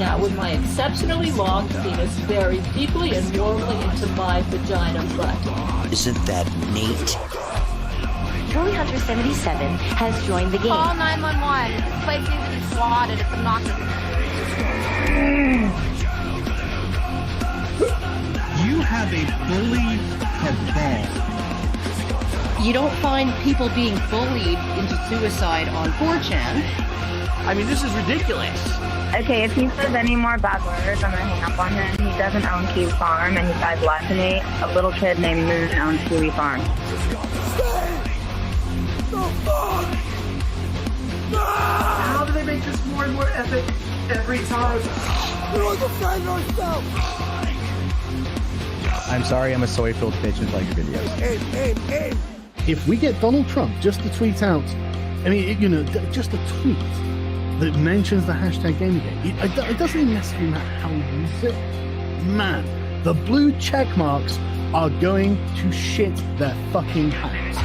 now with my exceptionally long penis buried deeply and warmly into my vagina butt. Isn't that neat? Toy Hunter 77 has joined the game. Call 911. This place needs to be swatted. It's obnoxious. You have a bully cabal. You don't find people being bullied into suicide on 4chan. I mean, this is ridiculous. Okay, if he says any more bad words, I'm gonna hang up on him. He doesn't own Kiwi Farm, and he died less than me. A little kid named Moon owns Kiwi Farm. How do they make this more and more epic every time? We're defend ourselves! I'm sorry, I'm a soy-filled bitch and like your videos. Aim! If we get Donald Trump just to tweet out, I mean, you know, just a tweet that mentions the hashtag Gamergate, it doesn't even necessarily matter how we use it. Man, the blue check marks are going to shit their fucking pants.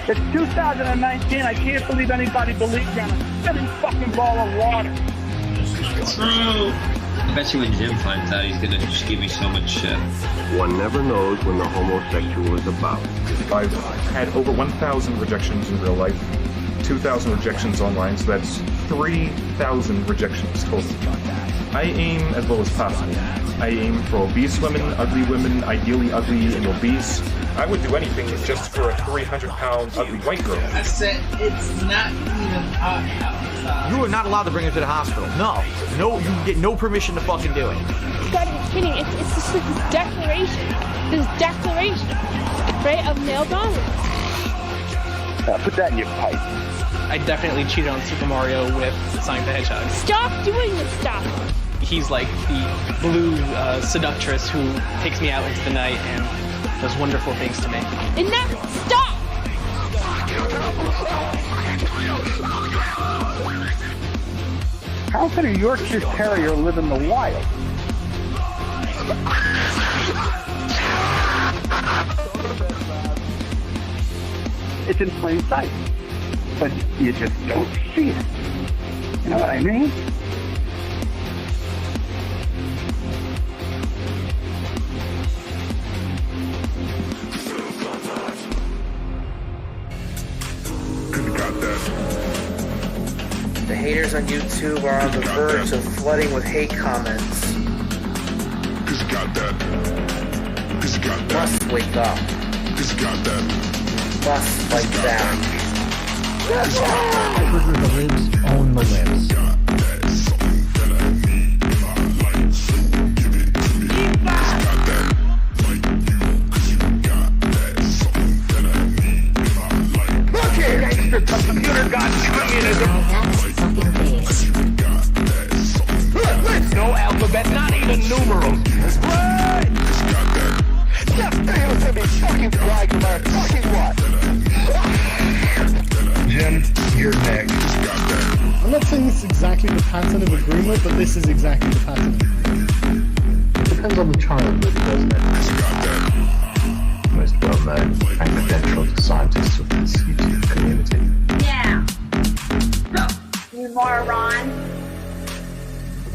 It's 2019. I can't believe anybody believes in a spinning fucking ball of water. True. I bet you when Jim finds out, he's gonna just give me so much shit. One never knows when the homosexual is about. I've had over 1,000 rejections in real life, 2,000 rejections online, so that's 3,000 rejections total. I aim as low as possible. I aim for obese women, ideally ugly and obese. I would do anything just for a 300-pound ugly white girl. I said it's not even hot outside. You are not allowed to bring her to the hospital. No, you get no permission to fucking do it. You gotta be kidding. It's just like this declaration, right, of male dominance. Put that in your pipe. I definitely cheated on Super Mario with Sonic the Hedgehog. Stop doing this stuff. He's like the blue seductress who takes me out into the night and does wonderful things to me. Enough! Stop! How can a Yorkshire Terrier live in the wild? It's in plain sight, but you just don't see it. You know what I mean? The haters on YouTube are on the verge of flooding with hate comments. Must wake up. Must fight back. The libs own the libs. Look here! Gangster computer god communism! No alphabet, not even numerals. Right! Just fail to be fucking bragging about fucking what? Jim, you're next. I'm not saying this is exactly the pattern of agreement, but this is exactly the pattern. It depends on the child, doesn't it? Most well-known and credentialed scientists of this YouTube community. Yeah. You moron.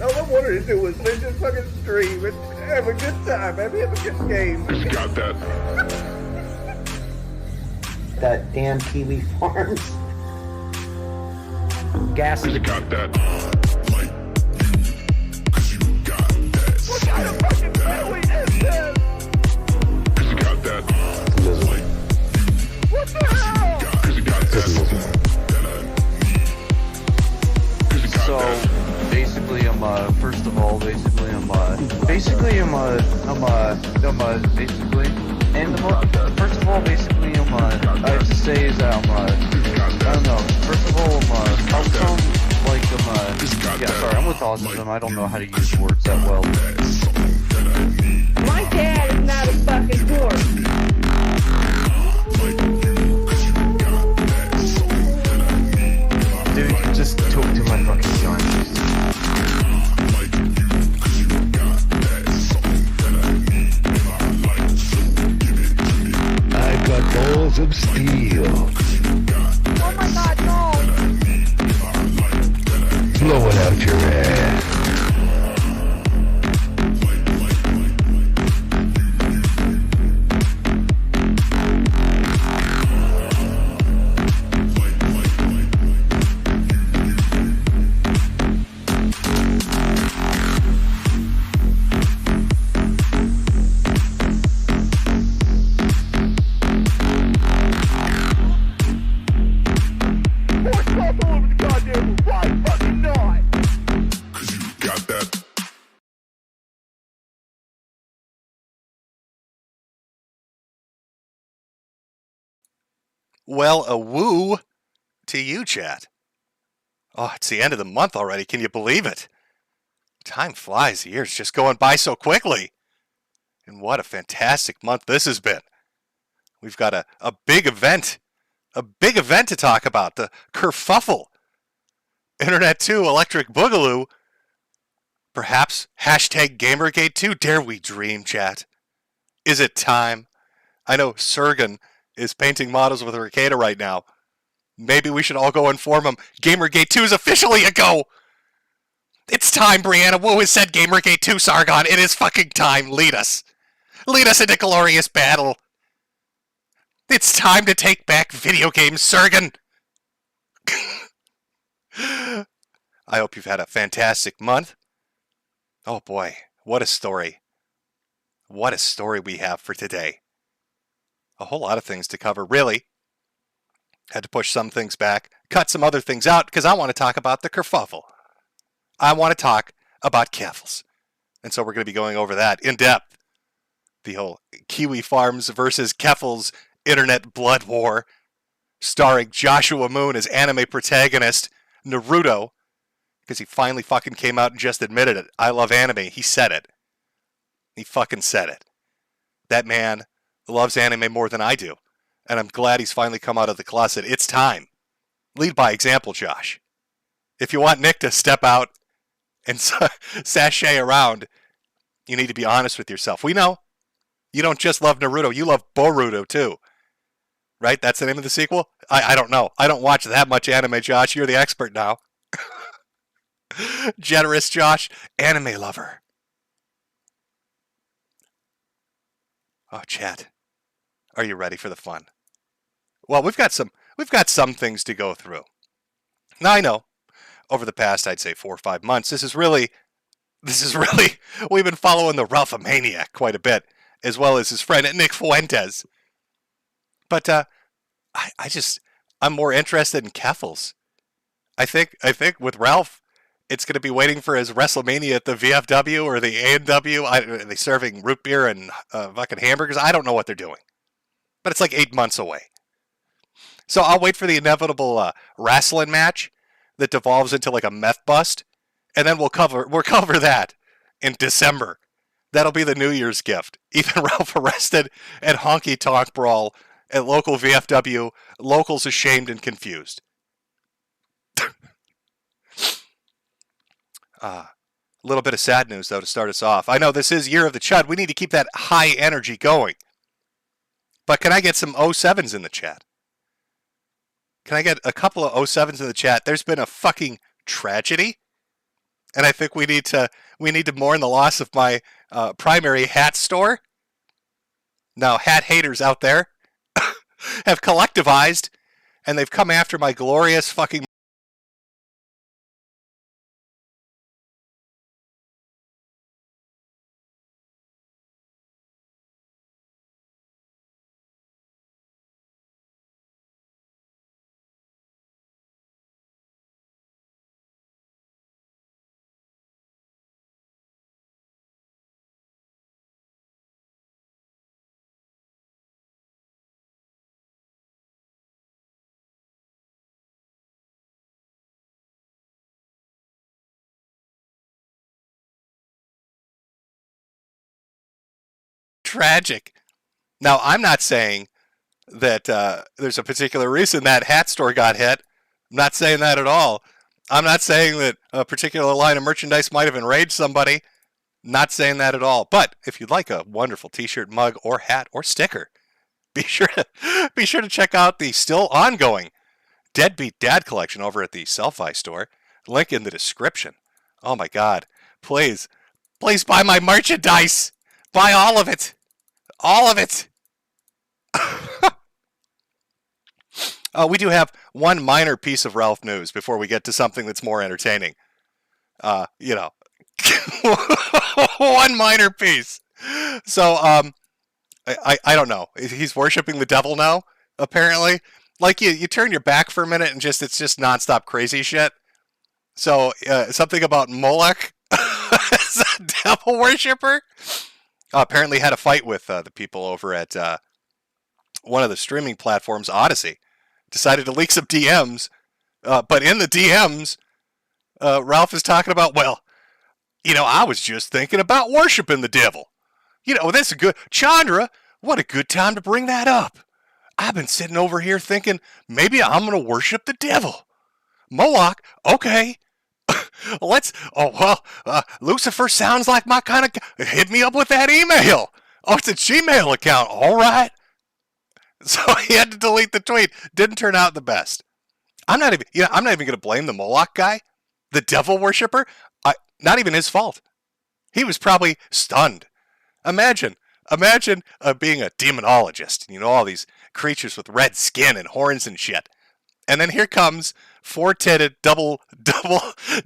All I wanted to do was live this fucking stream and have a good time, have a good game. Got that. That damn Kiwi Farms. Gas is got that. What kind of fucking family is this? Got that. What the hell? So basically, I'm first of all, basically, and first of all, basically, I have to say is that I don't know. First of all, how come, like, yeah, sorry, I'm with autism. I don't know how to use words that well. My dad is not a fucking dork. Dude, just talk to my fucking giant. I've got balls of steel. Oh my god, no! Blow it out your ass. Well, a woo to you, chat. Oh, it's the end of the month already. Can you believe it? Time flies. The year's just going by so quickly. And what a fantastic month this has been. We've got a big event. A big event to talk about. The Kerfuffle. Internet 2 Electric Boogaloo. Perhaps hashtag Gamergate 2. Dare we dream, chat? Is it time? I know Sergen is painting models with Ricada right now. Maybe we should all go inform him. Gamergate 2 is officially a go. It's time, Brianna Wu has said Gamergate 2, Sargon. It is fucking time. Lead us. Lead us into glorious battle. It's time to take back video games, Sergen. I hope you've had a fantastic month. Oh boy, what a story. What a story we have for today. A whole lot of things to cover, really. Had to push some things back, cut some other things out, because I want to talk about the kerfuffle. I want to talk about Kerfuffles. And so we're going to be going over that in depth. The whole Kiwi Farms versus Kerfuffles internet blood war, starring Joshua Moon as anime protagonist Naruto, because he finally fucking came out and just admitted it. I love anime. He said it. He fucking said it. That man loves anime more than I do. And I'm glad he's finally come out of the closet. It's time. Lead by example, Josh. If you want Nick to step out and sashay around, you need to be honest with yourself. We know. You don't just love Naruto. You love Boruto, too. Right? That's the name of the sequel? I don't know. I don't watch that much anime, Josh. You're the expert now. Generous Josh. Anime lover. Oh, chat. Are you ready for the fun? Well, we've got some things to go through. Now, I know, over the past, I'd say 4 or 5 months, this is really, we've been following the Ralph-a-Maniac quite a bit, as well as his friend Nick Fuentes. But I'm more interested in Kerfuffles. I think with Ralph, it's going to be waiting for his WrestleMania at the VFW or the A&W. Are they serving root beer and fucking hamburgers? I don't know what they're doing. But it's like 8 months away. So I'll wait for the inevitable wrestling match that devolves into like a meth bust, and then we'll cover that in December. That'll be the New Year's gift. Ethan Ralph arrested at honky tonk brawl at local VFW. Locals ashamed and confused. A little bit of sad news though to start us off. I know this is Year of the Chud. We need to keep that high energy going. But can I get some 07s in the chat? Can I get a couple of 07s in the chat? There's been a fucking tragedy. And I think we need to mourn the loss of my primary hat store. Now, hat haters out there have collectivized, and they've come after my glorious fucking tragic. Now, I'm not saying that there's a particular reason that hat store got hit. I'm not saying that at all. I'm not saying that a particular line of merchandise might have enraged somebody. Not saying that at all. But if you'd like a wonderful t-shirt, mug, or hat, or sticker, be sure to check out the still ongoing Deadbeat Dad collection over at the Selfie store. Link in the description. Oh my God. Please buy my merchandise. Buy all of it. All of it. We do have one minor piece of Ralph news before we get to something that's more entertaining. One minor piece. So, I don't know. He's worshiping the devil now, apparently. Like, you turn your back for a minute and it's just nonstop crazy shit. So, something about Moloch as a devil worshiper. Apparently had a fight with the people over at one of the streaming platforms, Odyssey. decided to leak some DMs. But in the DMs, Ralph is talking about, well, I was just thinking about worshiping the devil. That's a good... Chandra, what a good time to bring that up. I've been sitting over here thinking, maybe I'm going to worship the devil. Moloch, okay. Lucifer sounds like my kind of... Hit me up with that email. Oh, it's a Gmail account. All right. So he had to delete the tweet. Didn't turn out the best. I'm not even going to blame the Moloch guy, the devil worshiper. Not even his fault. He was probably stunned. Imagine being a demonologist. All these creatures with red skin and horns and shit. And then here comes four-titted,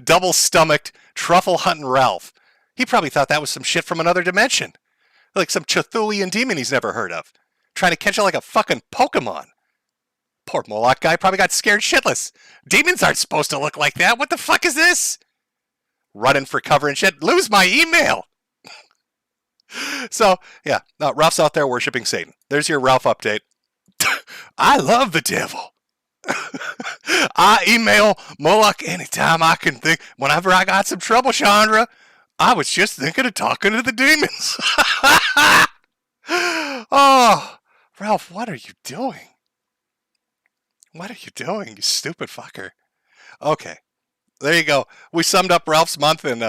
double-stomached, truffle-hunting Ralph. He probably thought that was some shit from another dimension. Like some Cthulhian demon he's never heard of. Trying to catch it like a fucking Pokemon. Poor Moloch guy probably got scared shitless. Demons aren't supposed to look like that. What the fuck is this? Running for cover and shit. Lose my email. So, yeah. Ralph's out there worshiping Satan. There's your Ralph update. I love the devil. I email Moloch anytime I can think. Whenever I got some trouble, Chandra, I was just thinking of talking to the demons. Oh, Ralph, what are you doing? What are you doing, you stupid fucker? Okay, there you go. We summed up Ralph's month in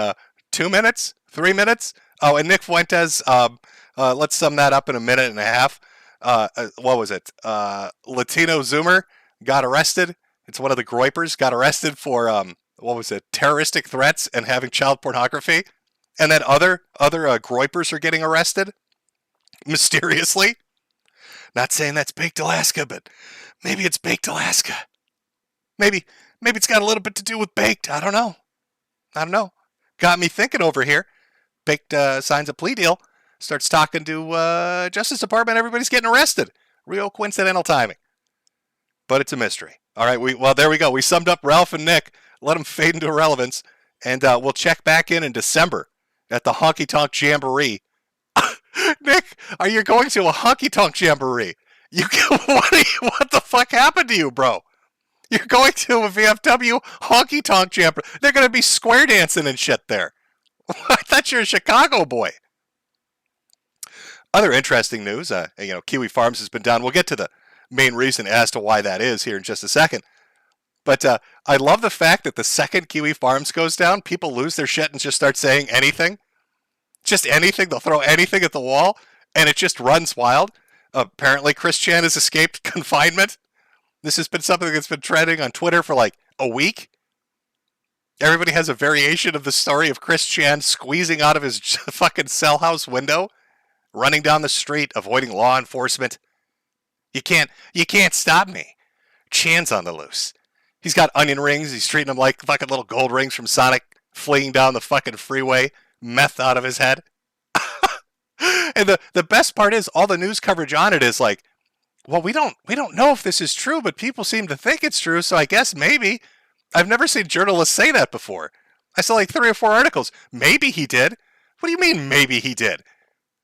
2 minutes, 3 minutes. Oh, and Nick Fuentes, let's sum that up in a minute and a half. What was it? Latino Zoomer got arrested. It's one of the groypers. Got arrested for, terroristic threats and having child pornography. And then other groypers are getting arrested. Mysteriously. Not saying that's Baked Alaska, but maybe it's Baked Alaska. Maybe it's got a little bit to do with Baked. I don't know. Got me thinking over here. Baked signs a plea deal. Starts talking to Justice Department. Everybody's getting arrested. Real coincidental timing. But it's a mystery. All right. There we go. We summed up Ralph and Nick. Let them fade into irrelevance. And we'll check back in December at the Honky Tonk Jamboree. Nick, are you going to a Honky Tonk Jamboree? What the fuck happened to you, bro? You're going to a VFW Honky Tonk Jamboree. They're going to be square dancing and shit there. I thought you were a Chicago boy. Other interesting news, Kiwi Farms has been down. We'll get to the main reason as to why that is here in just a second. But I love the fact that the second Kiwi Farms goes down, people lose their shit and just start saying anything. Just anything. They'll throw anything at the wall, and it just runs wild. Apparently, Chris Chan has escaped confinement. This has been something that's been trending on Twitter for like a week. Everybody has a variation of the story of Chris Chan squeezing out of his fucking cell house window, running down the street, avoiding law enforcement. You can't stop me. Chan's on the loose. He's got onion rings. He's treating them like fucking little gold rings from Sonic, fleeing down the fucking freeway, meth out of his head. And the best part is all the news coverage on it is like, well, we don't know if this is true, but people seem to think it's true, so I guess maybe. I've never seen journalists say that before. I saw like 3 or 4 articles. Maybe he did. What do you mean, maybe he did?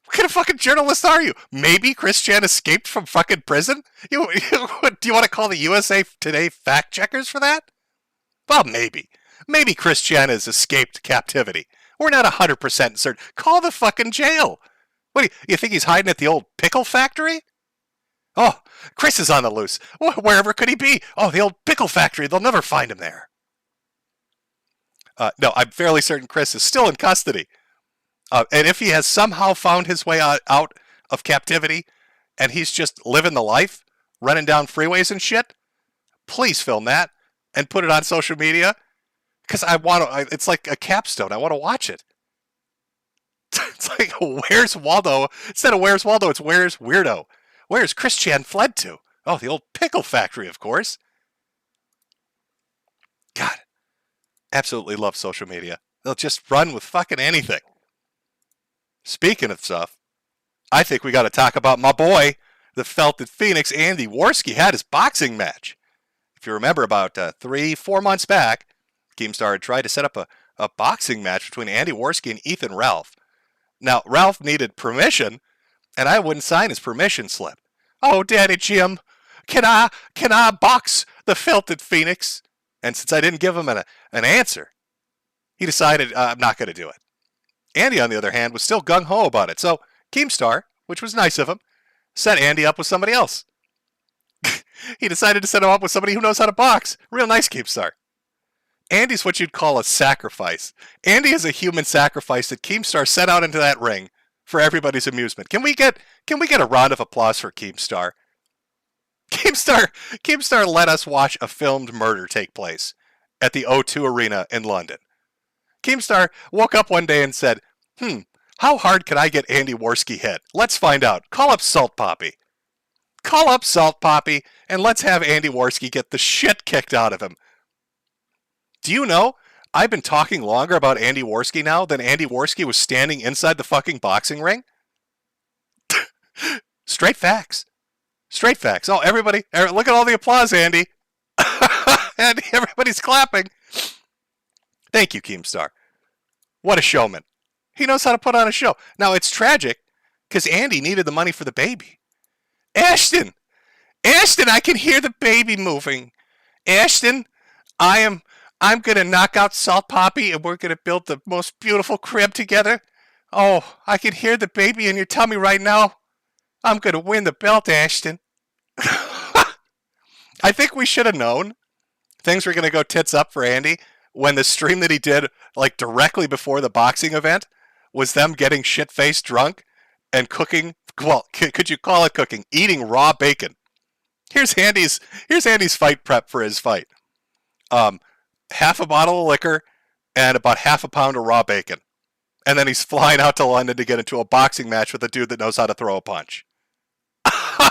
What kind of fucking journalist are you? Maybe Chris Chan escaped from fucking prison? Do you want to call the USA Today fact checkers for that? Well, maybe. Maybe Chris Chan has escaped captivity. We're not 100% certain. Call the fucking jail. What do you think he's hiding at the old pickle factory? Oh, Chris is on the loose. Wherever could he be? Oh, the old pickle factory. They'll never find him there. No, I'm fairly certain Chris is still in custody. And if he has somehow found his way out of captivity and he's just living the life, running down freeways and shit, please film that and put it on social media. Because it's like a capstone. I want to watch it. It's like, where's Waldo? Instead of where's Waldo, it's where's Weirdo. Where's Chris Chan fled to? Oh, the old pickle factory, of course. God, absolutely love social media. They'll just run with fucking anything. Speaking of stuff, I think we got to talk about my boy, the Felted Phoenix, Andy Worski, had his boxing match. If you remember, about 3-4 months back, Keemstar had tried to set up a boxing match between Andy Worski and Ethan Ralph. Now, Ralph needed permission, and I wouldn't sign his permission slip. Oh, Daddy Jim, Can I box the felted phoenix? And since I didn't give him an answer, he decided I'm not going to do it. Andy, on the other hand, was still gung-ho about it. So Keemstar, which was nice of him, set Andy up with somebody else. He decided to set him up with somebody who knows how to box. Real nice, Keemstar. Andy's what you'd call a sacrifice. Andy is a human sacrifice that Keemstar set out into that ring for everybody's amusement. Can we get a round of applause for Keemstar? Keemstar let us watch a filmed murder take place at the O2 Arena in London. Keemstar woke up one day and said, how hard can I get Andy Worski hit? Let's find out. Call up Salt Poppy. Call up Salt Poppy, and let's have Andy Worski get the shit kicked out of him. Do you know, I've been talking longer about Andy Worski now than Andy Worski was standing inside the fucking boxing ring? Straight facts. Straight facts. Oh, everybody, look at all the applause, Andy. Andy, everybody's clapping. Thank you, Keemstar. What a showman. He knows how to put on a show. Now, it's tragic, because Andy needed the money for the baby. Ashton, I can hear the baby moving. Ashton, I'm going to knock out Salt Poppy, and we're going to build the most beautiful crib together. Oh, I can hear the baby in your tummy right now. I'm going to win the belt, Ashton. I think we should have known things were going to go tits up for Andy when the stream that he did, like directly before the boxing event, was them getting shit-faced drunk and cooking. Well, could you call it cooking? Eating raw bacon. Here's Andy's fight prep for his fight. Half a bottle of liquor and about half a pound of raw bacon. And then he's flying out to London to get into a boxing match with a dude that knows how to throw a punch.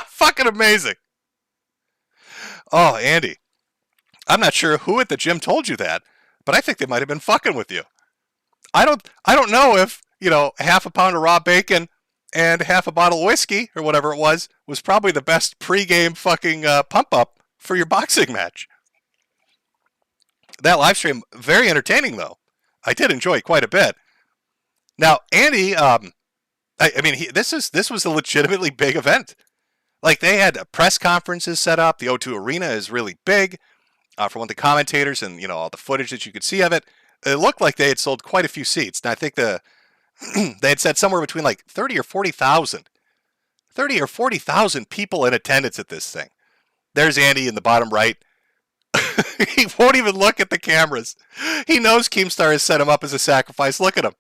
Fucking amazing. Oh, Andy. I'm not sure who at the gym told you that, but I think they might have been fucking with you. I don't know if, half a pound of raw bacon and half a bottle of whiskey, or whatever it was probably the best pregame fucking pump-up for your boxing match. That live stream, very entertaining, though. I did enjoy it quite a bit. Now, Andy, this was a legitimately big event. Like, they had press conferences set up. The O2 Arena is really big. From one of the commentators and, all the footage that you could see of it, it looked like they had sold quite a few seats. And I think they had said somewhere between like 30 or 40,000. 30 or 40,000 people in attendance at this thing. There's Andy in the bottom right. He won't even look at the cameras. He knows Keemstar has set him up as a sacrifice. Look at him.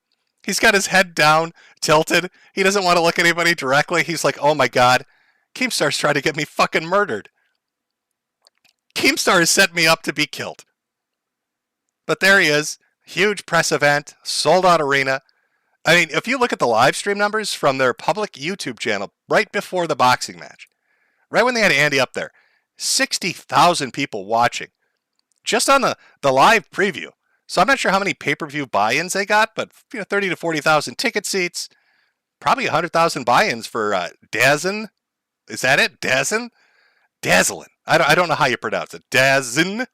He's got his head down, tilted. He doesn't want to look at anybody directly. He's like, oh my God, Keemstar's trying to get me fucking murdered. Keemstar has set me up to be killed. But there he is. Huge press event, sold out arena. I mean, if you look at the live stream numbers from their public YouTube channel right before the boxing match, right when they had Andy up there, 60,000 people watching just on the live preview. So I'm not sure how many pay-per-view buy-ins they got, but 30 to 40,000 ticket seats, probably 100,000 buy-ins for Dazn. Is that it? Dazn? Dazzlin. I don't know how you pronounce it. Dazn.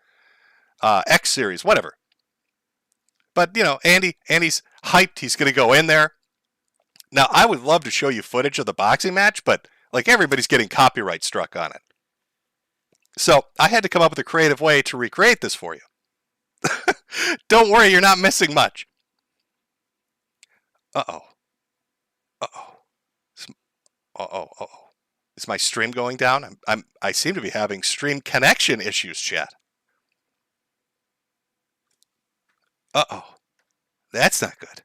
X Series, whatever. But, Andy's hyped. He's going to go in there. Now, I would love to show you footage of the boxing match, but, everybody's getting copyright struck on it. So, I had to come up with a creative way to recreate this for you. Don't worry, you're not missing much. Uh-oh. Is my stream going down? I seem to be having stream connection issues, chat. Uh-oh. That's not good.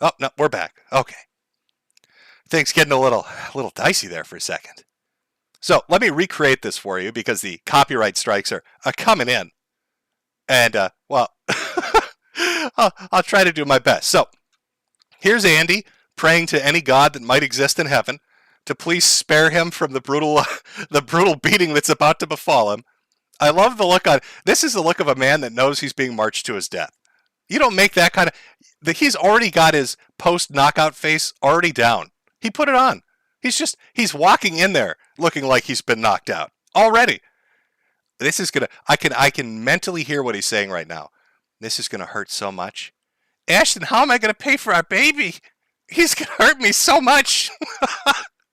Oh, no, we're back. Okay. Things getting a little dicey there for a second. So let me recreate this for you because the copyright strikes are coming in. And, I'll try to do my best. So here's Andy praying to any god that might exist in heaven to please spare him from the brutal beating that's about to befall him. I love the look on. This is the look of a man that knows he's being marched to his death. You don't make that kind of. He's already got his post-knockout face already down. He put it on. He's walking in there looking like he's been knocked out already. This is gonna. I can mentally hear what he's saying right now. This is gonna hurt so much. Ashton, how am I gonna pay for our baby? He's gonna hurt me so much.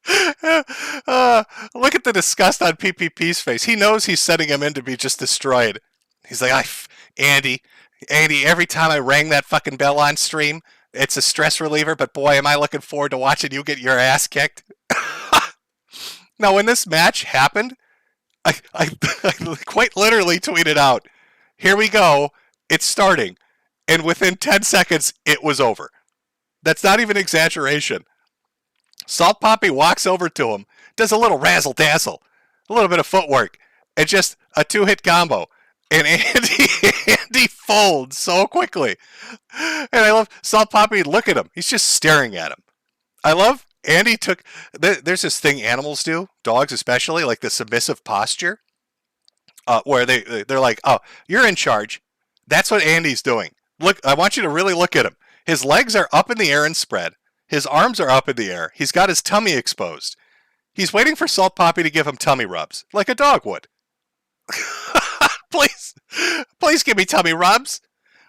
Look at the disgust on PPP's face. He knows he's setting him in to be just destroyed. He's like, Andy, every time I rang that fucking bell on stream, it's a stress reliever, but boy, am I looking forward to watching you get your ass kicked. Now, when this match happened, I quite literally tweeted out, here we go, it's starting. And within 10 seconds, it was over. That's not even exaggeration. Salt Poppy walks over to him, does a little razzle-dazzle, a little bit of footwork, and just a two-hit combo. And Andy folds so quickly. And I love Salt Poppy, look at him. He's just staring at him. I love Andy took, there's this thing animals do, dogs especially, like the submissive posture, where they're like, oh, you're in charge. That's what Andy's doing. Look, I want you to really look at him. His legs are up in the air and spread. His arms are up in the air. He's got his tummy exposed. He's waiting for Salt Poppy to give him tummy rubs, like a dog would. Please give me tummy rubs.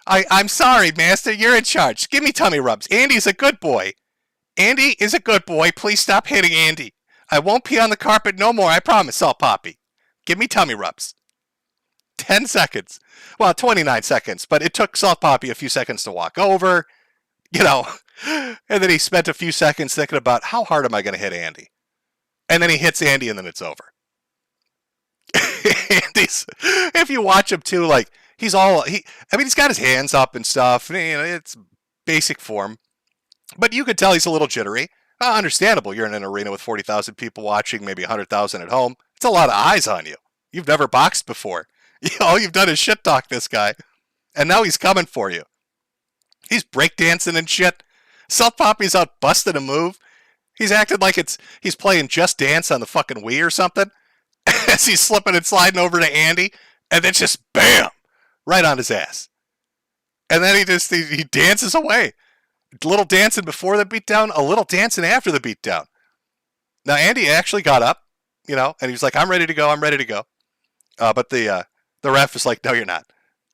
I'm sorry, Master. You're in charge. Give me tummy rubs. Andy's a good boy. Andy is a good boy. Please stop hitting Andy. I won't pee on the carpet no more. I promise, Salt Poppy. Give me tummy rubs. 10 seconds. Well, 29 seconds, but it took Salt Poppy a few seconds to walk over, and then he spent a few seconds thinking about how hard am I going to hit Andy? And then he hits Andy and then it's over. Andy's, if you watch him too, like, he's got his hands up and stuff, it's basic form, but you could tell he's a little jittery. Understandable. You're in an arena with 40,000 people watching, maybe 100,000 at home. It's a lot of eyes on you. You've never boxed before. All you've done is shit talk this guy. And now he's coming for you. He's breakdancing and shit. Salt Poppy's out busting a move. He's acting like he's playing Just Dance on the fucking Wii or something. As he's slipping and sliding over to Andy. And then just bam! Right on his ass. And then he dances away. A little dancing before the beatdown, a little dancing after the beatdown. Now Andy actually got up, and he was like, I'm ready to go, I'm ready to go. But the ref was like, no, you're not.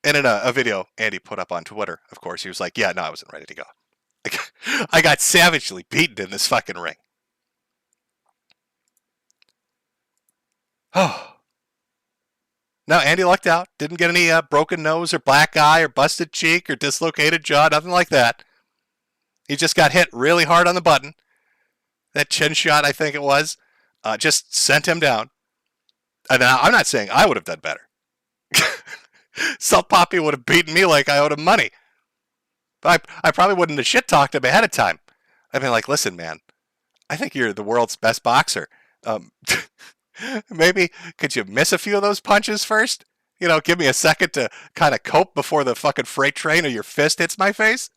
And in a video Andy put up on Twitter, of course, he was like, yeah, no, I wasn't ready to go. I got savagely beaten in this fucking ring. Oh. Now Andy lucked out. Didn't get any broken nose or black eye or busted cheek or dislocated jaw, nothing like that. He just got hit really hard on the button. That chin shot, I think it was, just sent him down. And I'm not saying I would have done better. Salt Poppy would have beaten me like I owed him money. But I probably wouldn't have shit-talked him ahead of time. I'd be like, listen, man, I think you're the world's best boxer. Maybe could you miss a few of those punches first? Give me a second to kind of cope before the fucking freight train or your fist hits my face?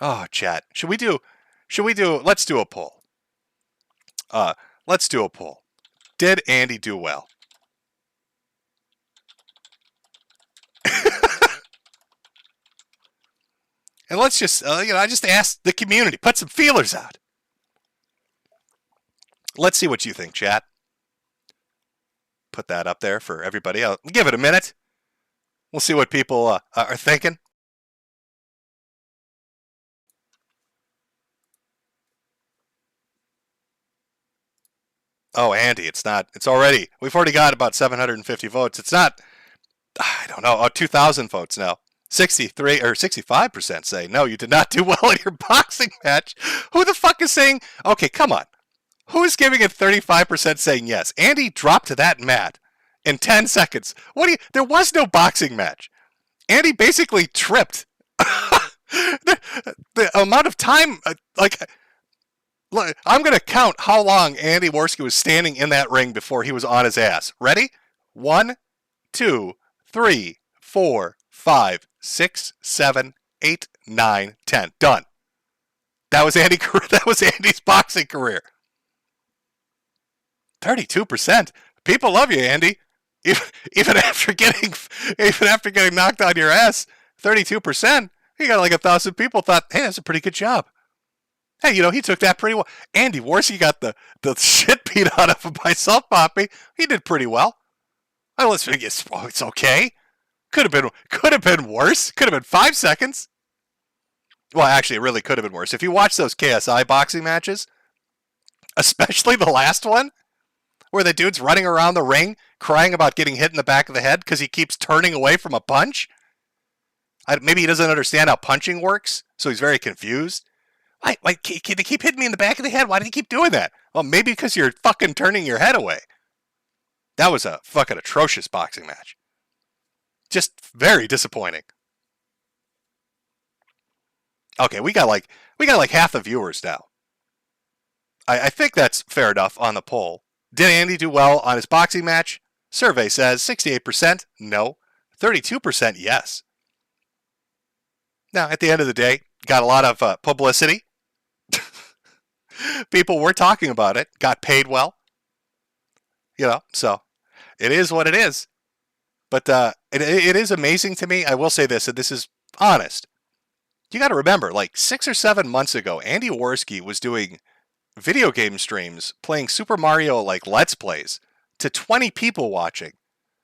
Oh, chat. Let's do a poll. Let's do a poll. Did Andy do well? And let's just, I just asked the community, put some feelers out. Let's see what you think, chat. Put that up there for everybody. I'll give it a minute. We'll see what people are thinking. Oh, Andy, it's already, we've already got about 750 votes. It's not, I don't know, 2,000 votes now. 63 or 65% say, no, you did not do well in your boxing match. Who the fuck is saying, okay, come on. Who is giving it 35% saying yes? Andy dropped to that mat in 10 seconds. There was no boxing match. Andy basically tripped. the amount of time, I'm going to count how long Andy Worski was standing in that ring before he was on his ass. Ready? 1, 2, 3, 4, 5, 6, 7, 8, 9, 10. Done. That was Andy's boxing career. 32%. People love you, Andy. Even after getting knocked on your ass, 32%. You got like 1,000 people thought, hey, that's a pretty good job. Hey, he took that pretty well. Andy Worski got the shit beat out of him by Salt Poppy. He did pretty well. It's okay. Could have been worse. Could have been 5 seconds. Well, actually, it really could have been worse. If you watch those KSI boxing matches, especially the last one, where the dude's running around the ring crying about getting hit in the back of the head because he keeps turning away from a punch. Maybe he doesn't understand how punching works, so he's very confused. Why they keep hitting me in the back of the head? Why do you keep doing that? Well, maybe because you're fucking turning your head away. That was a fucking atrocious boxing match. Just very disappointing. Okay, we got like half the viewers now. I think that's fair enough on the poll. Did Andy do well on his boxing match? Survey says 68% no, 32% yes. Now, at the end of the day, got a lot of publicity. People were talking about it, got paid well. You know, so it is what it is. But it is amazing to me. I will say this, and this is honest. You got to remember, like 6 or 7 months ago, Andy Worski was doing video game streams playing Super Mario like Let's Plays to 20 people watching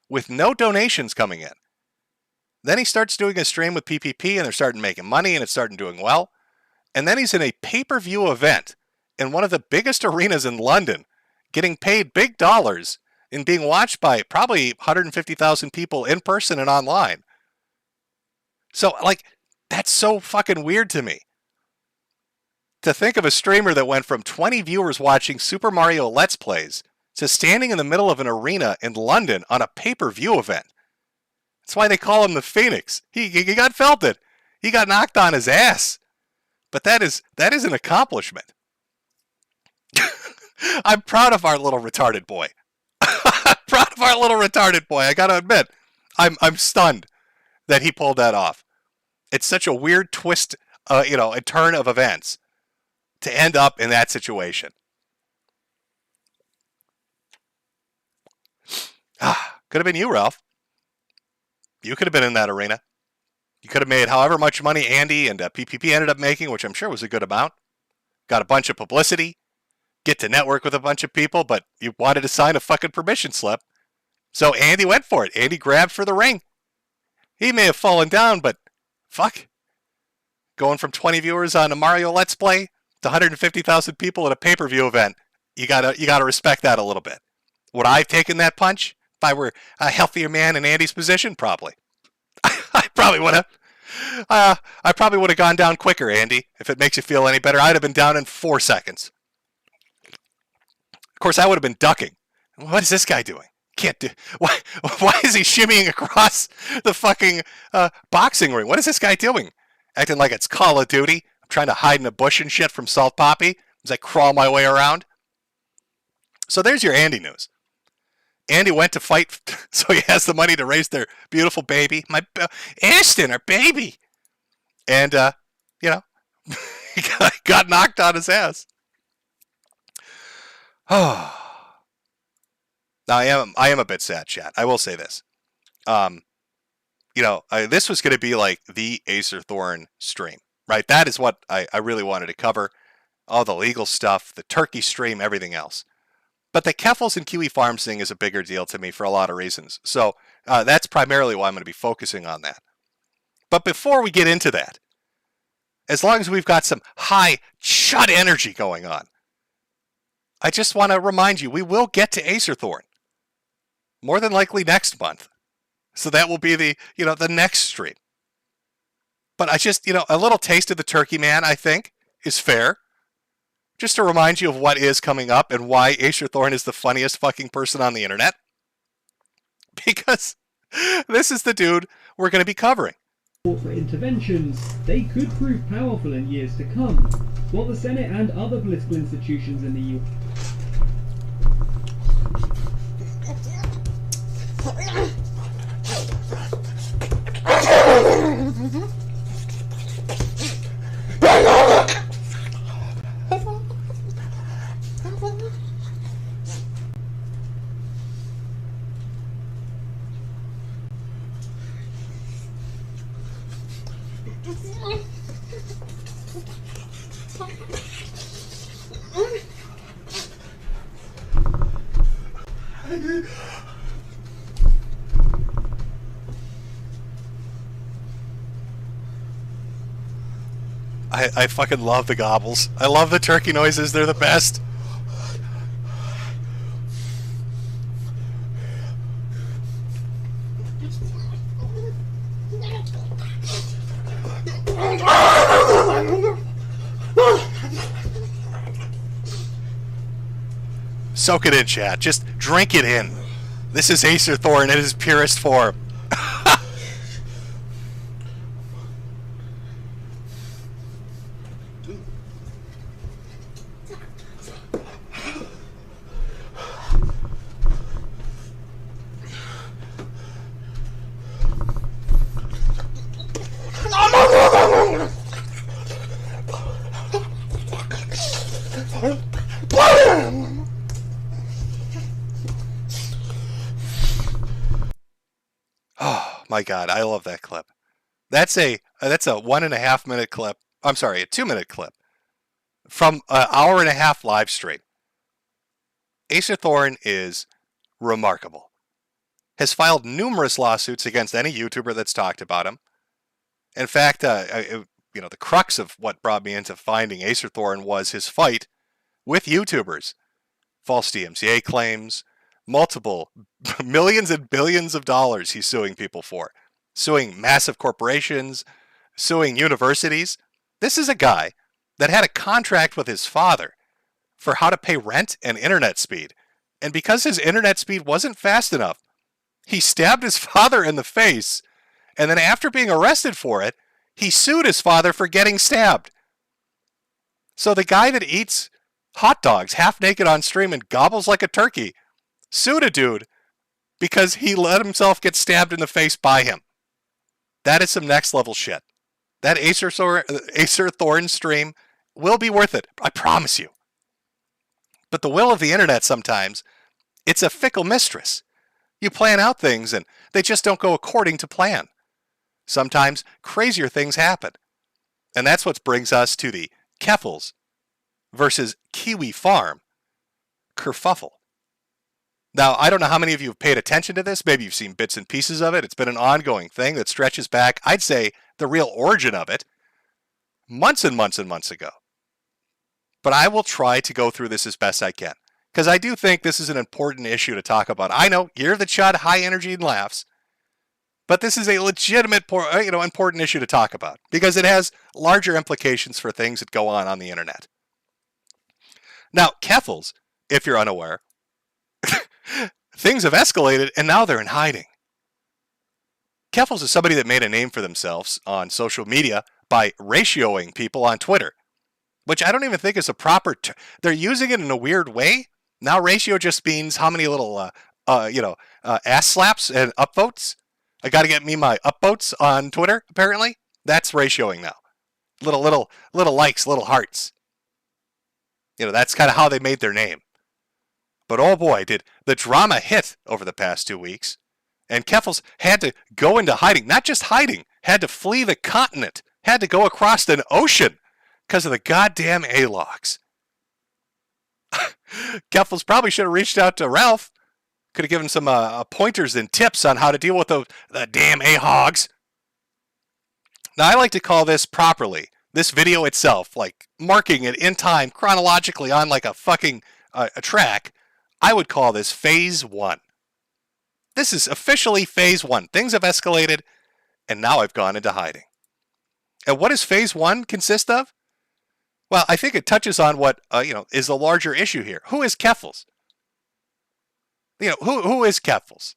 with no donations coming in. Then he starts doing a stream with PPP and they're starting making money and it's starting doing well. And then he's in a pay-per-view event in one of the biggest arenas in London, getting paid big dollars and being watched by probably 150,000 people in person and online. So, like, that's so fucking weird to me. To think of a streamer that went from 20 viewers watching Super Mario Let's Plays to standing in the middle of an arena in London on a pay-per-view event. That's why they call him the Phoenix. He got felted. He got knocked on his ass. But that is an accomplishment. I'm proud of our little retarded boy. I'm proud of our little retarded boy. I gotta admit, I'm stunned that he pulled that off. It's such a weird twist, a turn of events to end up in that situation. Could have been you, Ralph. You could have been in that arena. You could have made however much money Andy and PPP ended up making, which I'm sure was a good amount. Got a bunch of publicity. Get to network with a bunch of people, but you wanted to sign a fucking permission slip. So Andy went for it. Andy grabbed for the ring. He may have fallen down, but fuck. Going from 20 viewers on a Mario Let's Play to 150,000 people at a pay-per-view event, you gotta respect that a little bit. Would I have taken that punch if I were a healthier man in Andy's position? Probably. I probably would have. I probably would have gone down quicker, Andy. If it makes you feel any better, I'd have been down in 4 seconds. Of course, I would have been ducking. What is this guy doing? Can't do. Why is he shimmying across the fucking boxing ring? What is this guy doing? Acting like it's Call of Duty. I'm trying to hide in a bush and shit from Salt Poppy as I crawl my way around. So there's your Andy news. Andy went to fight, so he has the money to raise their beautiful baby, Ashton, our baby. And he got knocked on his ass. Oh. Now I am a bit sad, chat. I will say this. This was going to be like the Acer Thorn stream, right? That is what I really wanted to cover. All the legal stuff, the turkey stream, everything else. But the Kerfuffles and Kiwi Farms thing is a bigger deal to me for a lot of reasons. So that's primarily why I'm going to be focusing on that. But before we get into that, as long as we've got some high Chud energy going on, I just want to remind you, we will get to Acer Thorn. More than likely next month. So that will be the next stream. But I just, a little taste of the turkey man, I think, is fair. Just to remind you of what is coming up and why Acer Thorn is the funniest fucking person on the internet. Because this is the dude we're going to be covering. For interventions, they could prove powerful in years to come. While the Senate and other political institutions in the U.S. I fucking love the gobbles. I love the turkey noises. They're the best. Soak it in, chat. Just drink it in. This is Acer Thorn in his purest form. Oh my god, I love that clip. That's a 1.5 minute clip. I'm sorry, a 2-minute clip from an hour and a half live stream. Acer Thorn is remarkable. Has filed numerous lawsuits against any YouTuber that's talked about him. In fact, the crux of what brought me into finding Acer Thorn was his fight with YouTubers. False DMCA claims, multiple millions and billions of dollars he's suing people for. Suing massive corporations, suing universities. This is a guy that had a contract with his father for how to pay rent and internet speed. And because his internet speed wasn't fast enough, he stabbed his father in the face, and then after being arrested for it, he sued his father for getting stabbed. So the guy that eats hot dogs half naked on stream and gobbles like a turkey sued a dude because he let himself get stabbed in the face by him. That is some next level shit. That Acer Thorn stream will be worth it. I promise you. But the will of the internet sometimes, it's a fickle mistress. You plan out things and they just don't go according to plan. Sometimes crazier things happen. And that's what brings us to the Kerfuffle versus Kiwi Farm Kerfuffle. Now, I don't know how many of you have paid attention to this. Maybe you've seen bits and pieces of it. It's been an ongoing thing that stretches back, I'd say, the real origin of it, months and months and months ago. But I will try to go through this as best I can, because I do think this is an important issue to talk about. I know, you're the Chud, high energy and laughs, but this is a legitimate, important issue to talk about, because it has larger implications for things that go on the internet. Now, Kerfuffle, if you're unaware, things have escalated and now they're in hiding. Kerfuffle is somebody that made a name for themselves on social media by ratioing people on Twitter, which I don't even think is a proper they're using it in a weird way. Now ratio just means how many little ass slaps and upvotes. I got to get me my upvotes on Twitter, apparently. That's ratioing now. Little likes, little hearts. That's kind of how they made their name. But oh boy, did the drama hit over the past 2 weeks. And Kerfuffle had to go into hiding. Not just hiding, had to flee the continent. Had to go across an ocean because of the goddamn A-logs. Kerfuffle probably should have reached out to Ralph. Could have given some pointers and tips on how to deal with the damn A-hogs. Now, I like to call this properly, this video itself, like marking it in time chronologically on like a fucking a track. I would call this Phase 1. This is officially Phase 1. Things have escalated, and now I've gone into hiding. And what does Phase 1 consist of? Well, I think it touches on what is the larger issue here. Who is Kerfuffle? Who is Kerfuffle?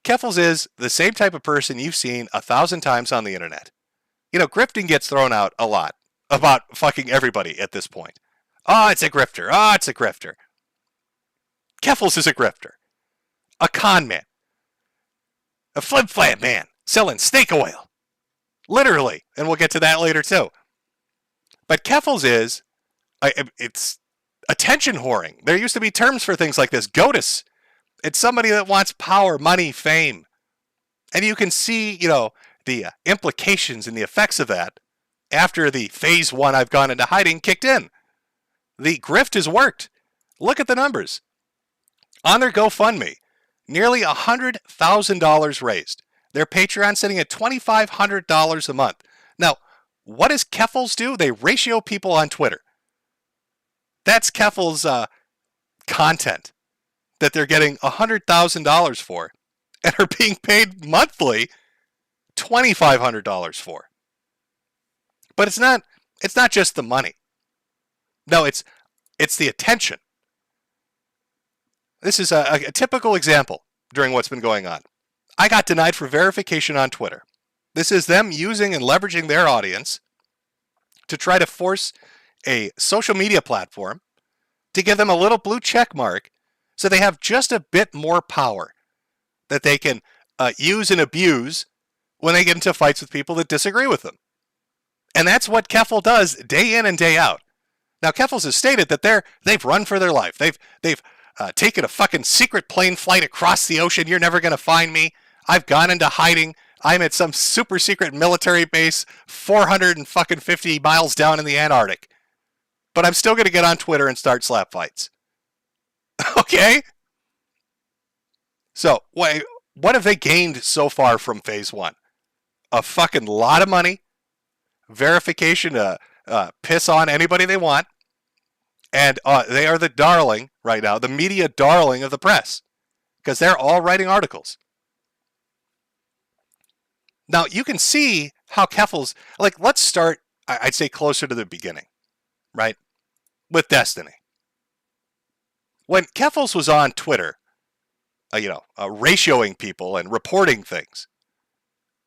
Kerfuffle is the same type of person you've seen 1,000 times on the internet. Grifting gets thrown out a lot about fucking everybody at this point. Oh, it's a grifter. Oh, it's a grifter. Kerfuffle is a grifter. A con man. A flip-flap man selling snake oil. Literally. And we'll get to that later too. But Kerfuffle is, it's attention whoring. There used to be terms for things like this. GOTUS. It's somebody that wants power, money, fame. And you can see, the implications and the effects of that after the Phase 1 I've gone into hiding kicked in. The grift has worked. Look at the numbers. On their GoFundMe, nearly $100,000 raised. Their Patreon sitting at $2,500 a month. Now, what does Kerfuffle do? They ratio people on Twitter. That's Kerfuffle's content that they're getting $100,000 for and are being paid monthly $2,500 for. But it's not just the money. No, it's the attention. This is a typical example during what's been going on. I got denied for verification on Twitter. This is them using and leveraging their audience to try to force a social media platform to give them a little blue check mark so they have just a bit more power that they can use and abuse when they get into fights with people that disagree with them. And that's what Kerfuffle does day in and day out. Now, Kerfuffle has stated that they've run for their life. They've taken a fucking secret plane flight across the ocean. You're never going to find me. I've gone into hiding. I'm at some super secret military base 450 miles down in the Antarctic. But I'm still going to get on Twitter and start slap fights. Okay? So, what have they gained so far from phase 1? A fucking lot of money, verification to piss on anybody they want, and they are the darling right now, the media darling of the press, because they're all writing articles. Now, you can see how Kerfuffle's, like, let's start, I'd say, closer to the beginning, right? With Destiny. When Kerfuffle was on Twitter, ratioing people and reporting things,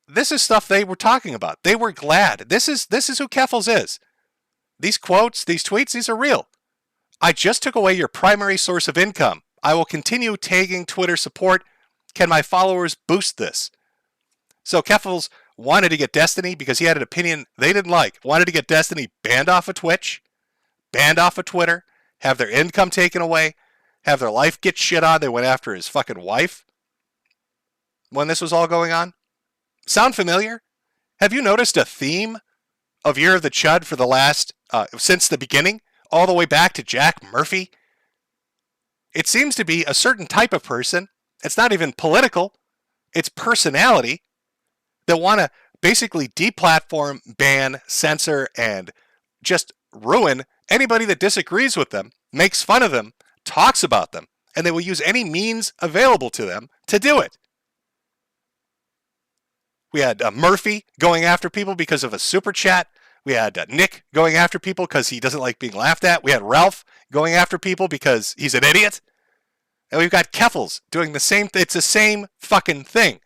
this is stuff they were talking about. They were glad. This is who Kerfuffle is. These quotes, these tweets, these are real. I just took away your primary source of income. I will continue tagging Twitter support. Can my followers boost this? So Kerfuffle wanted to get Destiny because he had an opinion they didn't like. Wanted to get Destiny banned off of Twitch, banned off of Twitter, have their income taken away, have their life get shit on. They went after his fucking wife when this was all going on. Sound familiar? Have you noticed a theme of Year of the Chud for the last, since the beginning, all the way back to Jack Murphy? It seems to be a certain type of person. It's not even political. It's personality that want to basically deplatform, ban, censor, and just ruin anybody that disagrees with them, makes fun of them, talks about them, and they will use any means available to them to do it. We had Murphy going after people because of a super chat. We had Nick going after people because he doesn't like being laughed at. We had Ralph going after people because he's an idiot. And we've got Kerfuffle doing the same thing. It's the same fucking thing.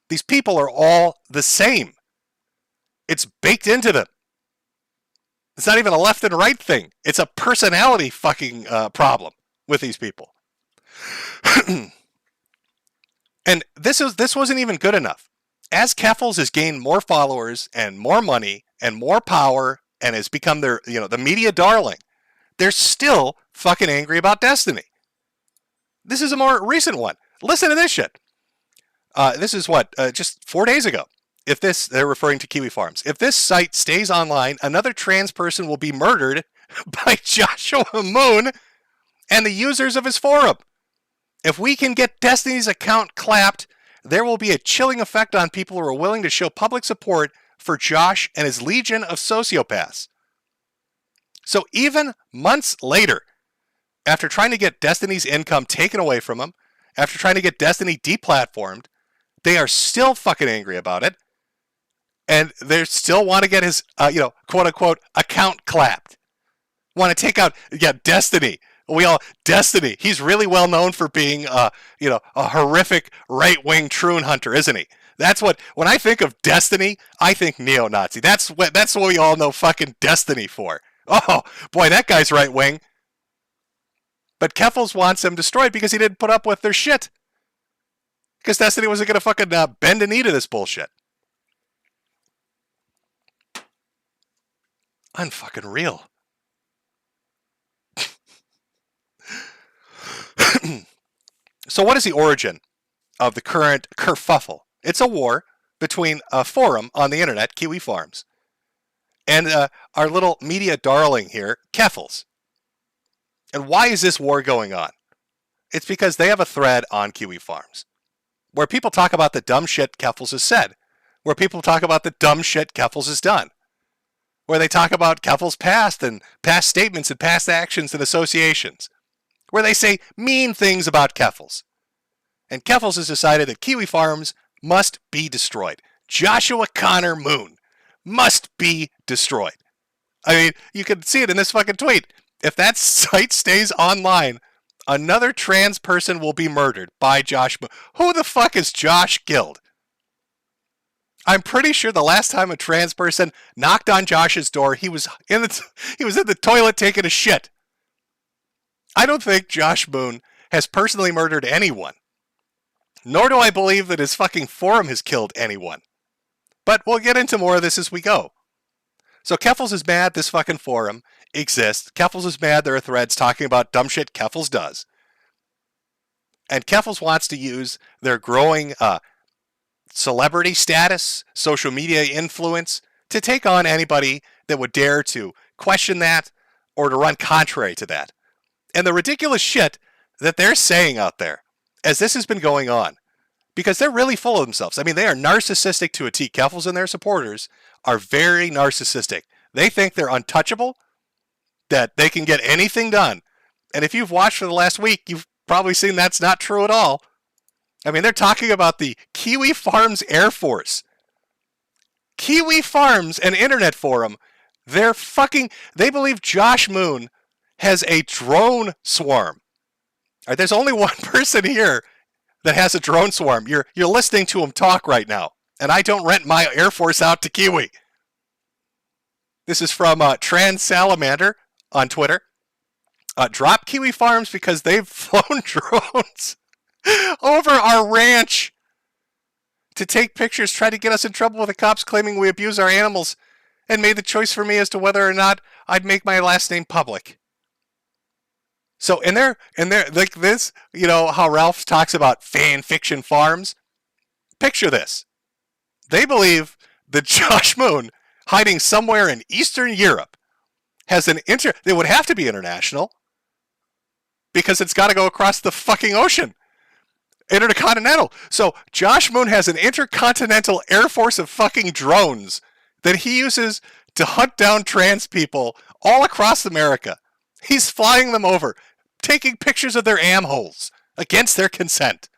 These people are all the same. It's baked into them. It's not even a left and right thing. It's a personality fucking problem with these people. And this wasn't even good enough. As Kerfuffle has gained more followers and more money and more power and has become their, the media darling, they're still fucking angry about Destiny. This is a more recent one. Listen to this shit. This is just 4 days ago. They're referring to Kiwi Farms. If this site stays online, another trans person will be murdered by Joshua Moon and the users of his forum. If we can get Destiny's account clapped, there will be a chilling effect on people who are willing to show public support for Josh and his legion of sociopaths. So even months later, after trying to get Destiny's income taken away from him, after trying to get Destiny deplatformed, they are still fucking angry about it. And they still want to get his, quote unquote, account clapped. Want to take out, Destiny. Destiny. He's really well known for being, a horrific right-wing troon hunter, isn't he? That's when I think of Destiny, I think neo-Nazi. That's what we all know fucking Destiny for. Oh, boy, that guy's right-wing. But Kerfuffle wants him destroyed because he didn't put up with their shit. Because Destiny wasn't going to fucking bend a knee to this bullshit. Unfucking real. So what is the origin of the current kerfuffle? It's a war between a forum on the internet, Kiwi Farms, and our little media darling here, Kerfuffle. And why is this war going on? It's because they have a thread on Kiwi Farms where people talk about the dumb shit Kerfuffle has said, where people talk about the dumb shit Kerfuffle has done. where they talk about Kerfuffle's past and past statements and past actions and associations, where they say mean things about Kerfuffle. And Kerfuffle has decided that Kiwi Farms must be destroyed. Joshua Connor Moon must be destroyed. I mean, you can see it in this fucking tweet. If that site stays online, another trans person will be murdered by Josh Moon. Who the fuck is Josh Guild? I'm pretty sure the last time a trans person knocked on Josh's door, he was in the toilet taking a shit. I don't think Josh Moon has personally murdered anyone. Nor do I believe that his fucking forum has killed anyone. But we'll get into more of this as we go. So Kerfuffle is mad this fucking forum exists. Kerfuffle is mad there are threads talking about dumb shit Kerfuffle does. And Kerfuffle wants to use their growing celebrity status, social media influence, to take on anybody that would dare to question that or to run contrary to that. And the ridiculous shit that they're saying out there as this has been going on, because they're really full of themselves. I mean, they are narcissistic to a T. Kerfuffle and their supporters are very narcissistic. They think they're untouchable, that they can get anything done. And if you've watched for the last week, you've probably seen that's not true at all. I mean, they're talking about the Kiwi Farms Air Force. Kiwi Farms, an internet forum, they believe Josh Moon has a drone swarm. All right, there's only one person here that has a drone swarm. You're listening to him talk right now. And I don't rent my Air Force out to Kiwi. This is from Trans Salamander on Twitter. Drop Kiwi Farms because they've flown drones over our ranch to take pictures, try to get us in trouble with the cops claiming we abuse our animals, and made the choice for me as to whether or not I'd make my last name public. So in there, like this, you know, how Ralph talks about fan fiction farms. Picture this. They believe that Josh Moon, hiding somewhere in Eastern Europe, has it would have to be international, because it's got to go across the fucking ocean. Intercontinental. So Josh Moon has an intercontinental air force of fucking drones that he uses to hunt down trans people all across America. He's flying them over, taking pictures of their am-holes against their consent.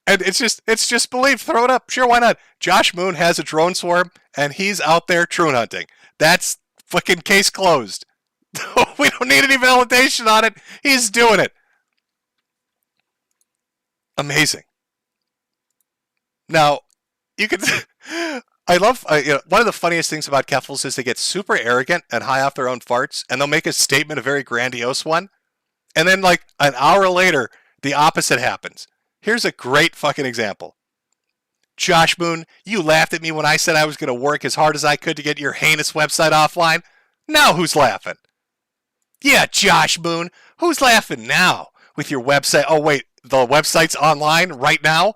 And it's just believed. Throw it up. Sure, why not? Josh Moon has a drone swarm, and he's out there troon hunting. That's fucking case closed. We don't need any validation on it. He's doing it. Amazing. Now, you can... I love... one of the funniest things about Kerfuffle is they get super arrogant and high off their own farts, and they'll make a statement, a very grandiose one, and then like an hour later, the opposite happens. Here's a great fucking example. Josh Moon, you laughed at me when I said I was going to work as hard as I could to get your heinous website offline. Now who's laughing? Yeah, Josh Moon, who's laughing now with your website? Oh, wait, the website's online right now?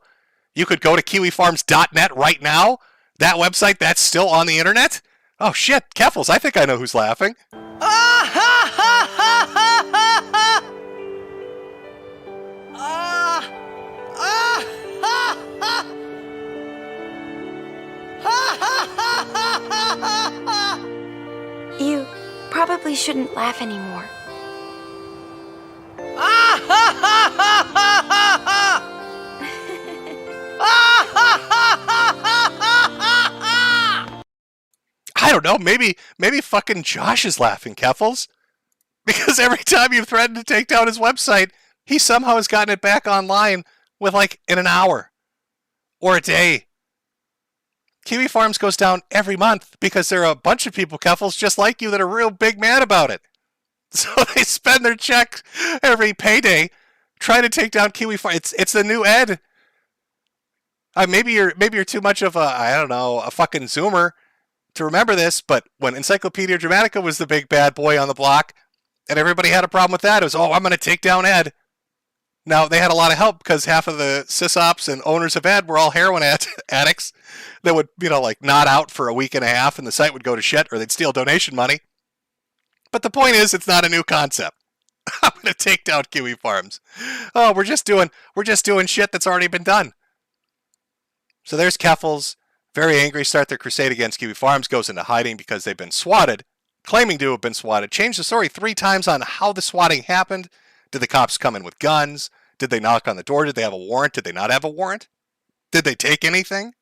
You could go to kiwifarms.net right now? That website, that's still on the internet? Oh, shit, Kerfuffle, I think I know who's laughing. You probably shouldn't laugh anymore. I don't know, maybe fucking Josh is laughing, Kerfuffle. Because every time you've threatened to take down his website, he somehow has gotten it back online with like in an hour or a day. Kiwi Farms goes down every month because there are a bunch of people, Kerfuffle, just like you, that are real big mad about it. So they spend their check every payday trying to take down Kiwi Farms. It's the new Ed. Maybe you're too much of a fucking Zoomer to remember this, but when Encyclopedia Dramatica was the big bad boy on the block, and everybody had a problem with that, it was, I'm going to take down Ed. Now, they had a lot of help because half of the sysops and owners of Ed were all heroin addicts that would, nod out for a week and a half and the site would go to shit or they'd steal donation money. But the point is, it's not a new concept. I'm going to take down Kiwi Farms. Oh, we're just doing shit that's already been done. So there's Kerfuffle's very angry, start their crusade against Kiwi Farms, goes into hiding because they've been swatted, claiming to have been swatted. Changed the story 3 times on how the swatting happened. Did the cops come in with guns? Did they knock on the door? Did they have a warrant? Did they not have a warrant? Did they take anything?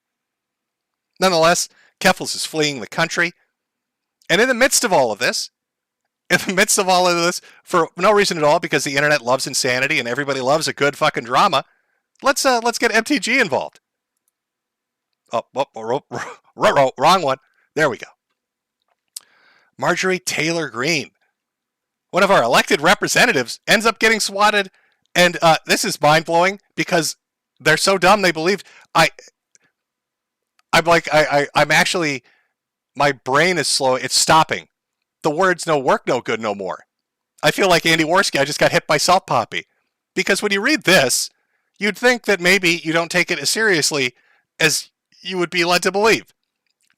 Nonetheless, Kerfuffle is fleeing the country. And in the midst of all of this, for no reason at all, because the internet loves insanity and everybody loves a good fucking drama, let's get MTG involved. Oh, wrong one. There we go. Marjorie Taylor Greene, one of our elected representatives, ends up getting swatted, and this is mind-blowing because they're so dumb they believed. I'm actually, my brain is slow. It's stopping. The words no work, no good no more. I feel like Andy Worski. I just got hit by Salt Poppy. Because when you read this, you'd think that maybe you don't take it as seriously as you would be led to believe.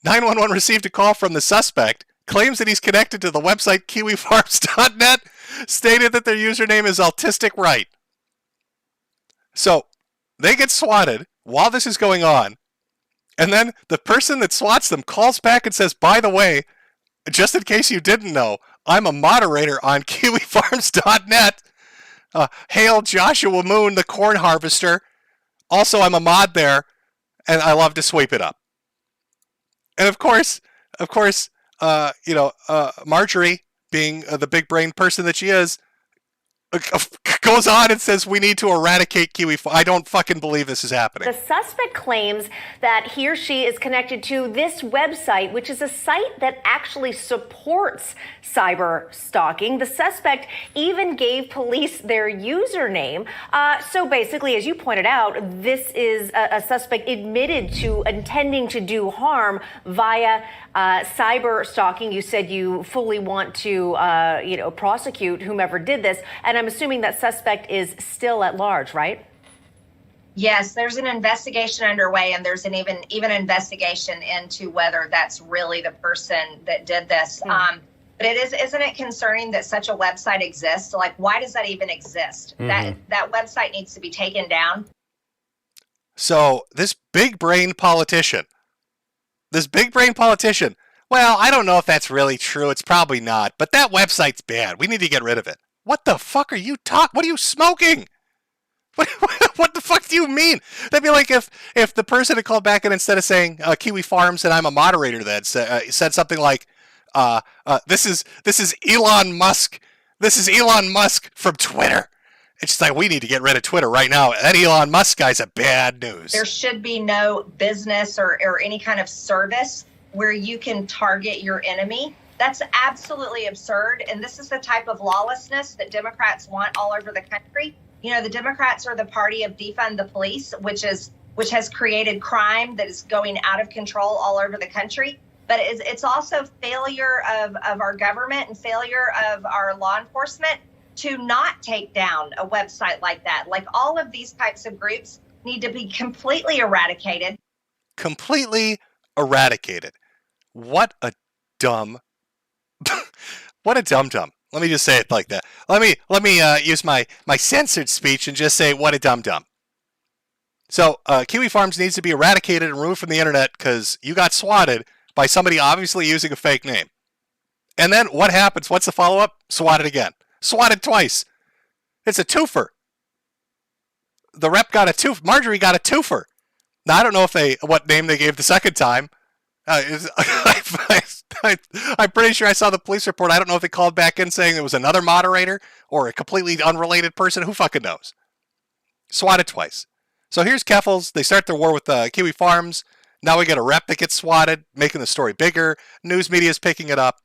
911 received a call from the suspect, claims that he's connected to the website kiwifarms.net, stated that their username is Autistic Right. So, they get swatted while this is going on, and then the person that swats them calls back and says, by the way, just in case you didn't know, I'm a moderator on kiwifarms.net. Hail Joshua Moon, the corn harvester. Also, I'm a mod there, and I love to sweep it up. And of course, Marjorie, being the big brain person that she is, goes on and says we need to eradicate Kiwi. I don't fucking believe this is happening. The suspect claims that he or she is connected to this website, which is a site that actually supports cyber stalking. The suspect even gave police their username. So basically, as you pointed out, this is a suspect admitted to intending to do harm via cyber stalking. You said you fully want to, prosecute whomever did this. And I'm assuming that suspect is still at large, right? Yes, there's an investigation underway, and there's an even investigation into whether that's really the person that did this. But isn't it concerning that such a website exists? Like, why does that even exist? Mm-hmm. That website needs to be taken down. So this big brain politician, well, I don't know if that's really true. It's probably not, but that website's bad. We need to get rid of it. What the fuck are you talking? What are you smoking? What the fuck do you mean? That'd be like if the person had called back and instead of saying Kiwi Farms and I'm a moderator, that said something like, "This is Elon Musk. This is Elon Musk from Twitter." It's just like we need to get rid of Twitter right now. That Elon Musk guy's a bad news. There should be no business or any kind of service where you can target your enemy. That's absolutely absurd, and this is the type of lawlessness that Democrats want all over the country. You know, the Democrats are the party of defund the police, which has created crime that is going out of control all over the country. But it's also failure of our government and failure of our law enforcement to not take down a website like that. Like, all of these types of groups need to be completely eradicated. Completely eradicated. What a dumb... What a dum-dum. Let me just say it like that. Let me use my censored speech and just say what a dum-dum. So Kiwi Farms needs to be eradicated and removed from the internet because you got swatted by somebody obviously using a fake name. And then what happens? What's the follow-up? Swatted again. Swatted twice. It's a twofer. The rep got a twofer. Marjorie got a twofer. Now, I don't know what name they gave the second time. I'm pretty sure I saw the police report. I don't know if they called back in saying it was another moderator or a completely unrelated person. Who fucking knows? Swatted twice. So here's Kerfuffle. They start their war with Kiwi Farms. Now we get a rep that gets swatted, making the story bigger. News media is picking it up.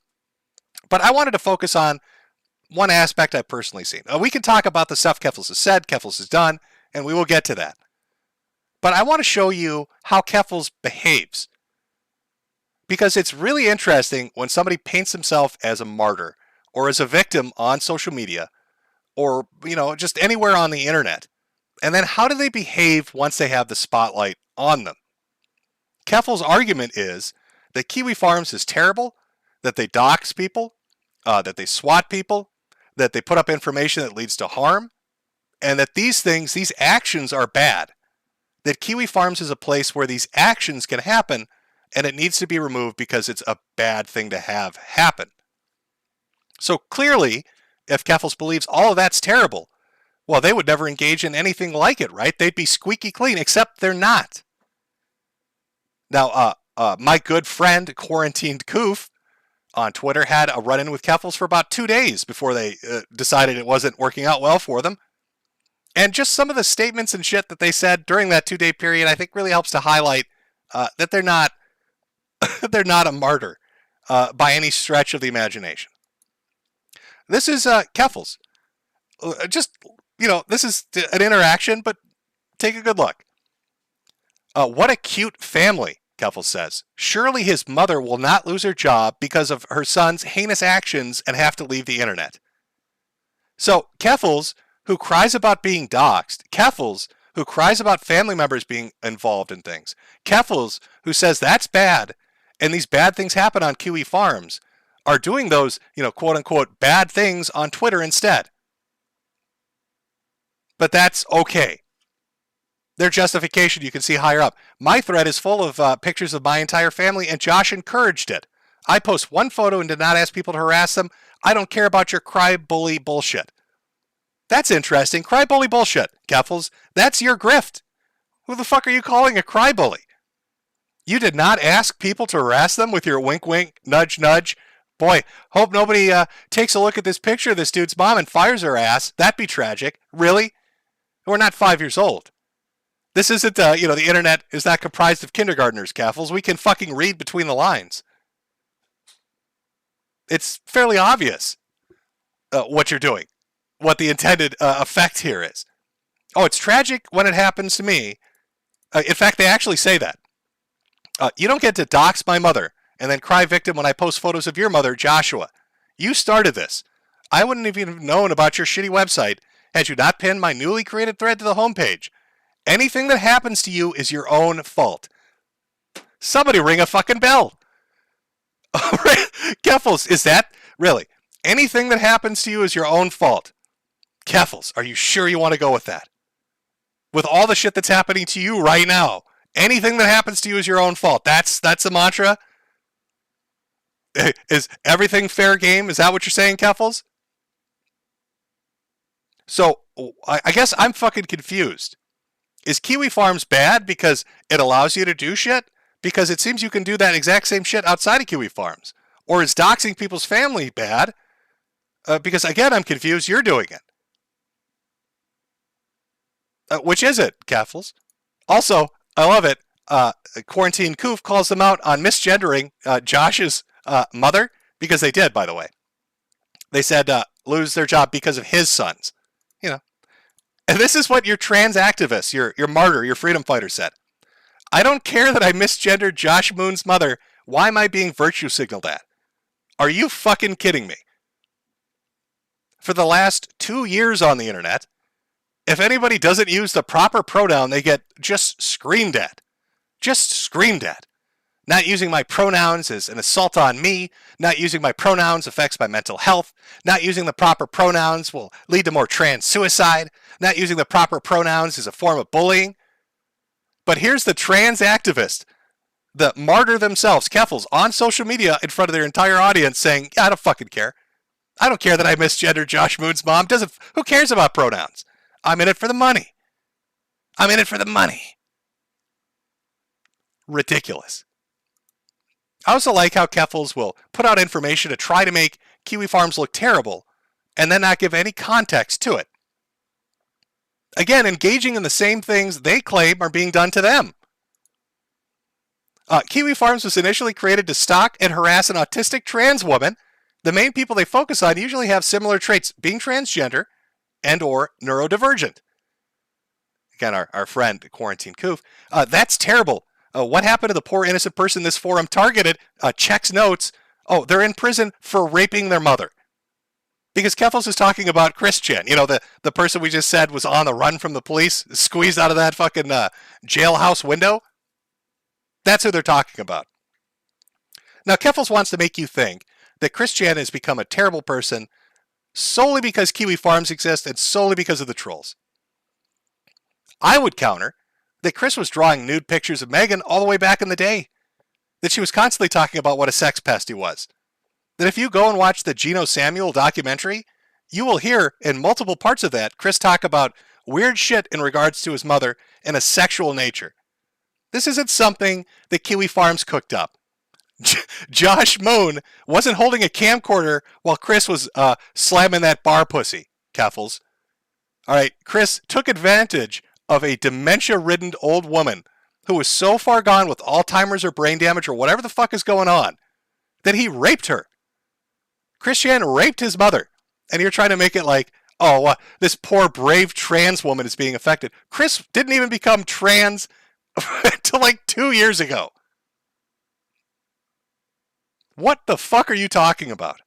But I wanted to focus on one aspect I've personally seen. We can talk about the stuff Kerfuffle has said, Kerfuffle has done, and we will get to that. But I want to show you how Kerfuffle behaves. Because it's really interesting when somebody paints himself as a martyr or as a victim on social media or, just anywhere on the internet. And then how do they behave once they have the spotlight on them? Kerfuffle's argument is that Kiwi Farms is terrible, that they dox people, that they swat people, that they put up information that leads to harm, and that these actions are bad. That Kiwi Farms is a place where these actions can happen and it needs to be removed because it's a bad thing to have happen. So clearly, if Kerfuffle believes all of that's terrible, well, they would never engage in anything like it, right? They'd be squeaky clean, except they're not. Now, my good friend, Quarantined Coof, on Twitter had a run-in with Kerfuffle for about 2 days before they decided it wasn't working out well for them. And just some of the statements and shit that they said during that 2-day period, I think really helps to highlight that they're not they're not a martyr by any stretch of the imagination. This is Kerfuffle's. Just, this is an interaction, but take a good look. What a cute family, Kerfuffle says. Surely his mother will not lose her job because of her son's heinous actions and have to leave the internet. So, Kerfuffle's, who cries about being doxxed, Kerfuffle's, who cries about family members being involved in things, Kerfuffle's, who says that's bad, and these bad things happen on Kiwi farms, are doing those, quote-unquote, bad things on Twitter instead. But that's okay. Their justification you can see higher up. My thread is full of pictures of my entire family, and Josh encouraged it. I post one photo and did not ask people to harass them. I don't care about your cry bully bullshit. That's interesting. Cry bully bullshit, Kerfuffle's. That's your grift. Who the fuck are you calling a cry bully? You did not ask people to harass them with your wink wink, nudge nudge. Boy, hope nobody takes a look at this picture of this dude's mom and fires her ass. That'd be tragic. Really? We're not 5 years old. This isn't, the internet is not comprised of kindergartners, Kerfuffle's. We can fucking read between the lines. It's fairly obvious what you're doing, what the intended effect here is. Oh, it's tragic when it happens to me. In fact, they actually say that. You don't get to dox my mother and then cry victim when I post photos of your mother, Joshua. You started this. I wouldn't even have known about your shitty website had you not pinned my newly created thread to the homepage. Anything that happens to you is your own fault. Somebody ring a fucking bell. Kerfuffle's, is that really? Anything that happens to you is your own fault. Kerfuffle's, are you sure you want to go with that? With all the shit that's happening to you right now, anything that happens to you is your own fault. That's the mantra? Is everything fair game? Is that what you're saying, Kerfuffle's? So, I guess I'm fucking confused. Is Kiwi Farms bad because it allows you to do shit? Because it seems you can do that exact same shit outside of Kiwi Farms. Or is doxing people's family bad? Because, again, I'm confused. You're doing it. Which is it, Kerfuffle's? Also, I love it. Quarantine Coof calls them out on misgendering Josh's mother, because they did, by the way. They said lose their job because of his sons. And this is what your trans activist, your martyr, your freedom fighter said. I don't care that I misgendered Josh Moon's mother. Why am I being virtue signaled at? Are you fucking kidding me? For the last 2 years on the internet, if anybody doesn't use the proper pronoun, they get just screamed at. Just screamed at. Not using my pronouns is an assault on me. Not using my pronouns affects my mental health. Not using the proper pronouns will lead to more trans suicide. Not using the proper pronouns is a form of bullying. But here's the trans activist, the martyr themselves, Kerfuffle's, on social media in front of their entire audience saying, yeah, I don't fucking care. I don't care that I misgendered Josh Moon's mom. Who cares about pronouns? I'm in it for the money. I'm in it for the money. Ridiculous. I also like how Kerfuffle's will put out information to try to make Kiwi Farms look terrible and then not give any context to it. Again, engaging in the same things they claim are being done to them. Kiwi Farms was initially created to stalk and harass an autistic trans woman. The main people they focus on usually have similar traits, being transgender and or neurodivergent. Again, our friend, Quarantine Coof. That's terrible. What happened to the poor innocent person this forum targeted? Checks notes. Oh, they're in prison for raping their mother. Because Kerfuffle's is talking about Christian. The person we just said was on the run from the police, squeezed out of that fucking jailhouse window. That's who they're talking about. Now, Kerfuffle's wants to make you think that Christian has become a terrible person solely because Kiwi Farms exist and solely because of the trolls. I would counter that Chris was drawing nude pictures of Megan all the way back in the day. that she was constantly talking about what a sex pest he was. That if you go and watch the Geno Samuel documentary, you will hear in multiple parts of that Chris talk about weird shit in regards to his mother and a sexual nature. This isn't something that Kiwi Farms cooked up. Josh Moon wasn't holding a camcorder while Chris was slamming that bar pussy, Keffels. All right, Chris took advantage of a dementia-ridden old woman who was so far gone with Alzheimer's or brain damage or whatever the fuck is going on that he raped her. Chris Chan raped his mother, and you're trying to make it like, oh, this poor brave trans woman is being affected. Chris didn't even become trans until like 2 years ago. What the fuck are you talking about?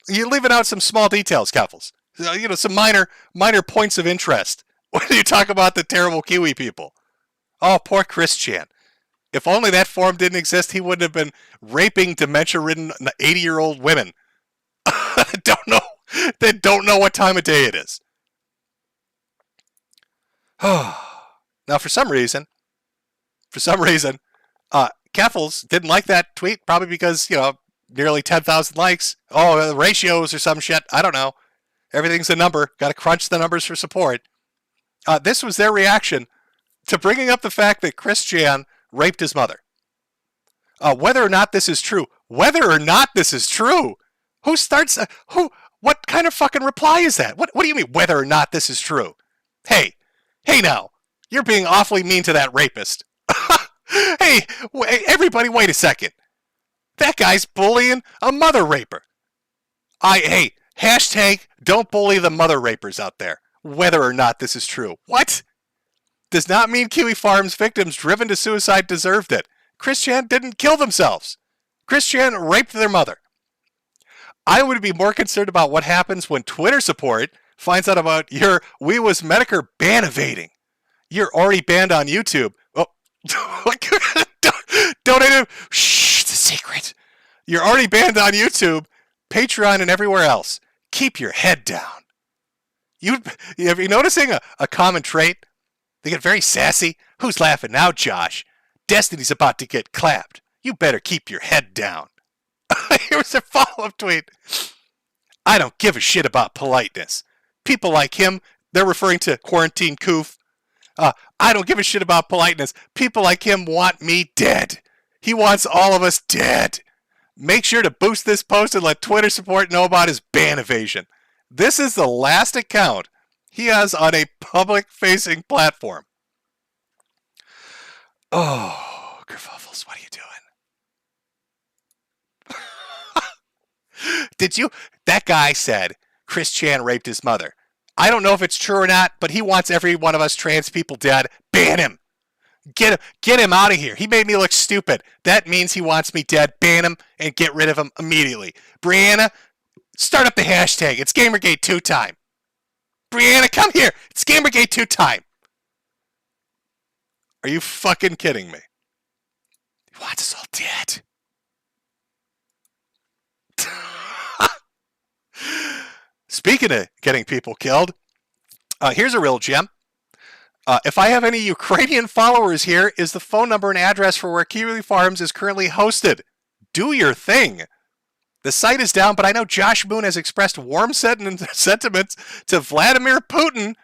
You're leaving out some small details, Keffels. You know, some minor points of interest when you talk about the terrible Kiwi people. Oh, poor Chris Chan. If only that forum didn't exist, he wouldn't have been raping dementia-ridden 80-year-old women that don't know what time of day it is. Now, for some reason, Keffels didn't like that tweet, probably because, you know, nearly 10,000 likes. Oh, the ratios or some shit. I don't know. Everything's a number. Got to crunch the numbers for support. This was their reaction to bringing up the fact that Chris Chan raped his mother. Whether or not this is true. Who starts? What kind of fucking reply is that? What do you mean, whether or not this is true? Hey now. You're being awfully mean to that rapist. Hey, everybody, wait a second. That guy's bullying a mother raper. Hashtag don't bully the mother rapers out there. Whether or not this is true. What? Does not mean Kiwi Farms victims driven to suicide deserved it. Chris Chan didn't kill themselves. Chris Chan raped their mother. I would be more concerned about what happens when Twitter support finds out about your We Was Metokur ban evading. You're already banned on YouTube. Oh, don't shh, it's a secret. You're already banned on YouTube, Patreon, and everywhere else. Keep your head down. Are you noticing a common trait? They get very sassy. Who's laughing now, Josh? Destiny's about to get clapped. You better keep your head down. Here's a follow-up tweet. I don't give a shit about politeness. People like him, they're referring to Quarantine Coof. I don't give a shit about politeness. People like him want me dead. He wants all of us dead. Make sure to boost this post and let Twitter support know about his ban evasion. This is the last account he has on a public-facing platform. Oh, Kerfuffles, what are you doing? That guy said Chris Chan raped his mother. I don't know if it's true or not, but he wants every one of us trans people dead. Ban him. Get him out of here. He made me look stupid. That means he wants me dead. Ban him and get rid of him immediately. Brianna, start up the hashtag. It's Gamergate 2 time. Brianna, come here. It's Gamergate 2 time. Are you fucking kidding me? He wants us all dead. Speaking of getting people killed, here's a real gem. If I have any Ukrainian followers here, is the phone number and address for where Kiwi Farms is currently hosted. Do your thing. The site is down, but I know Josh Moon has expressed warm sentiments to Vladimir Putin,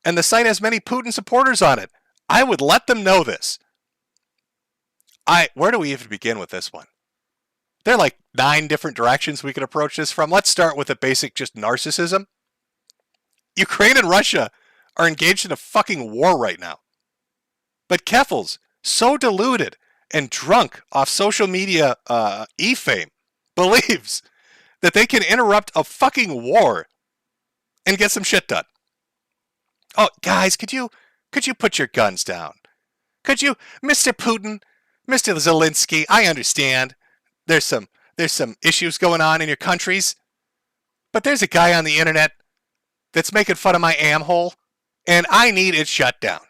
and the site has many Putin supporters on it. I would let them know this. Where do we even begin with this one? There are like 9 different directions we could approach this from. Let's start with a basic just narcissism. Ukraine and Russia are engaged in a fucking war right now. But Keffels, so deluded and drunk off social media e-fame, believes that they can interrupt a fucking war and get some shit done. Oh, guys, could you put your guns down? Could you, Mr. Putin, Mr. Zelensky, I understand. There's some issues going on in your countries, but there's a guy on the internet that's making fun of my am-hole, and I need it shut down.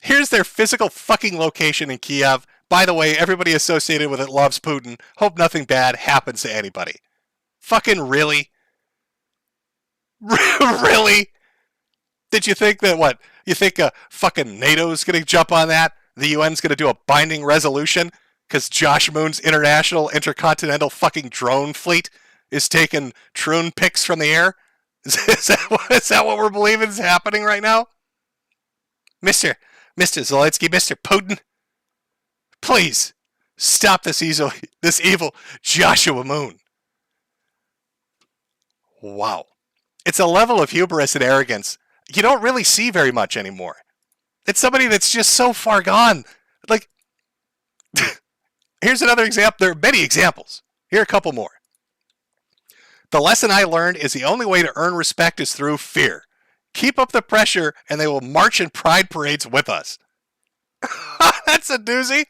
Here's their physical fucking location in Kiev. By the way, everybody associated with it loves Putin. Hope nothing bad happens to anybody. Fucking really? Really? Did you think that what? You think fucking NATO's going to jump on that? The UN's going to do a binding resolution? Because Josh Moon's international intercontinental fucking drone fleet is taking troon pics from the air? Is that what we're believing is happening right now? Mr. Zelensky, Mr. Putin, please stop this evil Joshua Moon. Wow. It's a level of hubris and arrogance you don't really see very much anymore. It's somebody that's just so far gone. Like, here's another example. There are many examples. Here are a couple more. The lesson I learned is the only way to earn respect is through fear. Keep up the pressure and they will march in pride parades with us. That's a doozy.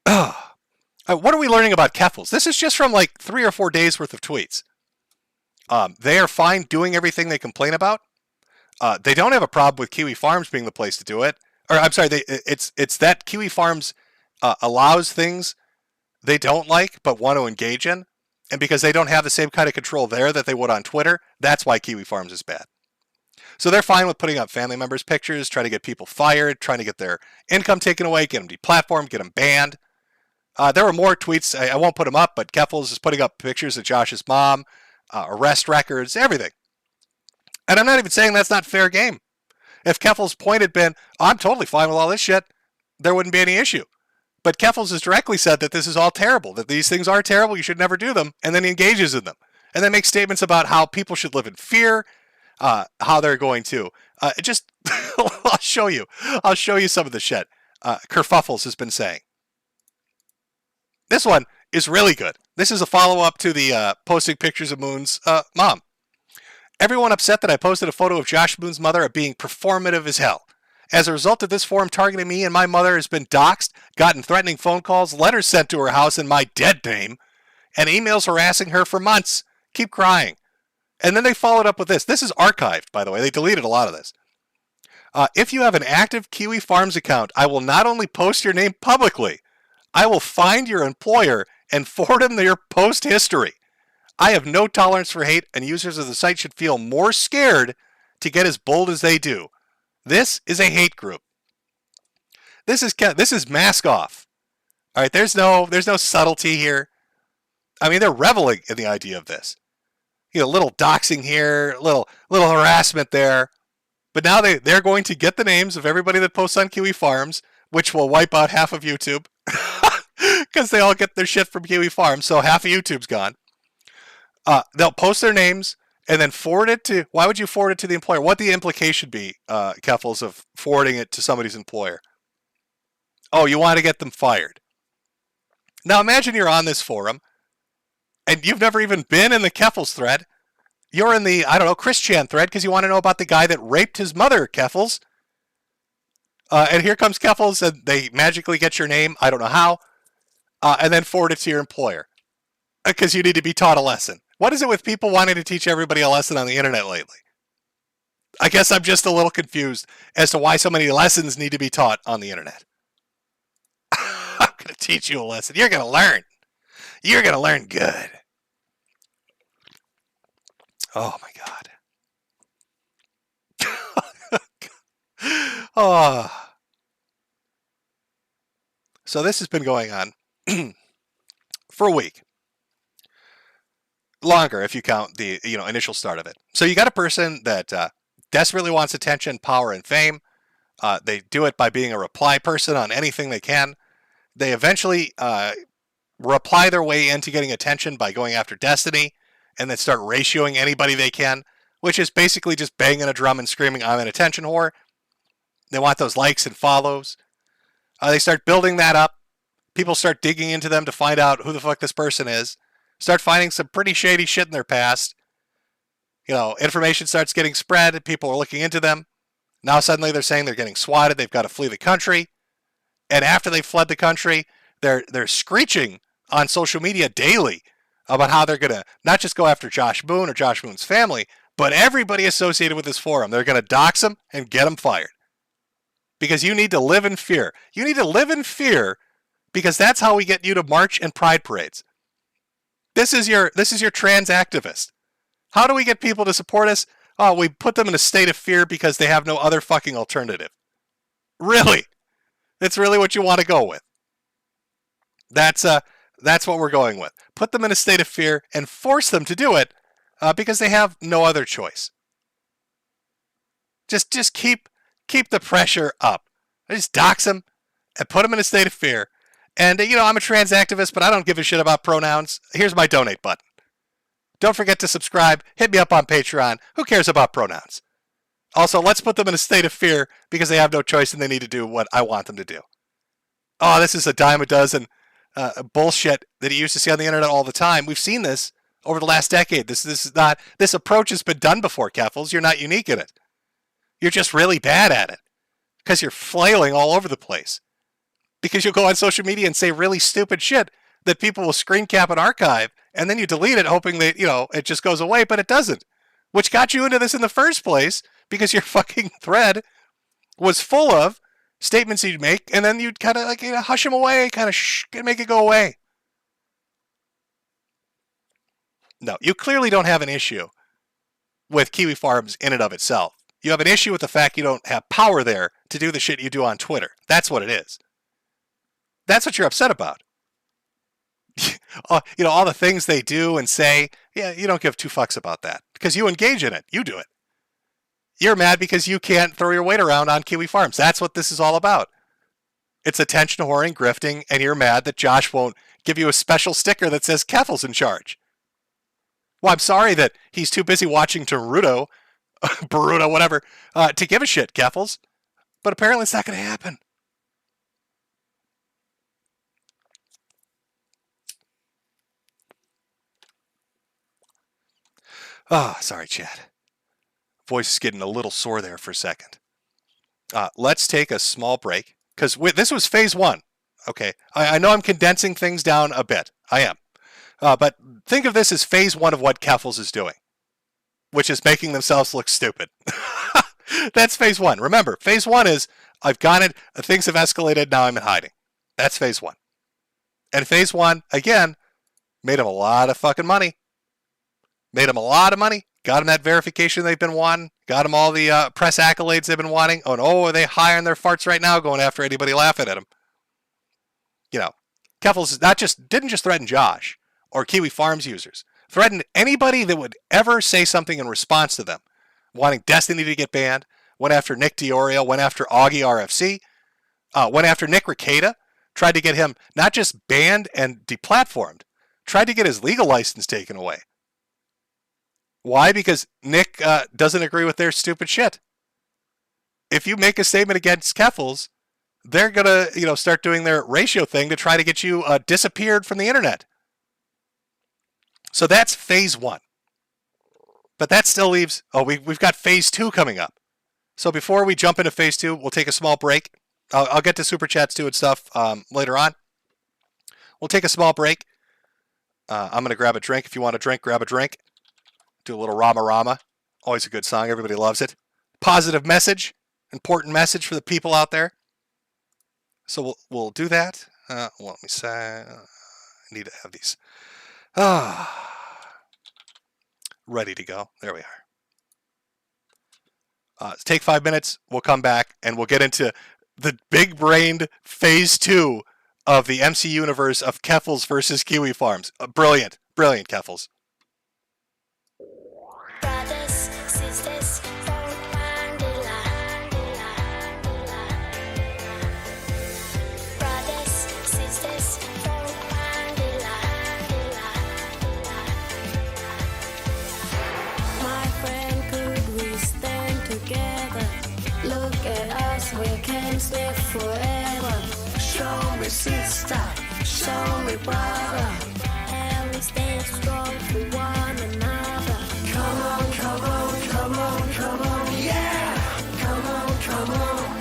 What are we learning about Kerfuffles? This is just from like 3 or 4 days worth of tweets. They are fine doing everything they complain about. They don't have a problem with Kiwi Farms being the place to do it. Or I'm sorry, it's that Kiwi Farms allows things they don't like but want to engage in. And because they don't have the same kind of control there that they would on Twitter, that's why Kiwi Farms is bad. So they're fine with putting up family members' pictures, trying to get people fired, trying to get their income taken away, get them deplatformed, get them banned. There were more tweets. I won't put them up, but Kerfuffles is putting up pictures of Josh's mom, arrest records, everything. And I'm not even saying that's not fair game. If Kerfuffles' point had been, I'm totally fine with all this shit, there wouldn't be any issue. But Kerfuffles has directly said that this is all terrible, that these things are terrible, you should never do them, and then he engages in them. And then makes statements about how people should live in fear, how they're going to. I'll show you. I'll show you some of the shit Kerfuffles has been saying. This one is really good. This is a follow-up to the posting pictures of Moon's mom. Everyone upset that I posted a photo of Josh Moon's mother are being performative as hell. As a result of this forum targeting me and my mother has been doxxed, gotten threatening phone calls, letters sent to her house in my dead name, and emails harassing her for months. Keep crying. And then they followed up with this. This is archived, by the way. They deleted a lot of this. If you have an active Kiwi Farms account, I will not only post your name publicly, I will find your employer and forward them your post history. I have no tolerance for hate, and users of the site should feel more scared to get as bold as they do. This is a hate group. This is mask off. All right, there's no subtlety here. I mean, they're reveling in the idea of this. You know, little doxing here, little harassment there. But now they're going to get the names of everybody that posts on Kiwi Farms, which will wipe out half of YouTube. Because they all get their shit from Kiwi Farms, so half of YouTube's gone. They'll post their names and then forward it to... Why would you forward it to the employer? What the implication be, Kerfuffles, of forwarding it to somebody's employer? Oh, you want to get them fired. Now imagine you're on this forum and you've never even been in the Kerfuffles thread. You're in the, Chris Chan thread because you want to know about the guy that raped his mother, Kerfuffles. And here comes Kerfuffles and they magically get your name, I don't know how, and then forward it to your employer. Because you need to be taught a lesson. What is it with people wanting to teach everybody a lesson on the internet lately? I guess I'm just a little confused as to why so many lessons need to be taught on the internet. I'm going to teach you a lesson. You're going to learn. You're going to learn good. Oh, my God. Oh. So this has been going on for a week. Longer if you count the initial start of it. So you got a person that desperately wants attention, power, and fame. They do it by being a reply person on anything they can. They eventually reply their way into getting attention by going after Destiny and then start ratioing anybody they can, which is basically just banging a drum and screaming, I'm an attention whore. They want those likes and follows. They start building that up. People start digging into them to find out who the fuck this person is. Start finding some pretty shady shit in their past. Information starts getting spread. People are looking into them. Now suddenly they're saying they're getting swatted. They've got to flee the country. And after they've fled the country, they're screeching on social media daily about how they're going to not just go after Josh Moon or Josh Moon's family, but everybody associated with this forum. They're going to dox them and get them fired. Because you need to live in fear. You need to live in fear because that's how we get you to march in pride parades. This is your trans activist. How do we get people to support us? Oh, we put them in a state of fear because they have no other fucking alternative. Really? It's really what you want to go with. That's what we're going with. Put them in a state of fear and force them to do it because they have no other choice. Just keep the pressure up. Just dox them and put them in a state of fear. And, I'm a trans activist, but I don't give a shit about pronouns. Here's my donate button. Don't forget to subscribe. Hit me up on Patreon. Who cares about pronouns? Also, let's put them in a state of fear because they have no choice and they need to do what I want them to do. Oh, this is a dime a dozen bullshit that you used to see on the internet all the time. We've seen this over the last decade. This approach has been done before, Kerfuffles. You're not unique in it. You're just really bad at it because you're flailing all over the place. Because you'll go on social media and say really stupid shit that people will screen cap and archive, and then you delete it hoping that, it just goes away, but it doesn't. Which got you into this in the first place because your fucking thread was full of statements you'd make, and then you'd kind of hush them away, kind of make it go away. No, you clearly don't have an issue with Kiwi Farms in and of itself. You have an issue with the fact you don't have power there to do the shit you do on Twitter. That's what it is. That's what you're upset about. All the things they do and say, you don't give two fucks about that because you engage in it. You do it. You're mad because you can't throw your weight around on Kiwi Farms. That's what this is all about. It's attention whoring, grifting, and you're mad that Josh won't give you a special sticker that says Kerfuffle's in charge. Well, I'm sorry that he's too busy watching Boruto, whatever, to give a shit, Kerfuffles. But apparently it's not going to happen. Oh, sorry, Chad. Voice is getting a little sore there for a second. Let's take a small break, because this was phase one. Okay, I know I'm condensing things down a bit. I am. But think of this as phase one of what Kerfuffles is doing, which is making themselves look stupid. That's phase one. Remember, phase one is, I've got it, things have escalated, now I'm in hiding. That's phase one. And phase one, again, made him a lot of fucking money. Made them a lot of money. Got them that verification they've been wanting. Got them all the press accolades they've been wanting. Oh, no, are they high on their farts right now going after anybody laughing at them? Kerfuffles didn't just threaten Josh or Kiwi Farms users. Threatened anybody that would ever say something in response to them. Wanting Destiny to get banned. Went after Nick Diorio. Went after Augie RFC. Went after Nick Rekieta. Tried to get him not just banned and deplatformed. Tried to get his legal license taken away. Why? Because Nick doesn't agree with their stupid shit. If you make a statement against Kerfuffles, they're going to, start doing their ratio thing to try to get you disappeared from the internet. So that's phase one. But that still leaves, we've got phase two coming up. So before we jump into phase two, we'll take a small break. I'll get to super chats too and stuff later on. We'll take a small break. I'm going to grab a drink. If you want a drink, grab a drink. Do a little Rama Rama. Always a good song. Everybody loves it. Positive message. Important message for the people out there. So we'll do that. Let me say. I need to have these. Ready to go. There we are. Take 5 minutes. We'll come back and we'll get into the big-brained phase two of the MC universe of Kerfuffles versus Kiwi Farms. Brilliant. Brilliant, Kerfuffles. Live forever. Show me sister, show me brother, and we stand strong for one another. Come on, come on, come on, come on, yeah. Come on, come on.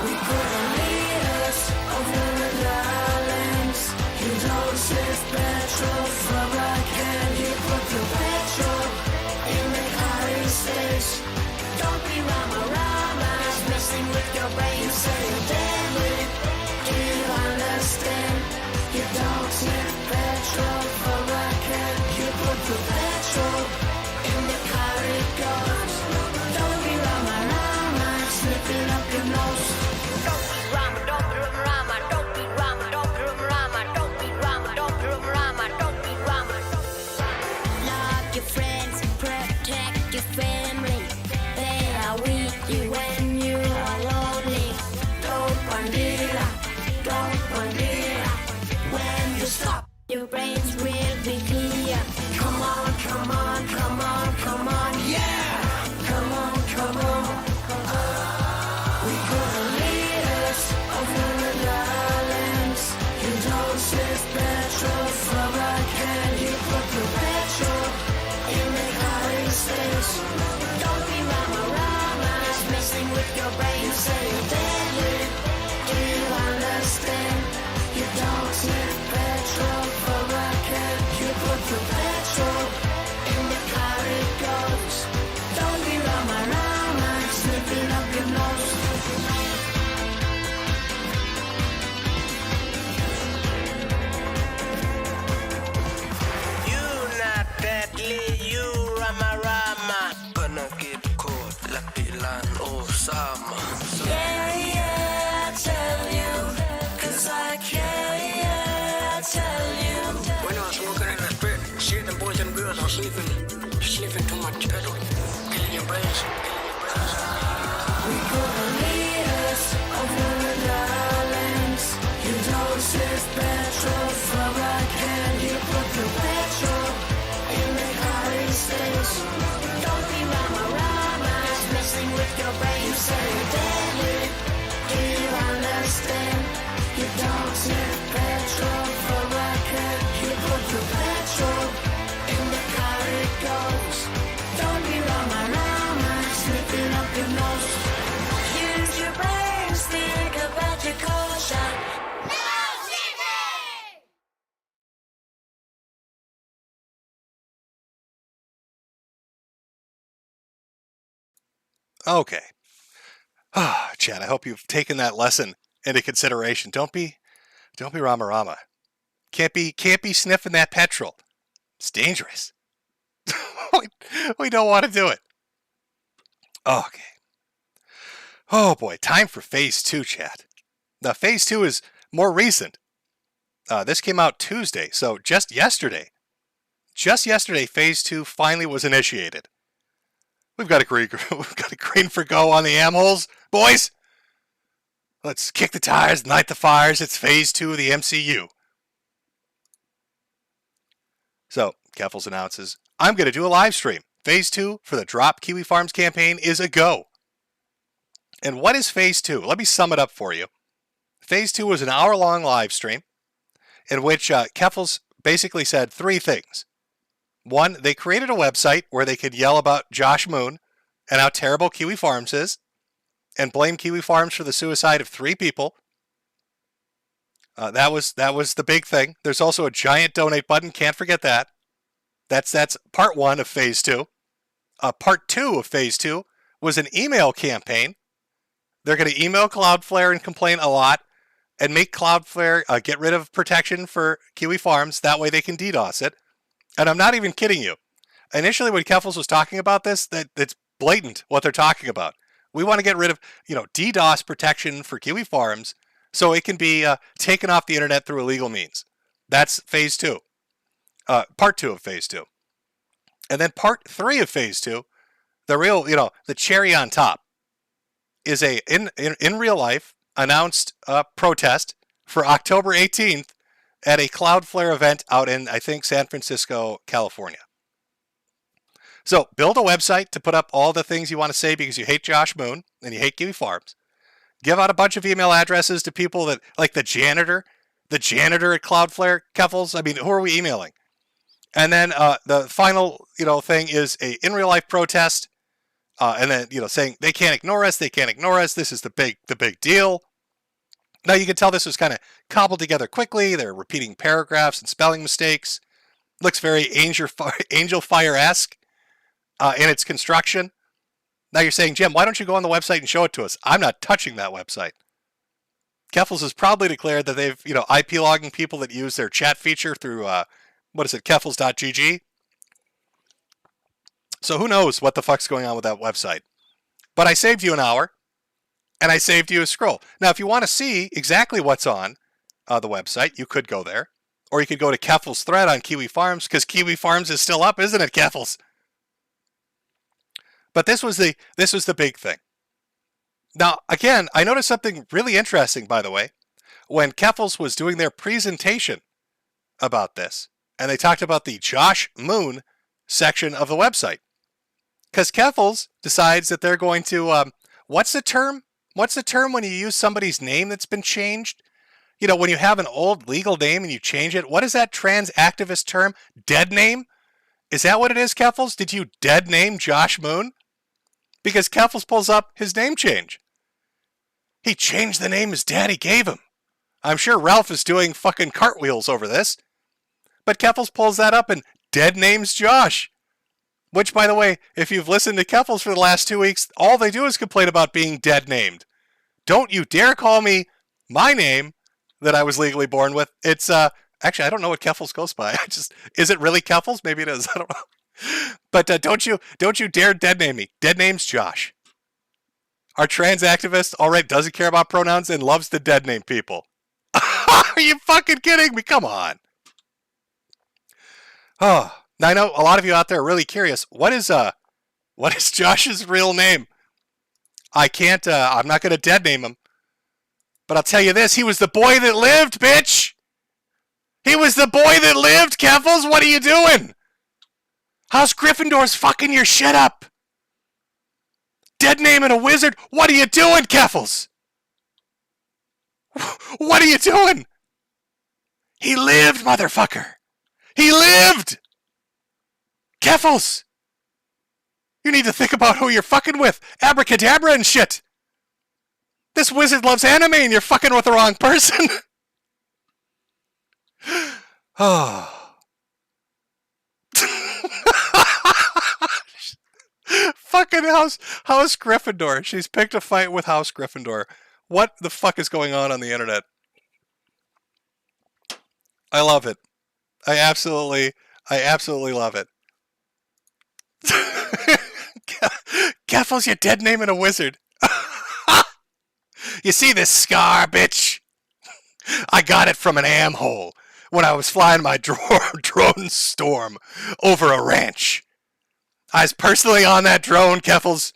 We put the leaders over the islands. You don't save petrol from a can. You put the petrol in the United States. Don't be Rama-Rama, messing with your brain. You say you're deadly. Do you understand? You don't save petrol from a can. don't find it. When you stop, your brains will be clear. Come on, come on, come on, come on, yeah! Come on, come on. We got the leaders of the islands. You don't save petrol from a can. You put your petrol in the car states. Don't be rama-ramas messing with your brain. You say you're deadly. Do you understand? You don't save petrol from a can. You put your petrol in the car it goes. Don't be rama-ramas sniffing up your nose. You not deadly, you rama-rama. Gonna get caught like Dylan Osama. Yeah, yeah, I tell you, 'cause I care, yeah, I tell you. When I was smoking in the spirit, see the boys and girls are sniffing too much petrol, killing your brains. We got the leaders of the islands. You don't save petrol from a can. You put your petrol in the car states. Don't be rama-ramas messing with your brain. You say you're deadly. Do you understand? You don't save petrol from a can. You put your petrol in the car it goes. Don't be rama-ramas sniffing up your nose. Use your brains, think about your caution. Okay. Chad, I hope you've taken that lesson into consideration. Don't be rama-rama. Can't be sniffing that petrol. It's dangerous. We don't want to do it. Okay. Oh boy, time for phase 2, Chad. Now, phase 2 is more recent. This came out Tuesday, so just yesterday. Just yesterday, phase 2 finally was initiated. We've got a green for go on the amholes, boys. Let's kick the tires, light the fires. It's phase 2 of the MCU. So, Kerfuffle announces, I'm going to do a live stream. Phase 2 for the Drop Kiwi Farms campaign is a go. And what is phase 2? Let me sum it up for you. Phase 2 was an hour-long live stream in which Kerfuffle basically said 3 things. 1, they created a website where they could yell about Josh Moon and how terrible Kiwi Farms is and blame Kiwi Farms for the suicide of 3 people. That was the big thing. There's also a giant donate button. Can't forget that. That's part 1 of phase 2. Part 2 of phase 2 was an email campaign. They're going to email Cloudflare and complain a lot and make Cloudflare get rid of protection for Kiwi Farms. That way they can DDoS it. And I'm not even kidding you. Initially, when Kerfuffle was talking about this, it's blatant what they're talking about. We want to get rid of, DDoS protection for Kiwi Farms so it can be taken off the internet through illegal means. That's phase 2. Part 2 of phase 2. And then part 3 of phase 2, the real, the cherry on top, is a in real life announced protest for October 18th at a Cloudflare event out in, I think, San Francisco, California. So build a website to put up all the things you want to say because you hate Josh Moon and you hate Kiwi Farms. Give out a bunch of email addresses to people that, like the janitor at Cloudflare, Kerfuffle. I mean, who are we emailing? And then the final, thing is a in real life protest, and then saying they can't ignore us. This is the big deal. Now you can tell this was kind of cobbled together quickly. They're repeating paragraphs and spelling mistakes. Looks very Angel Fire-esque in its construction. Now you're saying, Jim, why don't you go on the website and show it to us? I'm not touching that website. Kerfuffle has probably declared that they've, IP logging people that use their chat feature through, Kerfuffle.gg. So who knows what the fuck's going on with that website. But I saved you an hour, and I saved you a scroll. Now, if you want to see exactly what's on the website, you could go there. Or you could go to Kerfuffle's thread on Kiwi Farms, because Kiwi Farms is still up, isn't it, Kerfuffle? But this was the big thing. Now, again, I noticed something really interesting, by the way. when Kerfuffle was doing their presentation about this, and they talked about the Josh Moon section of the website. Because Kerfuffle decides that they're going to, what's the term? What's the term when you use somebody's name that's been changed? You know, when you have an old legal name and you change it, what is that trans activist term? Dead name? Is that what it is, Kerfuffle? Did you dead name Josh Moon? Because Kerfuffle pulls up his name change. He changed the name his daddy gave him. I'm sure Ralph is doing fucking cartwheels over this. But Kerfuffle pulls that up and dead names Josh. Which, by the way, if you've listened to Kerfuffle for the last 2 weeks, all they do is complain about being dead named. Don't you dare call me my name that I was legally born with. It's, actually, I don't know what Kerfuffle goes by. Is it really Kerfuffle? Maybe it is. I don't know. But don't you dare dead name me. Dead name's Josh. Our trans activist, all right, doesn't care about pronouns and loves to dead name people. Are you fucking kidding me? Come on. Oh, now I know a lot of you out there are really curious. What is Josh's real name? I can't, I'm not going to dead name him. But I'll tell you this, he was the boy that lived, bitch! He was the boy that lived, Kerfuffle! What are you doing? How's Gryffindor's fucking your shit up? Dead naming a wizard? What are you doing, Kerfuffle? What are you doing? He lived, motherfucker! He lived! Kerfuffle! You need to think about who you're fucking with. Abracadabra and shit! This wizard loves anime and you're fucking with the wrong person! Oh. Fucking House Gryffindor. She's picked a fight with House Gryffindor. What the fuck is going on the internet? I love it. I absolutely love it. Kerfuffle, you're dead naming a wizard. You see this scar, bitch? I got it from an am hole when I was flying my drone storm over a ranch. I was personally on that drone, Kerfuffle.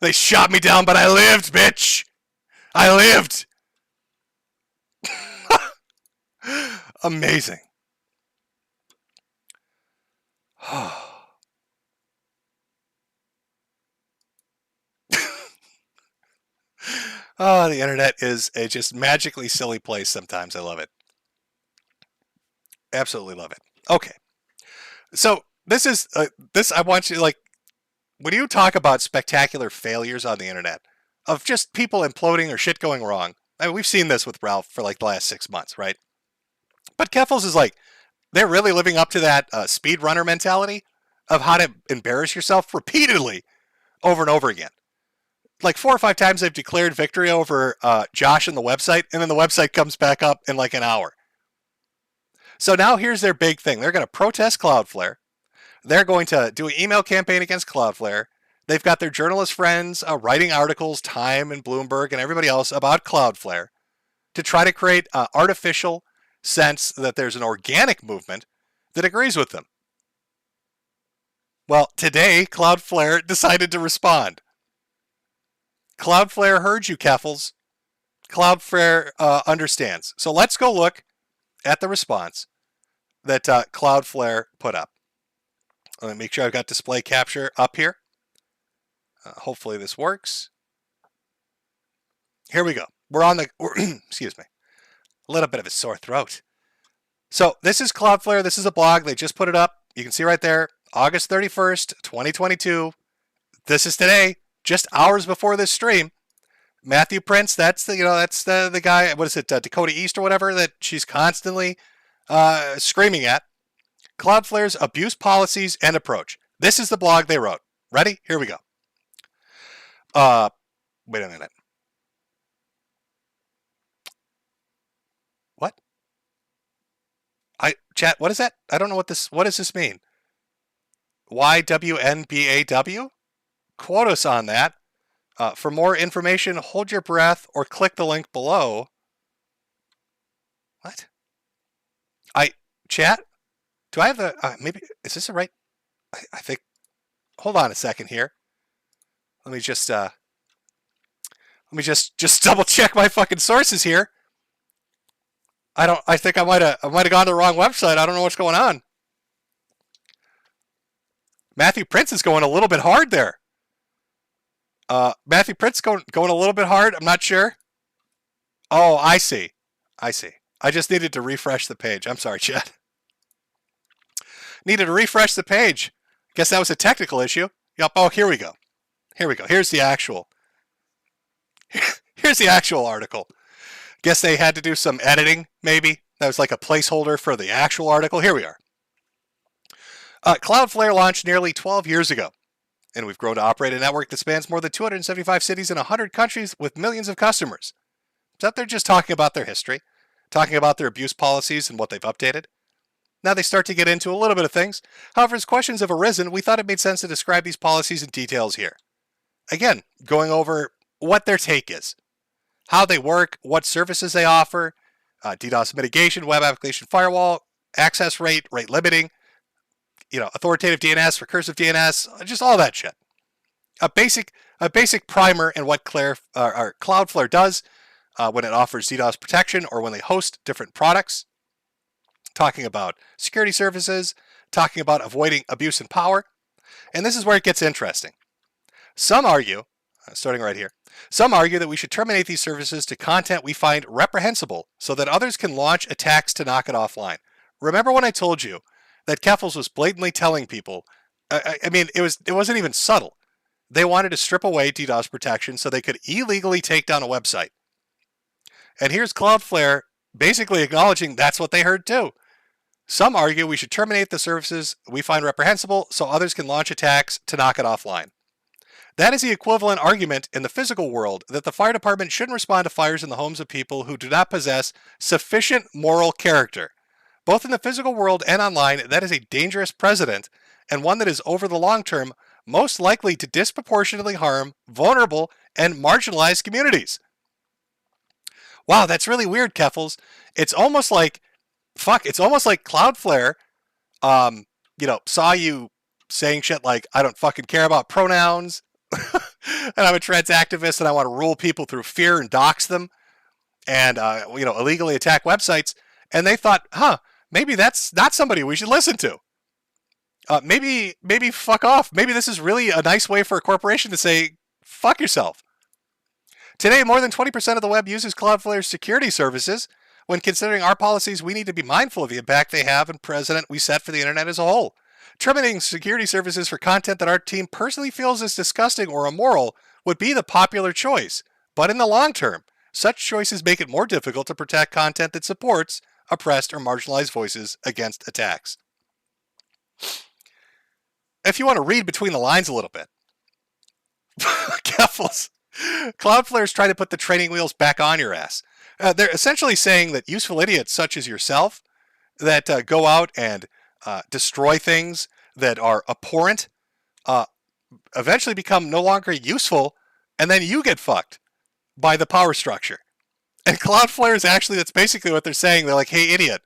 They shot me down, but I lived, bitch. I lived. Amazing. Oh, the internet is a just magically silly place sometimes. I love it. Absolutely love it. Okay. So this is, I want you, like, when you talk about spectacular failures on the internet, of just people imploding or shit going wrong, I mean, we've seen this with Ralph for like the last 6 months, right? But Kerfuffle is like, they're really living up to that speedrunner mentality of how to embarrass yourself repeatedly over and over again. Like 4 or 5 times they've declared victory over Josh and the website, and then the website comes back up in like an hour. So now here's their big thing. They're going to protest Cloudflare. They're going to do an email campaign against Cloudflare. They've got their journalist friends writing articles, Time and Bloomberg and everybody else about Cloudflare to try to create an artificial sense that there's an organic movement that agrees with them. Well, today, Cloudflare decided to respond. Cloudflare heard you, Kerfuffle. Cloudflare understands. So let's go look at the response that Cloudflare put up. Let me make sure I've got display capture up here. Hopefully this works. Here we go. We're on the, excuse me, a little bit of a sore throat. So this is Cloudflare. This is a blog. They just put it up. You can see right there, August 31st, 2022. This is today, just hours before this stream. Matthew Prince, that's the guy, what is it, Dakota East or whatever, that she's constantly screaming at. Cloudflare's abuse policies and approach. This is the blog they wrote. Ready? Here we go. Wait a minute. What? Chat, what is that? I don't know what does this mean? YWNBAW? Quote us on that. For more information, hold your breath or click the link below. What? Chat? Do I have the, maybe, is this the right, I think, hold on a second here. Let me just double check my fucking sources here. I think I might have gone to the wrong website. I don't know what's going on. Matthew Prince is going a little bit hard there. Matthew Prince going a little bit hard. I'm not sure. Oh, I see. I just needed to refresh the page. I'm sorry, Chad. Needed to refresh the page. Guess that was a technical issue. Yep. Oh, here we go. Here's the actual. Here's the actual article. Guess they had to do some editing, maybe. That was like a placeholder for the actual article. Here we are. Cloudflare launched nearly 12 years ago, and we've grown to operate a network that spans more than 275 cities in 100 countries with millions of customers. So they're just talking about their history, talking about their abuse policies and what they've updated. Now they start to get into a little bit of things. However, as questions have arisen, we thought it made sense to describe these policies in details here. Again, going over what their take is, how they work, what services they offer, DDoS mitigation, web application firewall, access rate limiting, authoritative DNS, recursive DNS, just all that shit. A basic primer in what Cloudflare does when it offers DDoS protection or when they host different products. Talking about security services, talking about avoiding abuse and power. And this is where it gets interesting. Some argue, starting right here, some argue that we should terminate these services to content we find reprehensible so that others can launch attacks to knock it offline. Remember when I told you that Kerfuffle was blatantly telling people, it wasn't even subtle. They wanted to strip away DDoS protection so they could illegally take down a website. And here's Cloudflare basically acknowledging that's what they heard too. Some argue we should terminate the services we find reprehensible so others can launch attacks to knock it offline. That is the equivalent argument in the physical world that the fire department shouldn't respond to fires in the homes of people who do not possess sufficient moral character. Both in the physical world and online, that is a dangerous precedent and one that is over the long term most likely to disproportionately harm vulnerable and marginalized communities. Wow, that's really weird, Keffels. It's almost like Cloudflare, saw you saying shit like, I don't fucking care about pronouns, and I'm a trans activist, and I want to rule people through fear and dox them, and, illegally attack websites, and they thought, maybe that's not somebody we should listen to. Maybe fuck off. Maybe this is really a nice way for a corporation to say, fuck yourself. Today, more than 20% of the web uses Cloudflare's security services. When considering our policies, we need to be mindful of the impact they have and precedent we set for the internet as a whole. Terminating security services for content that our team personally feels is disgusting or immoral would be the popular choice. But in the long term, such choices make it more difficult to protect content that supports oppressed or marginalized voices against attacks. If you want to read between the lines a little bit, Cloudflare's trying to put the training wheels back on your ass. They're essentially saying that useful idiots such as yourself that go out and destroy things that are abhorrent eventually become no longer useful, and then you get fucked by the power structure. And Cloudflare is that's basically what they're saying. They're like, hey, idiot,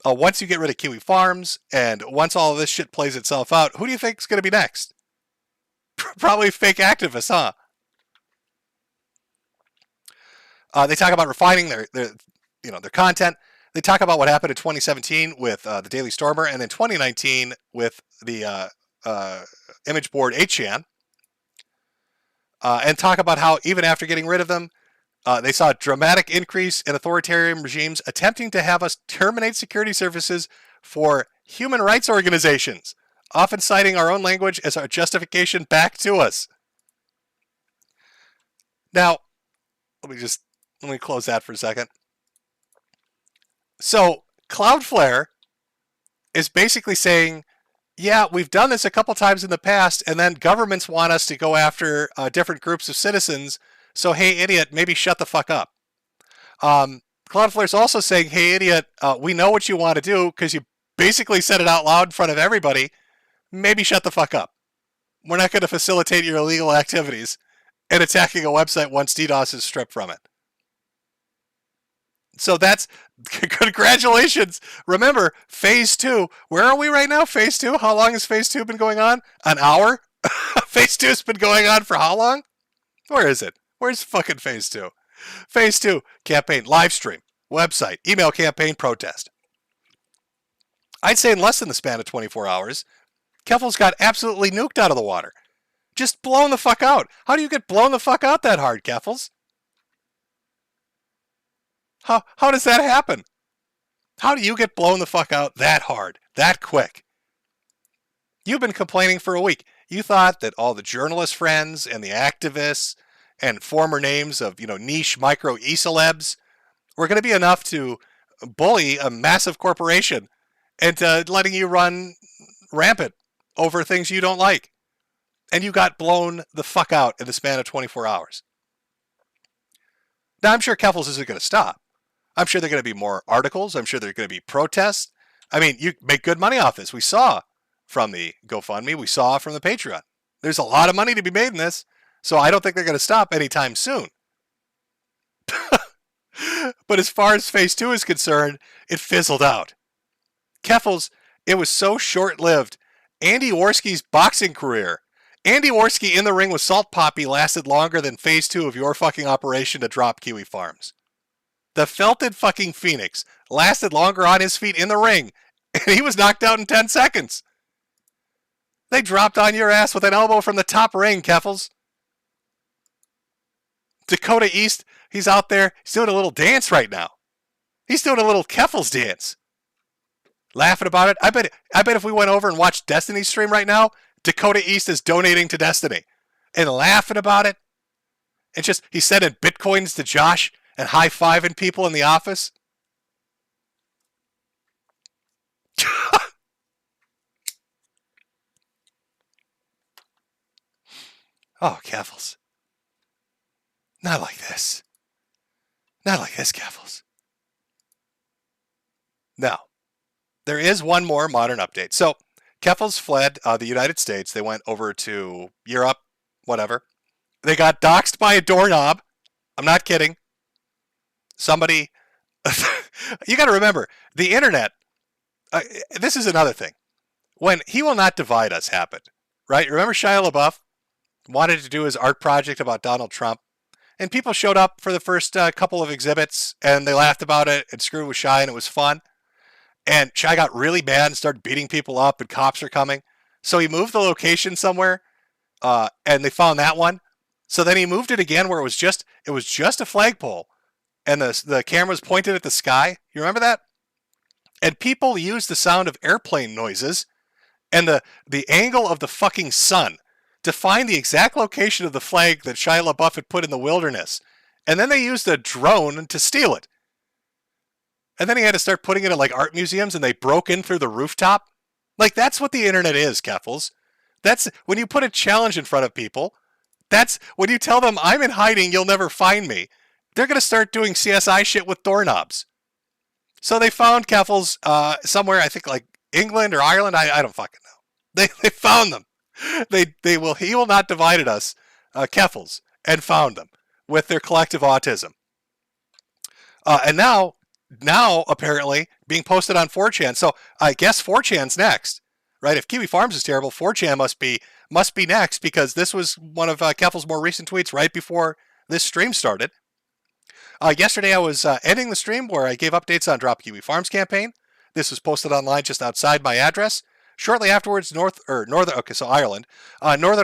once you get rid of Kiwi Farms and once all of this shit plays itself out, who do you think is going to be next? Probably fake activists, huh? They talk about refining their content. They talk about what happened in 2017 with the Daily Stormer, and in 2019 with the image board 8chan, and talk about how even after getting rid of them, they saw a dramatic increase in authoritarian regimes attempting to have us terminate security services for human rights organizations, often citing our own language as our justification back to us. Now, let me close that for a second. So Cloudflare is basically saying, yeah, we've done this a couple times in the past, and then governments want us to go after different groups of citizens. So, hey, idiot, maybe shut the fuck up. Cloudflare's also saying, hey, idiot, we know what you want to do because you basically said it out loud in front of everybody. Maybe shut the fuck up. We're not going to facilitate your illegal activities and attacking a website once DDoS is stripped from it. So that's, congratulations. Remember, phase 2. Where are we right now? Phase 2? How long has phase 2 been going on? An hour? Phase 2 has been going on for how long? Where is it? Where's fucking phase 2? Phase 2, campaign, live stream. website, email campaign, protest. I'd say in less than the span of 24 hours, Kerfuffle's got absolutely nuked out of the water. Just blown the fuck out. How do you get blown the fuck out that hard, Kerfuffle? How does that happen? How do you get blown the fuck out that hard, that quick? You've been complaining for a week. You thought that all the journalist friends and the activists and former names of, niche micro e-celebs were going to be enough to bully a massive corporation into letting you run rampant over things you don't like. And you got blown the fuck out in the span of 24 hours. Now, I'm sure Kerfuffle isn't going to stop. I'm sure there are going to be more articles. I'm sure there are going to be protests. I mean, you make good money off this. We saw from the GoFundMe. We saw from the Patreon. There's a lot of money to be made in this, so I don't think they're going to stop anytime soon. But as far as Phase 2 is concerned, it fizzled out. Kerfuffle's, it was so short-lived. Andy Worski's boxing career. Andy Worski in the ring with Salt Poppy lasted longer than Phase 2 of your fucking operation to drop Kiwi Farms. The felted fucking Phoenix lasted longer on his feet in the ring, and he was knocked out in 10 seconds. They dropped on your ass with an elbow from the top ring, Kerfuffle. Dakota East, he's out there, he's doing a little dance right now. He's doing a little Kerfuffle's dance. Laughing about it. I bet if we went over and watched Destiny's stream right now, Dakota East is donating to Destiny. And laughing about it. And just, he's sending bitcoins to Josh and high-fiving people in the office. Oh, Kerfuffle. Not like this. Not like this, Kerfuffle. Now, there is one more modern update. So, Kerfuffle fled the United States. They went over to Europe, whatever. They got doxxed by a doorknob. I'm not kidding. Somebody, you got to remember, the internet, this is another thing. When He Will Not Divide Us happened, right? Remember Shia LaBeouf wanted to do his art project about Donald Trump? And people showed up for the first couple of exhibits, and they laughed about it and screwed with Shia, and it was fun. And Shia got really mad and started beating people up, and cops are coming. So he moved the location somewhere, and they found that one. So then he moved it again where it was just a flagpole, and the camera was pointed at the sky. You remember that? And people used the sound of airplane noises and the angle of the fucking sun to find the exact location of the flag that Shia LaBeouf had put in the wilderness. And then they used a drone to steal it. And then he had to start putting it in like art museums, and they broke in through the rooftop. Like, that's what the internet is, Kerfuffle. That's when you put a challenge in front of people. That's when you tell them, I'm in hiding, you'll never find me. They're going to start doing CSI shit with doorknobs. So they found Kerfuffle's somewhere, I think like England or Ireland. I don't fucking know. They found them. He Will Not Divided Us, Kerfuffle's, and found them with their collective autism. And now apparently being posted on 4chan. So I guess 4chan's next, right? If Kiwi Farms is terrible, 4chan must be next, because this was one of Kerfuffle's more recent tweets right before this stream started. Yesterday I was ending the stream where I gave updates on Drop Kiwi Farms campaign. This was posted online just outside my address. Shortly afterwards, Northern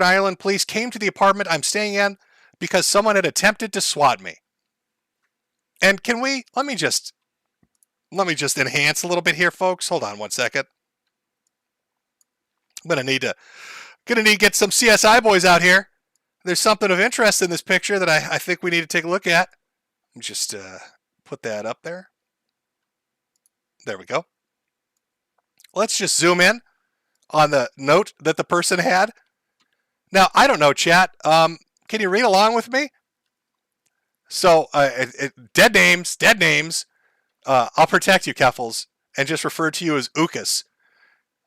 Ireland police came to the apartment I'm staying in because someone had attempted to swat me. And let me just enhance a little bit here, folks. Hold on one second. I'm gonna need to get some CSI boys out here. There's something of interest in this picture that I think we need to take a look at. Let me just put that up there. There we go. Let's just zoom in on the note that the person had. Now, I don't know, chat. Can you read along with me? So, dead names. I'll protect you, Kerfuffle, and just refer to you as Ukas.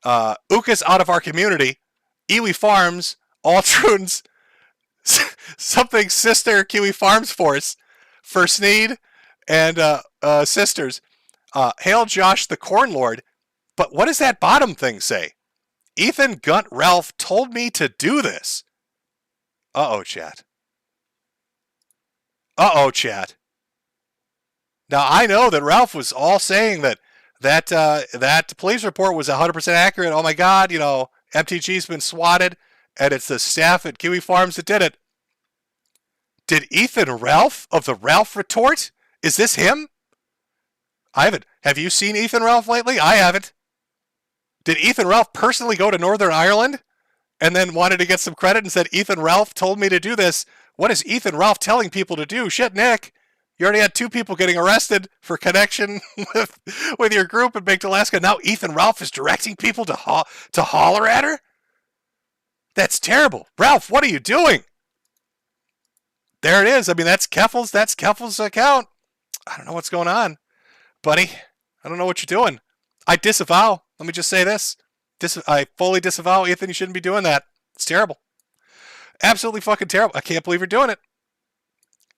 Ukas out of our community. Iwi Farms, Altrun's, something sister Kiwi Farms Force, First Need, and sisters. Hail Josh the Corn Lord. But what does that bottom thing say? Ethan Gunt Ralph told me to do this. Uh-oh, chat. Now, I know that Ralph was all saying that police report was 100% accurate. Oh my God, MTG's been swatted, and it's the staff at Kiwi Farms that did it. Did Ethan Ralph of the Ralph Retort? Is this him? I haven't. Have you seen Ethan Ralph lately? I haven't. Did Ethan Ralph personally go to Northern Ireland and then wanted to get some credit and said, Ethan Ralph told me to do this? What is Ethan Ralph telling people to do? Shit, Nick. You already had 2 people getting arrested for connection with your group in Big Alaska. Now Ethan Ralph is directing people to holler at her? That's terrible. Ralph, what are you doing? There it is. I mean, that's Kerfuffle's account. I don't know what's going on, buddy. I don't know what you're doing. I disavow. Let me just say this. I fully disavow, Ethan. You shouldn't be doing that. It's terrible. Absolutely fucking terrible. I can't believe you're doing it.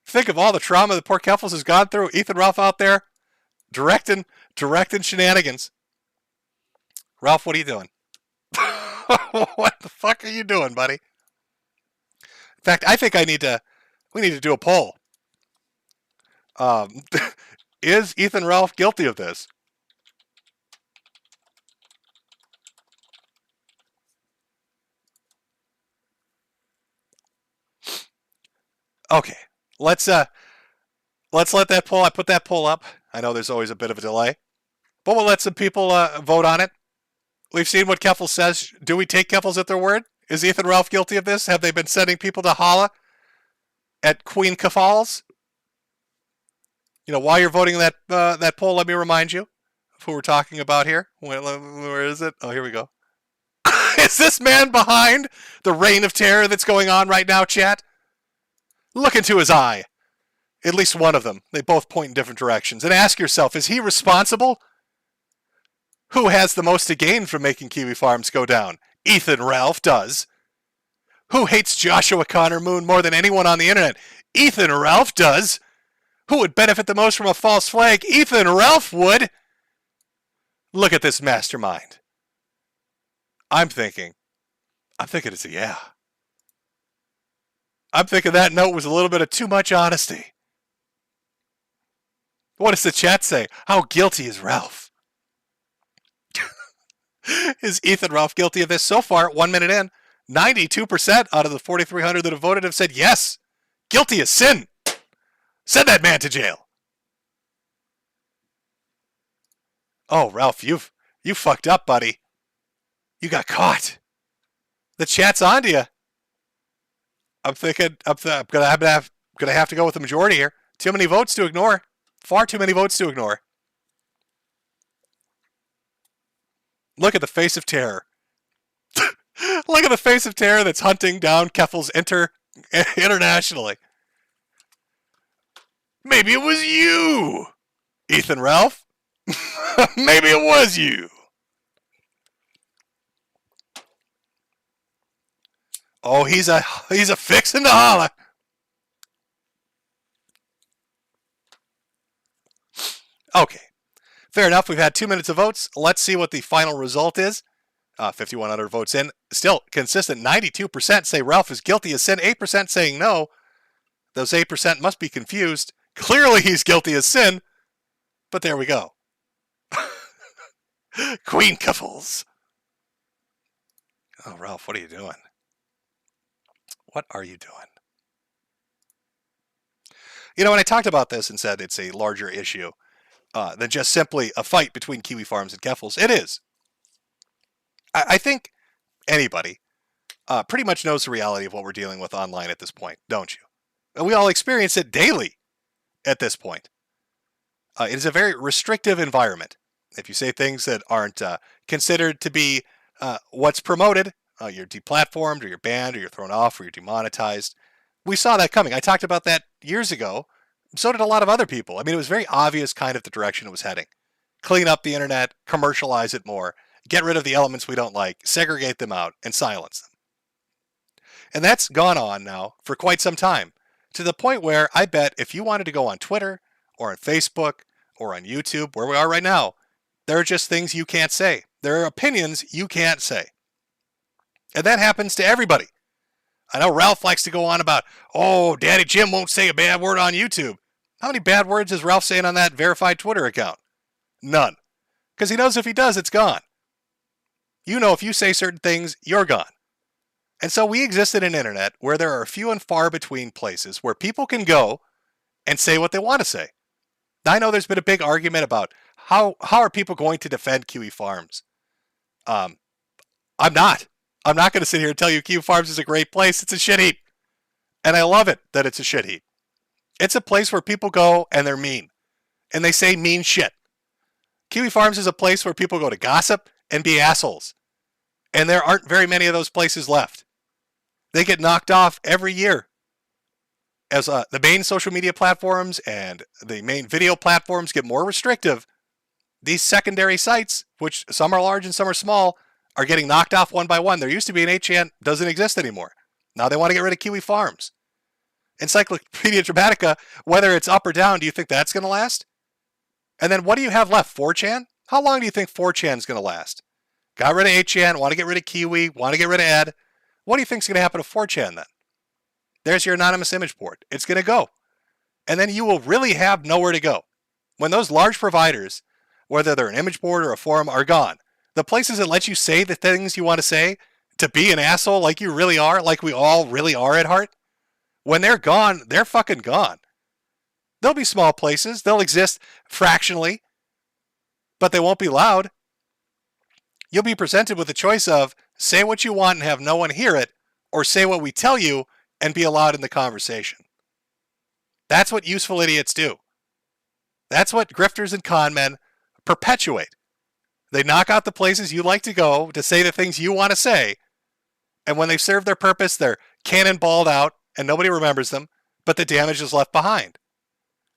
Think of all the trauma that poor Kerfuffle has gone through. Ethan Ralph out there directing shenanigans. Ralph, what are you doing? What the fuck are you doing, buddy? In fact, I think we need to do a poll. Is Ethan Ralph guilty of this? Okay, let's let that poll. I put that poll up. I know there's always a bit of a delay, but we'll let some people vote on it. We've seen what Kerfuffle says. Do we take Kerfuffle at their word? Is Ethan Ralph guilty of this? Have they been sending people to holla at Queen Kerfuffle? While you're voting that poll, let me remind you of who we're talking about here. Where is it? Oh, here we go. Is this man behind the reign of terror that's going on right now, chat? Look into his eye. At least one of them. They both point in different directions. And ask yourself, is he responsible? Who has the most to gain from making Kiwi Farms go down? Ethan Ralph does. Who hates Joshua Connor Moon more than anyone on the internet? Ethan Ralph does. Who would benefit the most from a false flag? Ethan Ralph would. Look at this mastermind. I'm thinking it's a yeah. I'm thinking that note was a little bit of too much honesty. What does the chat say? How guilty is Ralph? Is Ethan Ralph guilty of this? So far, 1 minute in, 92% out of the 4,300 that have voted have said yes. Guilty as sin. Send that man to jail. Oh, Ralph, you fucked up, buddy. You got caught. The chat's on to you. I'm thinking I'm gonna have to go with the majority here. Too many votes to ignore. Far too many votes to ignore. Look at the face of terror. Look at the face of terror that's hunting down Kerfuffle's internationally. Maybe it was you, Ethan Ralph. Maybe it was you. Oh, he's a fixin' to holler. Okay, fair enough. We've had 2 minutes of votes. Let's see what the final result is. 5,100 votes in. Still consistent. 92% say Ralph is guilty as sin. 8% saying no. Those 8% must be confused. Clearly he's guilty as sin. But there we go. Queen Kerfuffle. Oh, Ralph, what are you doing? What are you doing? When I talked about this and said it's a larger issue than just simply a fight between Kiwi Farms and Kerfuffle, it is. I think anybody pretty much knows the reality of what we're dealing with online at this point, don't you? And we all experience it daily at this point. It is a very restrictive environment. If you say things that aren't considered to be what's promoted, you're deplatformed, or you're banned, or you're thrown off, or you're demonetized. We saw that coming. I talked about that years ago. So did a lot of other people. I mean, it was very obvious kind of the direction it was heading. Clean up the internet, commercialize it more, get rid of the elements we don't like, segregate them out, and silence them. And that's gone on now for quite some time, to the point where I bet if you wanted to go on Twitter, or on Facebook, or on YouTube, where we are right now, there are just things you can't say. There are opinions you can't say. And that happens to everybody. I know Ralph likes to go on about, oh, Daddy Jim won't say a bad word on YouTube. How many bad words is Ralph saying on that verified Twitter account? None. Because he knows if he does, it's gone. You know, if you say certain things, you're gone. And so we exist in an internet where there are few and far between places where people can go and say what they want to say. Now, I know there's been a big argument about how are people going to defend Kiwi Farms. I'm not. I'm not going to sit here and tell you Kiwi Farms is a great place. It's a shit heap. And I love it that it's a shit heap. It's a place where people go and they're mean. And they say mean shit. Kiwi Farms is a place where people go to gossip and be assholes. And there aren't very many of those places left. They get knocked off every year. As the main social media platforms and the main video platforms get more restrictive, these secondary sites, which some are large and some are small, are getting knocked off one by one. There used to be an 8chan, doesn't exist anymore. Now they want to get rid of Kiwi Farms. Encyclopedia Dramatica, whether it's up or down, do you think that's going to last? And then what do you have left? 4chan? How long do you think 4chan is going to last? Got rid of 8chan, want to get rid of Kiwi, want to get rid of Ed. What do you think is going to happen to 4chan then? There's your anonymous image board. It's going to go. And then you will really have nowhere to go. When those large providers, whether they're an image board or a forum, are gone, the places that let you say the things you want to say, to be an asshole like you really are, like we all really are at heart, when they're gone, they're fucking gone. There'll be small places. They'll exist fractionally, but they won't be loud. You'll be presented with the choice of say what you want and have no one hear it, or say what we tell you and be allowed in the conversation. That's what useful idiots do. That's what grifters and con men perpetuate. They knock out the places you like to go to say the things you want to say, and when they've served their purpose, they're cannonballed out and nobody remembers them, but the damage is left behind.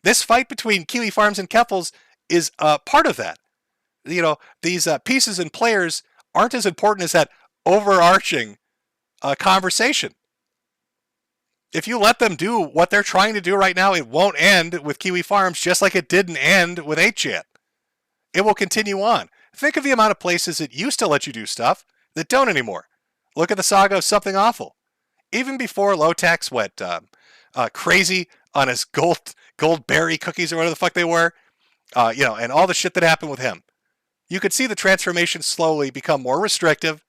This fight between Kiwi Farms and Kerfuffles is part of that. You know, these pieces and players aren't as important as that overarching conversation. If you let them do what they're trying to do right now, it won't end with Kiwi Farms just like it didn't end with 8chan. It will continue on. Think of the amount of places that used to let you do stuff that don't anymore. Look at the saga of Something Awful. Even before Lotex went crazy on his goldberry cookies or whatever the fuck they were, and all the shit that happened with him, you could see the transformation slowly become more restrictive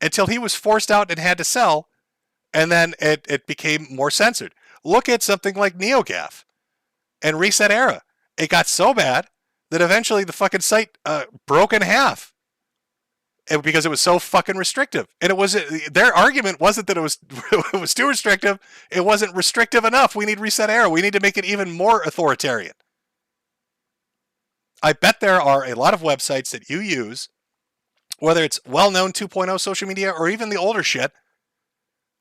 until he was forced out and had to sell, and then it became more censored. Look at something like NeoGAF and Reset Era. It got so bad that eventually the fucking site broke in half because it was so fucking restrictive. And it was their argument wasn't that it was too restrictive. It wasn't restrictive enough. We need Reset Era. We need to make it even more authoritarian. I bet there are a lot of websites that you use, whether it's well-known 2.0 social media or even the older shit,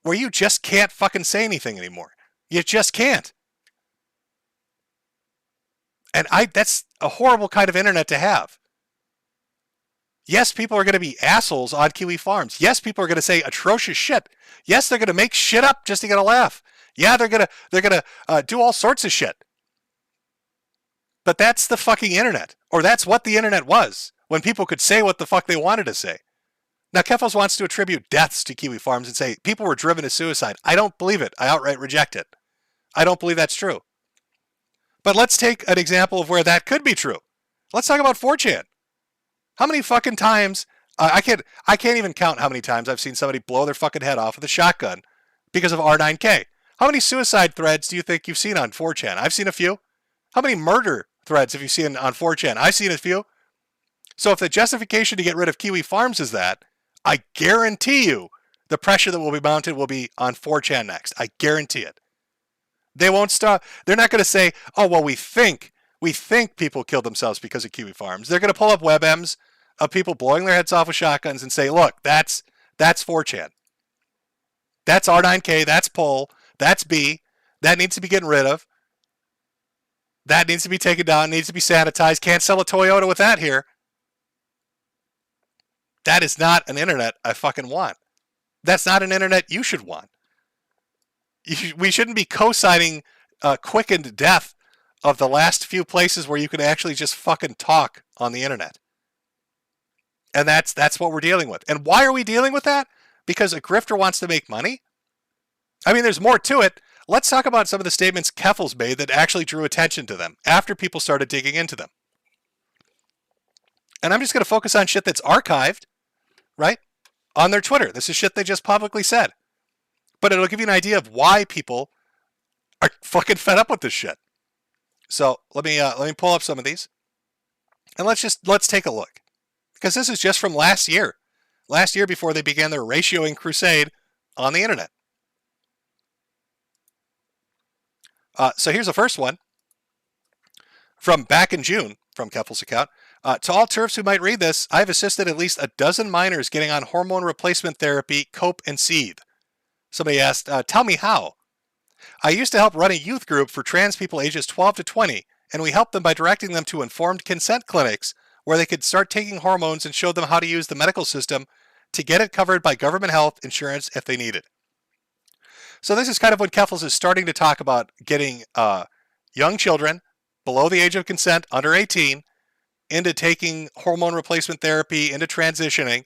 where you just can't fucking say anything anymore. You just can't. And that's a horrible kind of internet to have. Yes, people are going to be assholes on Kiwi Farms. Yes, people are going to say atrocious shit. Yes, they're going to make shit up just to get a laugh. Yeah, they're going to do all sorts of shit. But that's the fucking internet. Or that's what the internet was, when people could say what the fuck they wanted to say. Now, Kerfuffle wants to attribute deaths to Kiwi Farms and say people were driven to suicide. I don't believe it. I outright reject it. I don't believe that's true. But let's take an example of where that could be true. Let's talk about 4chan. How many fucking times, I can't even count how many times I've seen somebody blow their fucking head off with a shotgun because of R9K. How many suicide threads do you think you've seen on 4chan? I've seen a few. How many murder threads have you seen on 4chan? I've seen a few. So if the justification to get rid of Kiwi Farms is that, I guarantee you the pressure that will be mounted will be on 4chan next. I guarantee it. They won't stop. They're not going to say, oh, well, we think people killed themselves because of Kiwi Farms. They're going to pull up WebMs of people blowing their heads off with shotguns and say, look, that's 4chan. That's R9K, that's Pol, that's B. That needs to be getting rid of. That needs to be taken down, needs to be sanitized. Can't sell a Toyota with that here. That is not an internet I fucking want. That's not an internet you should want. We shouldn't be co-signing quickened death of the last few places where you can actually just fucking talk on the internet. And that's what we're dealing with. And why are we dealing with that? Because a grifter wants to make money? I mean, there's more to it. Let's talk about some of the statements Kerfuffle's made that actually drew attention to them after people started digging into them. And I'm just going to focus on shit that's archived, right, on their Twitter. This is shit they just publicly said. But it'll give you an idea of why people are fucking fed up with this shit. So let me pull up some of these, and let's take a look, because this is just from last year before they began their ratioing crusade on the internet. So here's the first one from back in June from Kerfuffle's account. To all TERFs who might read this, I've assisted at least a dozen minors getting on hormone replacement therapy, cope and seethe. Somebody asked, tell me how. I used to help run a youth group for trans people ages 12 to 20, and we helped them by directing them to informed consent clinics where they could start taking hormones and show them how to use the medical system to get it covered by government health insurance if they need it. So this is kind of when Kerfuffle is starting to talk about getting young children below the age of consent, under 18, into taking hormone replacement therapy, into transitioning.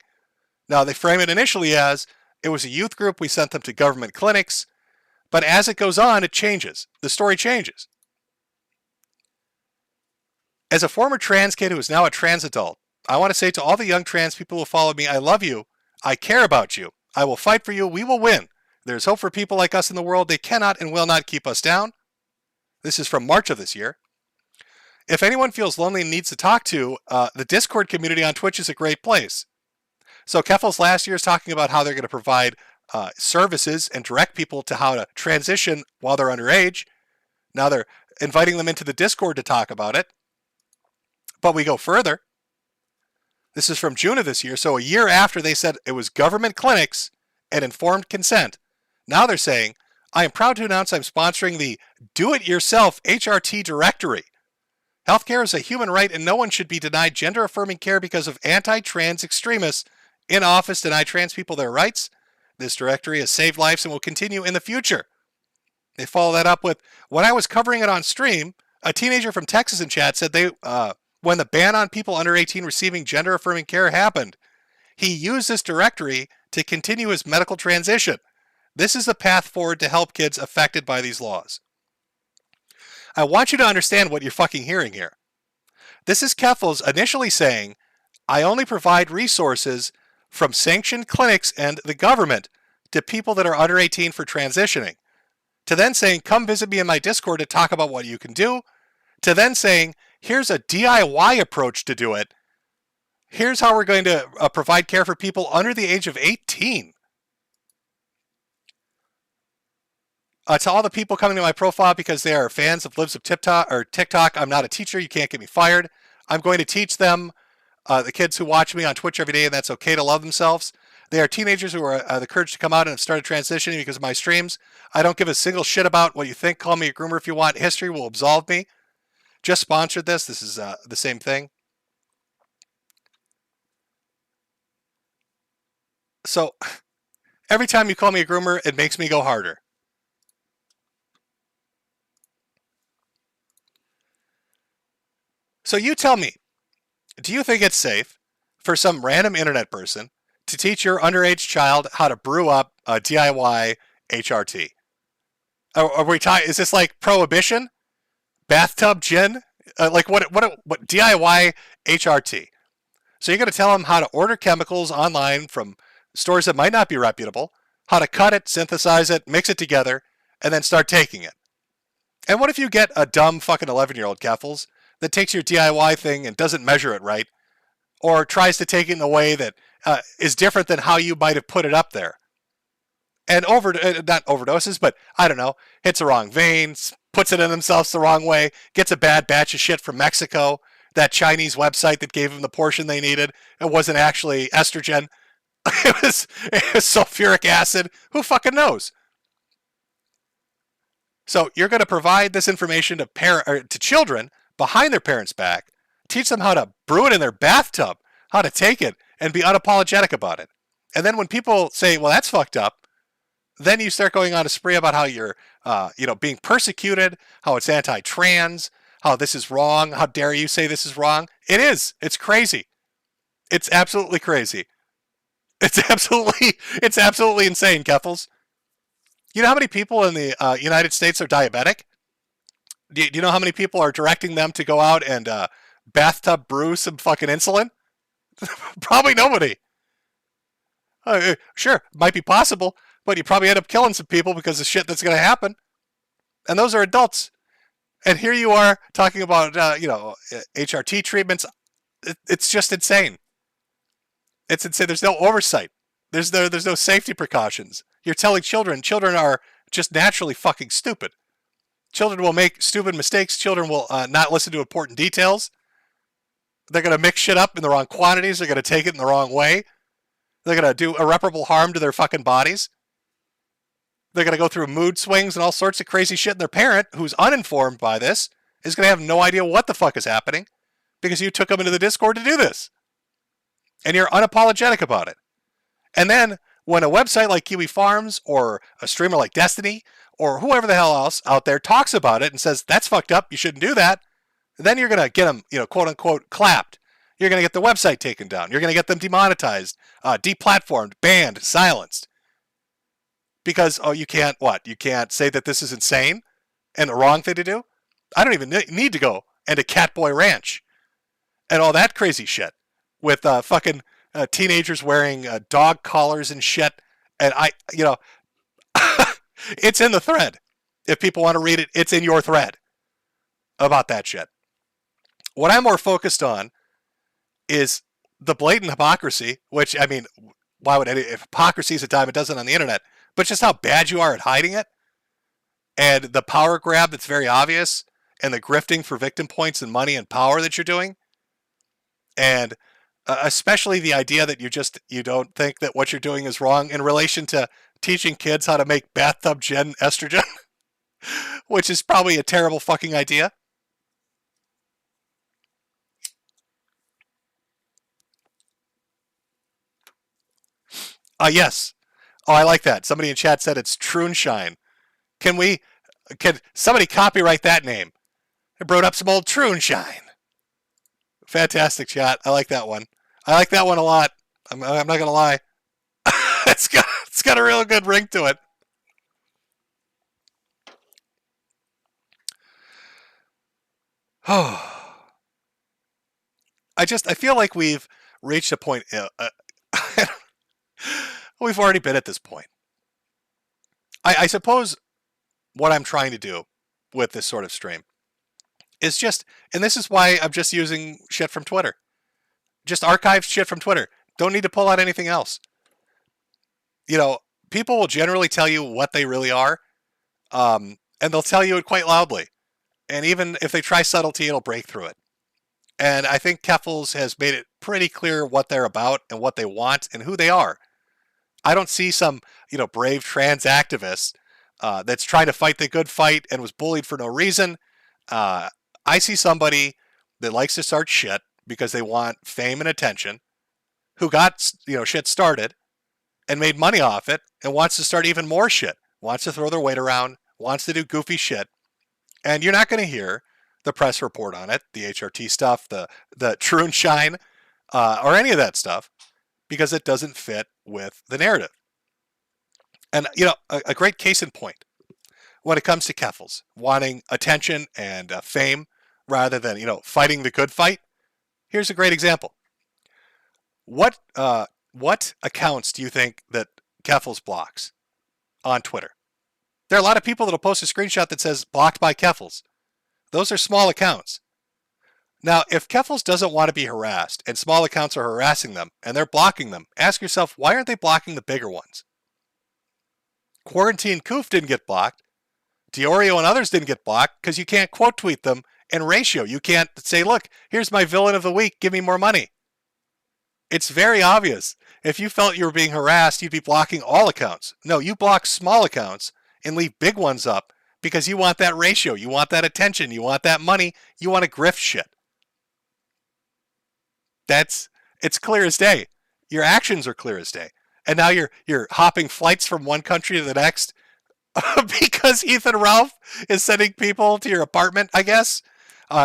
Now, they frame it initially as, it was a youth group, we sent them to government clinics, but as it goes on, it changes. The story changes. As a former trans kid who is now a trans adult, I want to say to all the young trans people who follow me, I love you, I care about you, I will fight for you, we will win. There's hope for people like us in the world, they cannot and will not keep us down. This is from March of this year. If anyone feels lonely and needs to talk to, the Discord community on Twitch is a great place. So Kerfuffle's last year is talking about how they're going to provide services and direct people to how to transition while they're underage. Now they're inviting them into the Discord to talk about it. But we go further. This is from June of this year, so a year after they said it was government clinics and informed consent. Now they're saying, I am proud to announce I'm sponsoring the Do-It-Yourself HRT directory. Healthcare is a human right and no one should be denied gender-affirming care because of anti-trans extremists in office deny trans people their rights. This directory has saved lives and will continue in the future. They follow that up with, when I was covering it on stream, a teenager from Texas in chat said when the ban on people under 18 receiving gender-affirming care happened, he used this directory to continue his medical transition. This is the path forward to help kids affected by these laws. I want you to understand what you're fucking hearing here. This is Kerfuffle's initially saying, I only provide resources from sanctioned clinics and the government to people that are under 18 for transitioning, to then saying, come visit me in my Discord to talk about what you can do, to then saying, here's a DIY approach to do it. Here's how we're going to provide care for people under the age of 18. To all the people coming to my profile because they are fans of Lives of TikTok, I'm not a teacher. You can't get me fired. I'm going to teach them, the kids who watch me on Twitch every day, and that's okay to love themselves. They are teenagers who are the courage to come out and have started transitioning because of my streams. I don't give a single shit about what you think. Call me a groomer if you want. History will absolve me. Just sponsored this. This is the same thing. So every time you call me a groomer, it makes me go harder. So you tell me, do you think it's safe for some random internet person to teach your underage child how to brew up a DIY HRT? Are we talking? Is this like prohibition? Bathtub gin? Like what DIY HRT? So you're going to tell them how to order chemicals online from stores that might not be reputable, how to cut it, synthesize it, mix it together, and then start taking it. And what if you get a dumb fucking 11-year-old Kerfuffles that takes your DIY thing and doesn't measure it right, or tries to take it in a way that is different than how you might have put it up there, and not overdoses, but I don't know, hits the wrong veins, puts it in themselves the wrong way, gets a bad batch of shit from Mexico, that Chinese website that gave them the portion they needed, it wasn't actually estrogen, it was sulfuric acid, who fucking knows? So you're going to provide this information to children behind their parents' back, teach them how to brew it in their bathtub, how to take it and be unapologetic about it. And then when people say, well, that's fucked up, then you start going on a spree about how you're, being persecuted, how it's anti-trans, how this is wrong, how dare you say this is wrong. It is. It's crazy. It's absolutely crazy. It's absolutely insane, Kerfuffles. You know how many people in the United States are diabetic? Do you know how many people are directing them to go out and bathtub brew some fucking insulin? Probably nobody. Sure, might be possible, but you probably end up killing some people because of shit that's going to happen. And those are adults. And here you are talking about, HRT treatments. It's just insane. It's insane. There's no oversight. There's no safety precautions. You're telling children are just naturally fucking stupid. Children will make stupid mistakes. Children will not listen to important details. They're going to mix shit up in the wrong quantities. They're going to take it in the wrong way. They're going to do irreparable harm to their fucking bodies. They're going to go through mood swings and all sorts of crazy shit. And their parent, who's uninformed by this, is going to have no idea what the fuck is happening because you took them into the Discord to do this. And you're unapologetic about it. And then when a website like Kiwi Farms or a streamer like Destiny or whoever the hell else out there talks about it and says, that's fucked up, you shouldn't do that, then you're going to get them, quote unquote, clapped. You're going to get the website taken down. You're going to get them demonetized, deplatformed, banned, silenced. Because, you can't say that this is insane and the wrong thing to do? I don't even need to go into Catboy Ranch and all that crazy shit with fucking teenagers wearing dog collars and shit. And it's in the thread. If people want to read it, it's in your thread about that shit. What I'm more focused on is the blatant hypocrisy, which, I mean, why would if hypocrisy is a dime, it doesn't on the internet, but just how bad you are at hiding it, and the power grab that's very obvious, and the grifting for victim points and money and power that you're doing, and especially the idea that you don't think that what you're doing is wrong in relation to teaching kids how to make bathtub gin estrogen, which is probably a terrible fucking idea. Yes. Oh, I like that. Somebody in chat said it's Troonshine. Can somebody copyright that name? I brought up some old Troonshine. Fantastic chat. I like that one. I like that one a lot. I'm not going to lie. It's got a real good ring to it. Oh. I feel like we've reached a point. We've already been at this point. I suppose what I'm trying to do with this sort of stream is and this is why I'm just using shit from Twitter. Just archived shit from Twitter. Don't need to pull out anything else. People will generally tell you what they really are, and they'll tell you it quite loudly. And even if they try subtlety, it'll break through it. And I think Kerfuffle has made it pretty clear what they're about and what they want and who they are. I don't see some, brave trans activist that's trying to fight the good fight and was bullied for no reason. I see somebody that likes to start shit because they want fame and attention, who got, shit started and made money off it and wants to start even more shit, wants to throw their weight around, wants to do goofy shit. And you're not going to hear the press report on it, the HRT stuff, the Troonshine, or any of that stuff, because it doesn't fit with the narrative. And, a great case in point, when it comes to Kerfuffle wanting attention and fame rather than, fighting the good fight, here's a great example. What accounts do you think that Kerfuffle blocks on Twitter? There are a lot of people that'll post a screenshot that says blocked by Kerfuffle. Those are small accounts. Now, if Kerfuffle doesn't want to be harassed and small accounts are harassing them and they're blocking them, ask yourself, why aren't they blocking the bigger ones? Quarantine Koof didn't get blocked. Diorio and others didn't get blocked because you can't quote tweet them in ratio. You can't say, look, here's my villain of the week, give me more money. It's very obvious. If you felt you were being harassed, you'd be blocking all accounts. No, you block small accounts and leave big ones up because you want that ratio, you want that attention, you want that money, you want to grift shit. It's clear as day. Your actions are clear as day. And now you're hopping flights from one country to the next because Ethan Ralph is sending people to your apartment, I guess.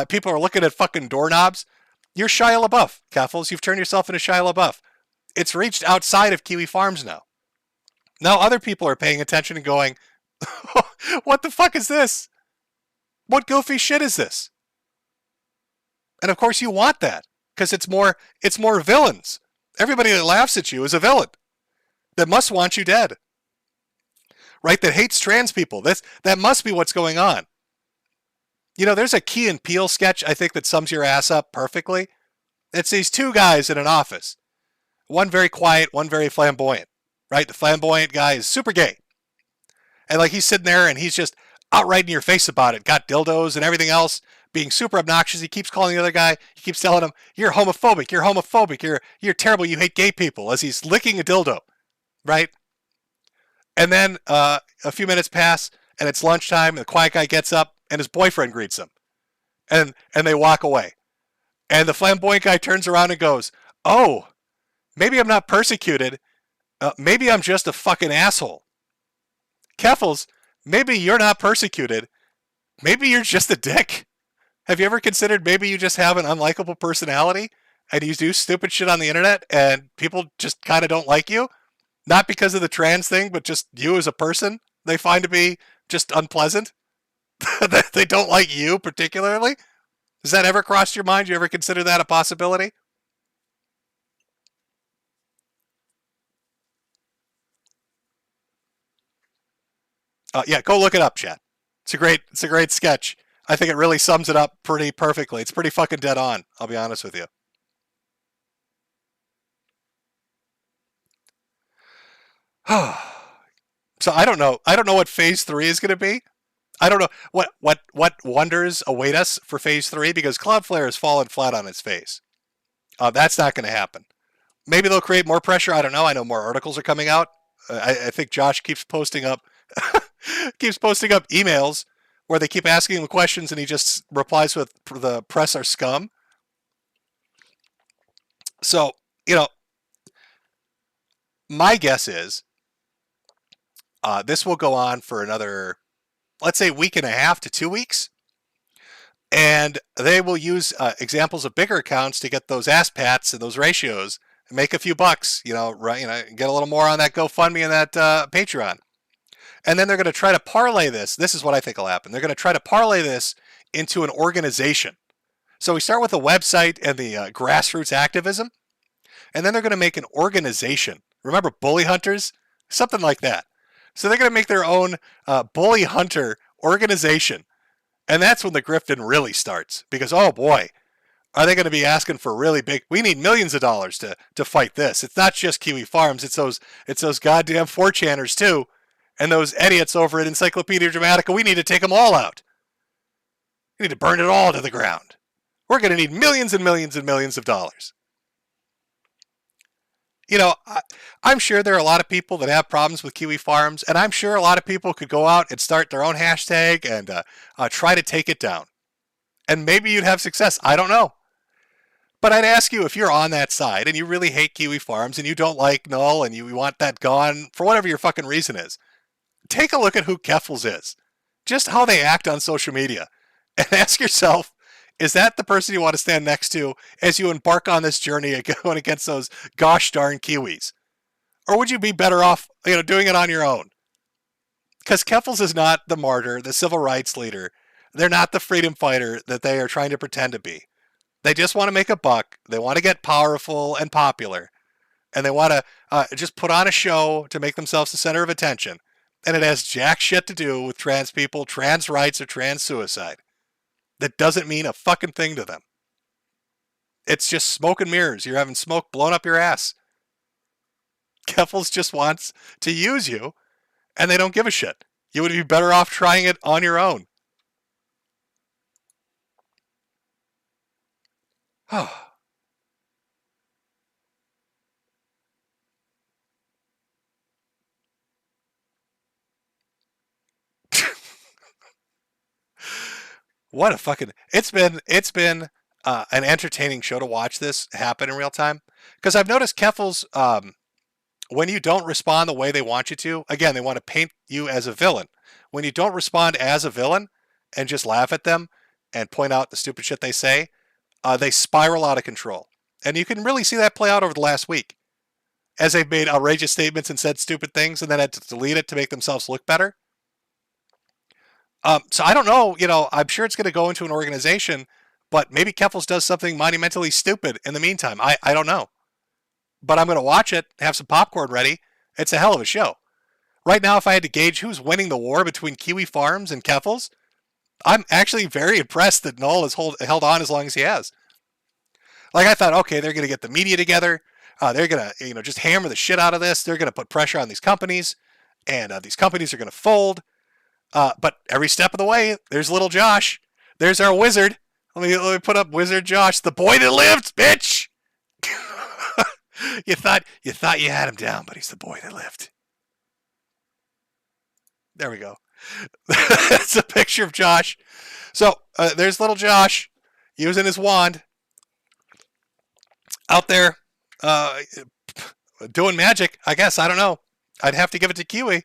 People are looking at fucking doorknobs. You're Shia LaBeouf, Kerfuffle. You've turned yourself into Shia LaBeouf. It's reached outside of Kiwi Farms now. Now other people are paying attention and going, What the fuck is this? What goofy shit is this? And of course you want that because it's more villains. Everybody that laughs at you is a villain that must want you dead. Right? That hates trans people. That must be what's going on. You know, there's a Key and Peele sketch I think that sums your ass up perfectly. It's these two guys in an office. One very quiet, one very flamboyant. Right? The flamboyant guy is super gay. And like he's sitting there and he's just outright in your face about it. Got dildos and everything else, being super obnoxious. He keeps calling the other guy. He keeps telling him, "You're homophobic. You're homophobic. You're terrible. You hate gay people." As he's licking a dildo, right? And then a few minutes pass and it's lunchtime. And the quiet guy gets up and his boyfriend greets him, and they walk away. And the flamboyant guy turns around and goes, "Oh, maybe I'm not persecuted. Maybe I'm just a fucking asshole." Kerfuffles, maybe you're not persecuted. Maybe you're just a dick. Have you ever considered maybe you just have an unlikable personality and you do stupid shit on the internet and people just kind of don't like you? Not because of the trans thing, but just you as a person they find to be just unpleasant? They don't like you particularly? Has that ever crossed your mind? You ever consider that a possibility? Yeah, go look it up, chat. It's a great sketch. I think it really sums it up pretty perfectly. It's pretty fucking dead on, I'll be honest with you. So I don't know what phase 3 is going to be. I don't know what wonders await us for phase 3 because Cloudflare has fallen flat on its face. That's not going to happen. Maybe they'll create more pressure. I don't know. I know more articles are coming out. I think Josh keeps posting up emails where they keep asking him questions and he just replies with the press are scum. So, you know, my guess is this will go on for another, let's say, week and a half to 2 weeks. And they will use examples of bigger accounts to get those ass pats and those ratios and make a few bucks, get a little more on that GoFundMe and that Patreon. And then they're going to try to parlay this. This is what I think will happen. They're going to try to parlay this into an organization. So we start with a website and the grassroots activism. And then they're going to make an organization. Remember Bully Hunters? Something like that. So they're going to make their own Bully Hunter organization. And that's when the grifting really starts. Because, oh boy, are they going to be asking for really big... We need millions of dollars to fight this. It's not just Kiwi Farms. It's those goddamn 4chaners too. And those idiots over at Encyclopedia Dramatica, we need to take them all out. We need to burn it all to the ground. We're going to need millions and millions and millions of dollars. You know, I'm sure there are a lot of people that have problems with Kiwi Farms, and I'm sure a lot of people could go out and start their own hashtag and try to take it down. And maybe you'd have success. I don't know. But I'd ask you, if you're on that side and you really hate Kiwi Farms and you don't like Null and you want that gone for whatever your fucking reason is, take a look at who Kerfuffles is. Just how they act on social media. And ask yourself, is that the person you want to stand next to as you embark on this journey going against those gosh darn Kiwis? Or would you be better off, doing it on your own? Because Kerfuffles is not the martyr, the civil rights leader. They're not the freedom fighter that they are trying to pretend to be. They just want to make a buck. They want to get powerful and popular. And they want to just put on a show to make themselves the center of attention. And it has jack shit to do with trans people, trans rights, or trans suicide. That doesn't mean a fucking thing to them. It's just smoke and mirrors. You're having smoke blown up your ass. Kerfuffles just wants to use you, and they don't give a shit. You would be better off trying it on your own. What a fucking... It's been an entertaining show to watch this happen in real time. Because I've noticed Kerfuffles, when you don't respond the way they want you to, again, they want to paint you as a villain. When you don't respond as a villain and just laugh at them and point out the stupid shit they say, they spiral out of control. And you can really see that play out over the last week. As they've made outrageous statements and said stupid things and then had to delete it to make themselves look better. So I don't know. I'm sure it's going to go into an organization, but maybe Kerfuffle does something monumentally stupid in the meantime. I don't know. But I'm going to watch it, have some popcorn ready. It's a hell of a show. Right now, if I had to gauge who's winning the war between Kiwi Farms and Kerfuffle's, I'm actually very impressed that Noel has held on as long as he has. Like, I thought, okay, they're going to get the media together. They're going to, just hammer the shit out of this. They're going to put pressure on these companies, and these companies are going to fold. But every step of the way, there's little Josh. There's our wizard. Let me put up Wizard Josh, the boy that lived, bitch. You thought you had him down, but he's the boy that lived. There we go. That's a picture of Josh. So there's little Josh using his wand out there doing magic, I guess. I don't know. I'd have to give it to Kiwi.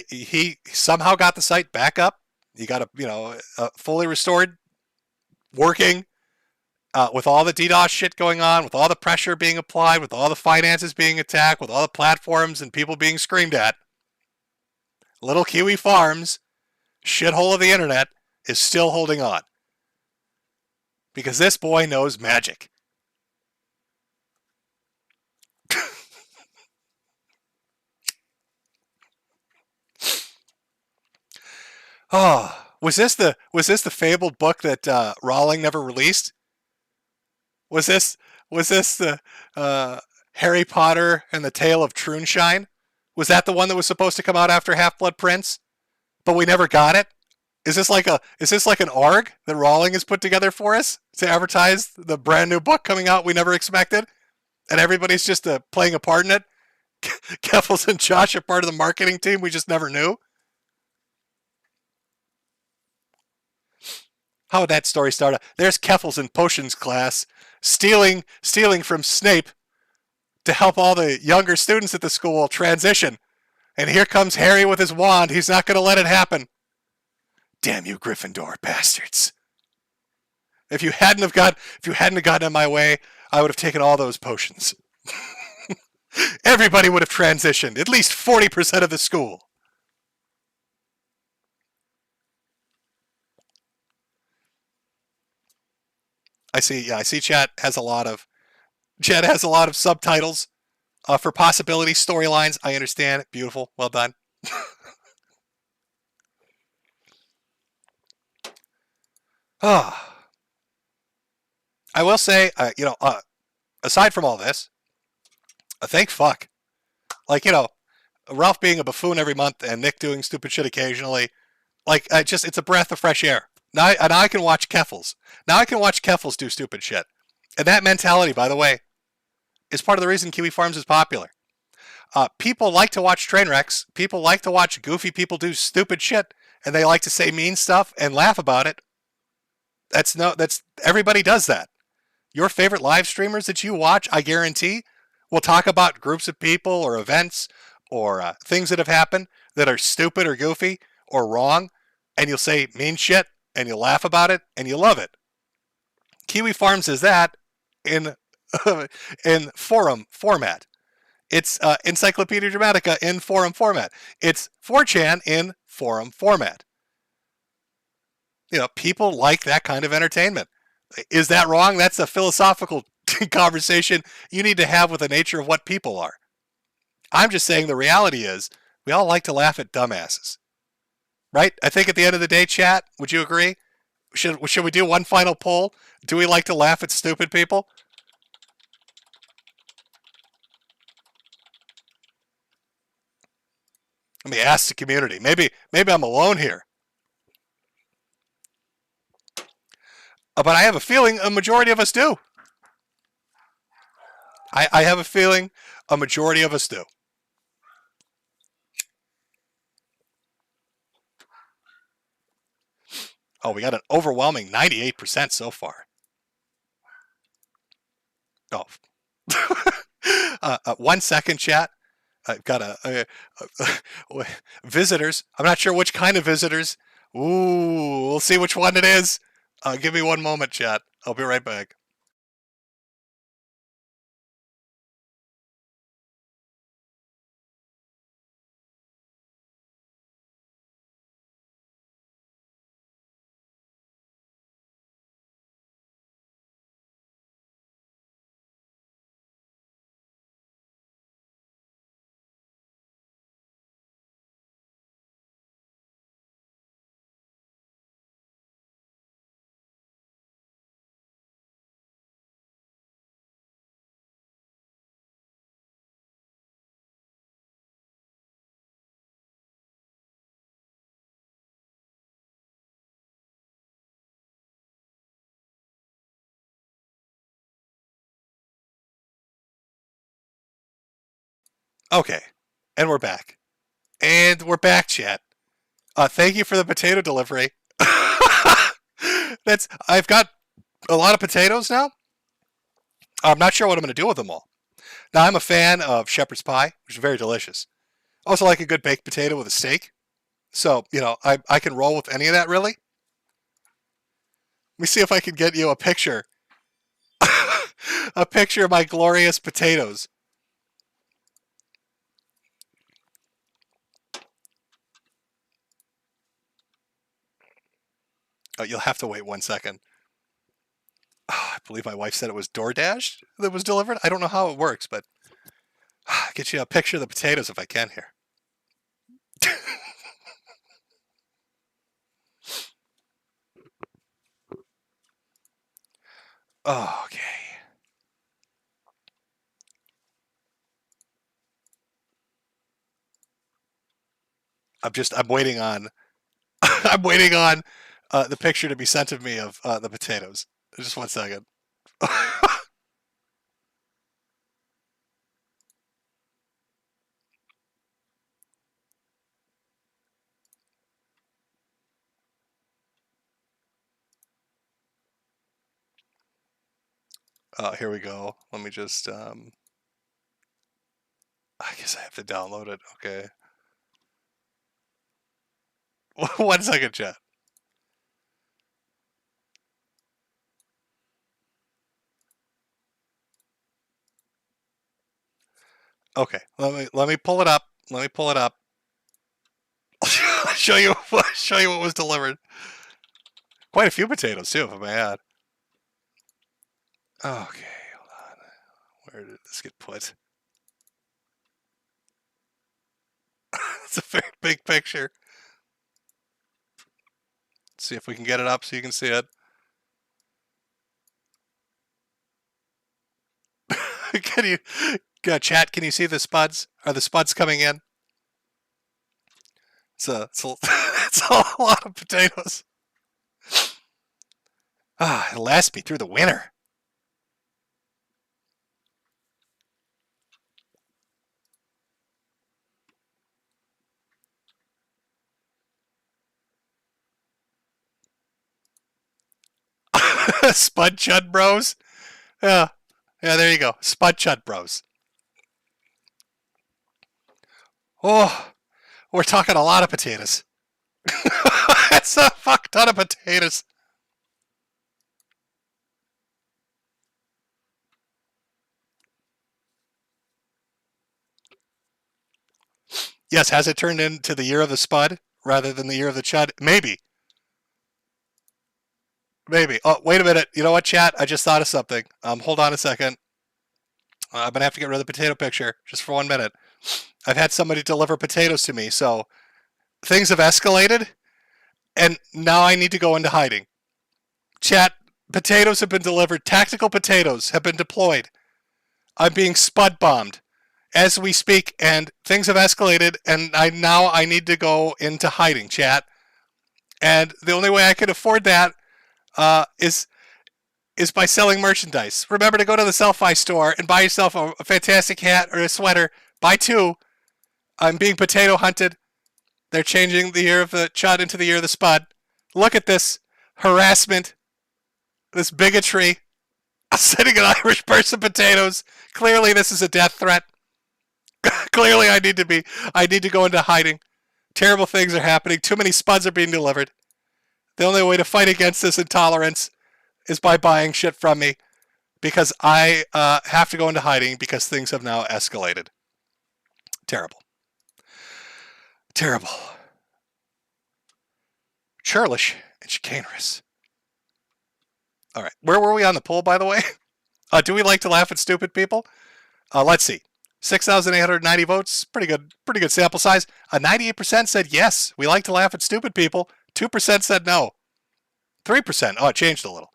He somehow got the site back up. He got a fully restored, working, with all the DDoS shit going on, with all the pressure being applied, with all the finances being attacked, with all the platforms and people being screamed at. Little Kiwi Farms, shithole of the internet, is still holding on. Because this boy knows magic. Oh, was this the fabled book that Rowling never released? Was this the Harry Potter and the Tale of Troonshine? Was that the one that was supposed to come out after Half-Blood Prince, but we never got it? Is this like an ARG that Rowling has put together for us to advertise the brand new book coming out we never expected, and everybody's just playing a part in it? Kerfuffle and Josh are part of the marketing team we just never knew. How would that story start out? There's Kerfuffle's in potions class stealing from Snape to help all the younger students at the school transition. And here comes Harry with his wand. He's not going to let it happen. Damn you, Gryffindor bastards. If you hadn't gotten in my way, I would have taken all those potions. Everybody would have transitioned. At least 40% of the school. I see chat has a lot of subtitles for possibility storylines. I understand. Beautiful. Well done. I will say, aside from all this, thank fuck. Like, Ralph being a buffoon every month and Nick doing stupid shit occasionally, it's a breath of fresh air. Now I can watch Kerfuffle. Now I can watch Kerfuffle do stupid shit. And that mentality, by the way, is part of the reason Kiwi Farms is popular. People like to watch train wrecks. People like to watch goofy people do stupid shit, and they like to say mean stuff and laugh about it. Everybody does that. Your favorite live streamers that you watch, I guarantee, will talk about groups of people or events or things that have happened that are stupid or goofy or wrong, and you'll say mean shit, and you'll laugh about it, and you love it. Kiwi Farms is that in forum format. It's Encyclopedia Dramatica in forum format. It's 4chan in forum format. People like that kind of entertainment. Is that wrong? That's a philosophical conversation you need to have with the nature of what people are. I'm just saying the reality is we all like to laugh at dumbasses. Right? I think at the end of the day, chat, would you agree? Should we do one final poll? Do we like to laugh at stupid people? Let me ask the community. Maybe I'm alone here. But I have a feeling a majority of us do. I have a feeling a majority of us do. Oh, we got an overwhelming 98% so far. Oh. 1 second, chat. I've got visitors. I'm not sure which kind of visitors. Ooh, we'll see which one it is. Give me 1 moment, chat. I'll be right back. Okay. And we're back. And we're back, chat. Thank you for the potato delivery. I've got a lot of potatoes now. I'm not sure what I'm going to do with them all. Now, I'm a fan of shepherd's pie, which is very delicious. Also like a good baked potato with a steak. So, I can roll with any of that, really. Let me see if I can get you a picture. A picture of my glorious potatoes. Oh, you'll have to wait 1 second. Oh, I believe my wife said it was DoorDash that was delivered. I don't know how it works, but I'll get you a picture of the potatoes if I can here. Oh, okay. I'm waiting on I'm waiting on the picture to be sent of me of the potatoes. Just 1 second. Here we go. Let me just I guess I have to download it. Okay. 1 second, chat. Okay, let me pull it up. Let me pull it up. show you what was delivered. Quite a few potatoes too, if I may add. Okay, hold on. Where did this get put? It's a very big picture. Let's see if we can get it up so you can see it. Can you, chat? Can you see the spuds? Are the spuds coming in? It's a lot of potatoes. It'll last me through the winter. Spud Chud Bros. Yeah, there you go. Spud Chud Bros. Oh, we're talking a lot of potatoes. That's a fuck ton of potatoes. Yes, has it turned into the year of the spud rather than the year of the chud? Maybe. Maybe. Oh, wait a minute. You know what, chat? I just thought of something. Hold on a second. I'm going to have to get rid of the potato picture just for 1 minute. I've had somebody deliver potatoes to me, so things have escalated, and now I need to go into hiding. Chat, potatoes have been delivered. Tactical potatoes have been deployed. I'm being spud bombed as we speak, and things have escalated, and now I need to go into hiding, chat. And the only way I can afford that is by selling merchandise. Remember to go to the Selfie store and buy yourself a fantastic hat or a sweater. Buy 2. I'm being potato hunted. They're changing the year of the chud into the year of the spud. Look at this harassment, this bigotry. I'm sending an Irish person potatoes. Clearly this is a death threat. Clearly I need to go into hiding. Terrible things are happening. Too many spuds are being delivered. The only way to fight against this intolerance is by buying shit from me, because I have to go into hiding because things have now escalated. Terrible. Terrible. Churlish and chicanerous. All right. Where were we on the poll, by the way? Do we like to laugh at stupid people? Let's see. 6,890 votes. Pretty good sample size. 98% said yes, we like to laugh at stupid people. 2% said no. 3%. Oh, it changed a little.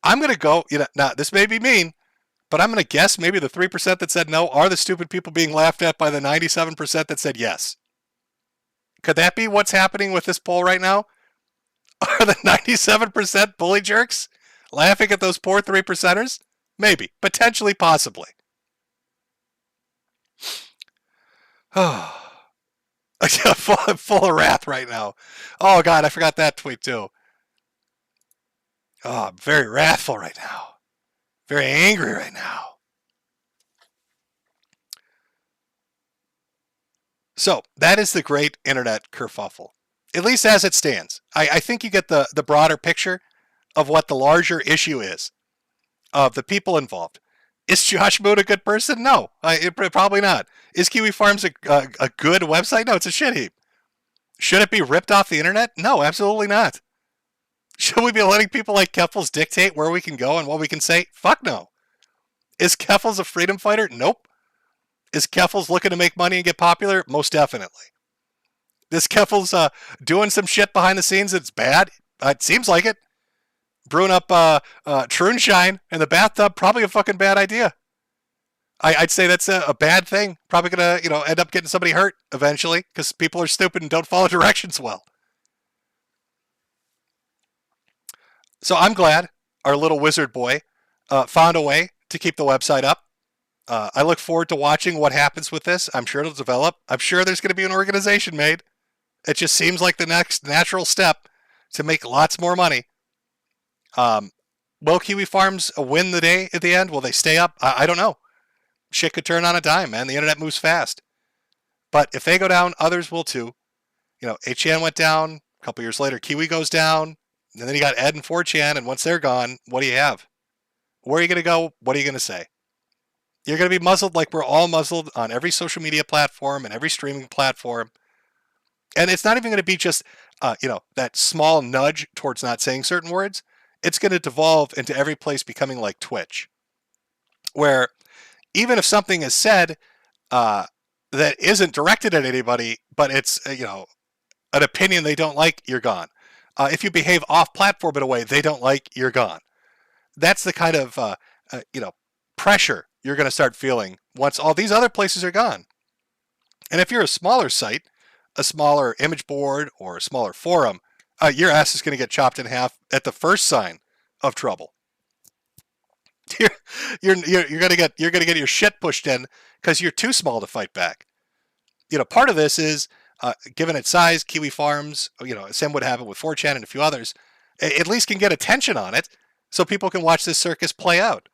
I'm going to go, now this may be mean, but I'm going to guess maybe the 3% that said no are the stupid people being laughed at by the 97% that said yes. Could that be what's happening with this poll right now? Are the 97% bully jerks laughing at those poor 3%ers? Maybe. Potentially, possibly. Oh, I'm full of wrath right now. Oh, God, I forgot that tweet, too. Oh, I'm very wrathful right now. Very angry right now. So, that is the great internet kerfuffle. At least as it stands. I think you get the broader picture of what the larger issue is of the people involved. Is Josh Moon a good person? No, probably not. Is Kiwi Farms a good website? No, it's a shit heap. Should it be ripped off the internet? No, absolutely not. Should we be letting people like Kerfuffle dictate where we can go and what we can say? Fuck no. Is Kerfuffle a freedom fighter? Nope. Is Kerfuffle looking to make money and get popular? Most definitely. This Kerfuffle doing some shit behind the scenes that's bad? It seems like it. Brewing up Troonshine in the bathtub, probably a fucking bad idea. I'd say that's a bad thing. Probably gonna, end up getting somebody hurt eventually because people are stupid and don't follow directions well. So I'm glad our little wizard boy found a way to keep the website up. I look forward to watching what happens with this. I'm sure it'll develop. I'm sure there's going to be an organization made. It just seems like the next natural step to make lots more money. Will Kiwi Farms win the day at the end? Will they stay up? I don't know. Shit could turn on a dime, man. The internet moves fast. But if they go down, others will too. 8chan went down. A couple years later, Kiwi goes down. And then you got Ed and 4chan. And once they're gone, what do you have? Where are you going to go? What are you going to say? You're going to be muzzled like we're all muzzled on every social media platform and every streaming platform. And it's not even going to be just, that small nudge towards not saying certain words. It's going to devolve into every place becoming like Twitch, where even if something is said that isn't directed at anybody, but it's, an opinion they don't like, you're gone. If you behave off-platform in a way they don't like, you're gone. That's the kind of, pressure you're going to start feeling once all these other places are gone. And if you're a smaller site, a smaller image board, or a smaller forum, your ass is going to get chopped in half at the first sign of trouble. You're going to get your shit pushed in because you're too small to fight back. Part of this is given its size, Kiwi Farms, Sam would have it with 4chan and a few others, at least can get attention on it so people can watch this circus play out.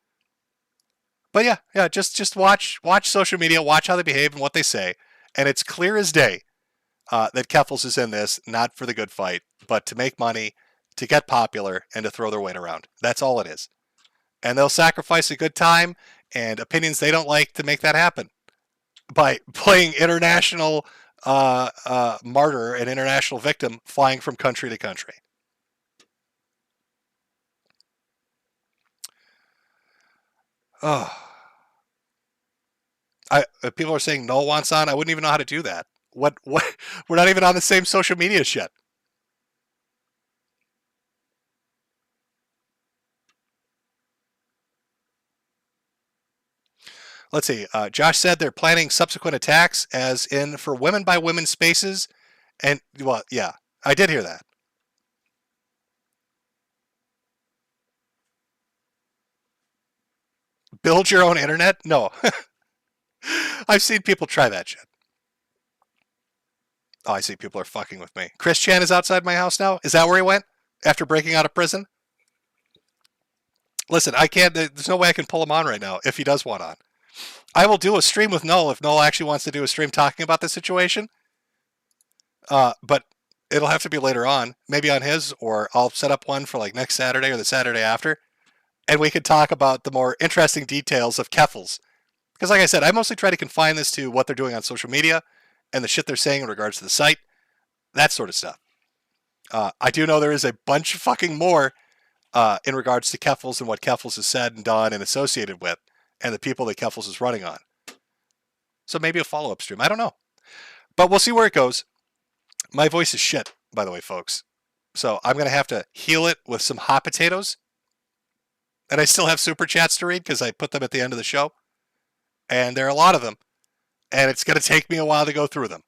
But yeah, just watch social media, watch how they behave and what they say, and it's clear as day that Kerfuffle is in this not for the good fight, but to make money, to get popular, and to throw their weight around. That's all it is. And they'll sacrifice a good time and opinions they don't like to make that happen by playing international martyr and international victim flying from country to country. Oh. People are saying Noel wants on. I wouldn't even know how to do that. What? We're not even on the same social media yet. Let's see. Josh said they're planning subsequent attacks, as in for women by women spaces. And, well, yeah, I did hear that. Build your own internet? No. I've seen people try that shit. Oh, I see people are fucking with me. Chris Chan is outside my house now? Is that where he went? After breaking out of prison? Listen, I can't, there's no way I can pull him on right now if he does want on. I will do a stream with Noel if Noel actually wants to do a stream talking about the situation. But it'll have to be later on, maybe on his, or I'll set up one for like next Saturday or the Saturday after. And we can talk about the more interesting details of Kerfuffle. Because like I said, I mostly try to confine this to what they're doing on social media and the shit they're saying in regards to the site. That sort of stuff. I do know there is a bunch of fucking more in regards to Kerfuffle and what Kerfuffle has said and done and associated with, and the people that Kerfuffle is running on. So maybe a follow-up stream. I don't know. But we'll see where it goes. My voice is shit, by the way, folks. So I'm going to have to heal it with some hot potatoes. And I still have super chats to read because I put them at the end of the show. And there are a lot of them. And it's going to take me a while to go through them.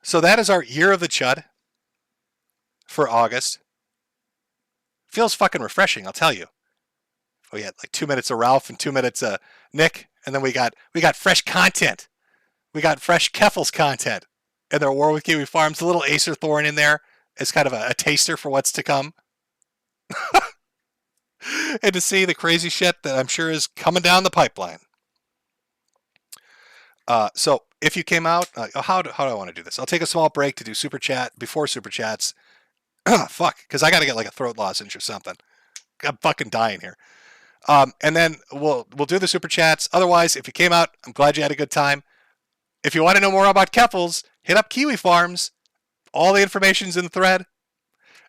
So that is our Year of the Chud for August. Feels fucking refreshing, I'll tell you. We had like 2 minutes of Ralph and 2 minutes of Nick. And then we got fresh content. We got fresh Kerfuffle's content in their War with Kiwi Farms. A little Acer Thorn in there as kind of a taster for what's to come. And to see the crazy shit that I'm sure is coming down the pipeline. So if you came out, how do I want to do this? I'll take a small break to do Super Chat before Super Chats. Fuck, because I got to get like a throat lozenge or something. I'm fucking dying here. And then we'll do the Super Chats. Otherwise, if you came out, I'm glad you had a good time. If you want to know more about Kerfuffles, hit up Kiwi Farms. All the information's in the thread.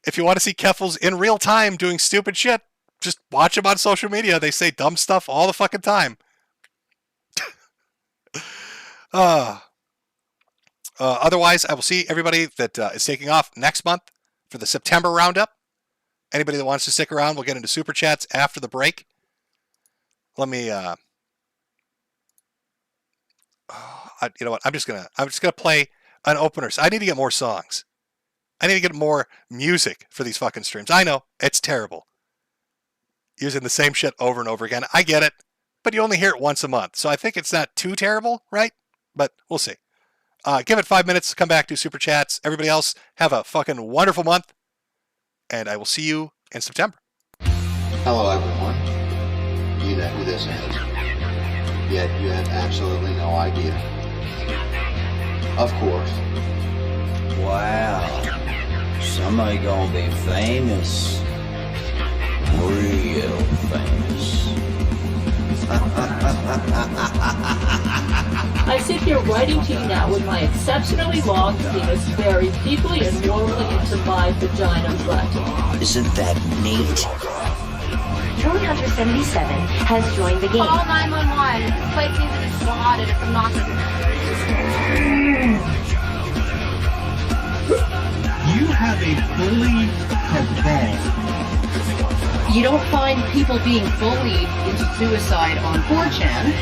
If you want to see Kerfuffles in real time doing stupid shit, just watch them on social media. They say dumb stuff all the fucking time. Otherwise, I will see everybody that is taking off next month for the September roundup. Anybody that wants to stick around, we'll get into Super Chats after the break. Let me, you know what? I'm just gonna play an opener. I need to get more songs. I need to get more music for these fucking streams. I know it's terrible. Using the same shit over and over again. I get it, but you only hear it once a month, so I think it's not too terrible, right? But we'll see. Give it 5 minutes. Come back to Super Chats. Everybody else, have a fucking wonderful month, and I will see you in September. Hello, everyone. You know who this is, yet you have absolutely no idea. Of course. Wow. Somebody gonna be famous. Real famous. I sit here writing to you now with my exceptionally long penis very deeply and warmly into my vagina butt. Isn't that neat? Chud 77 has joined the game. Call 911. This place needs to be swatted if I'm not You have a bully cabal. You don't find people being bullied into suicide on 4chan.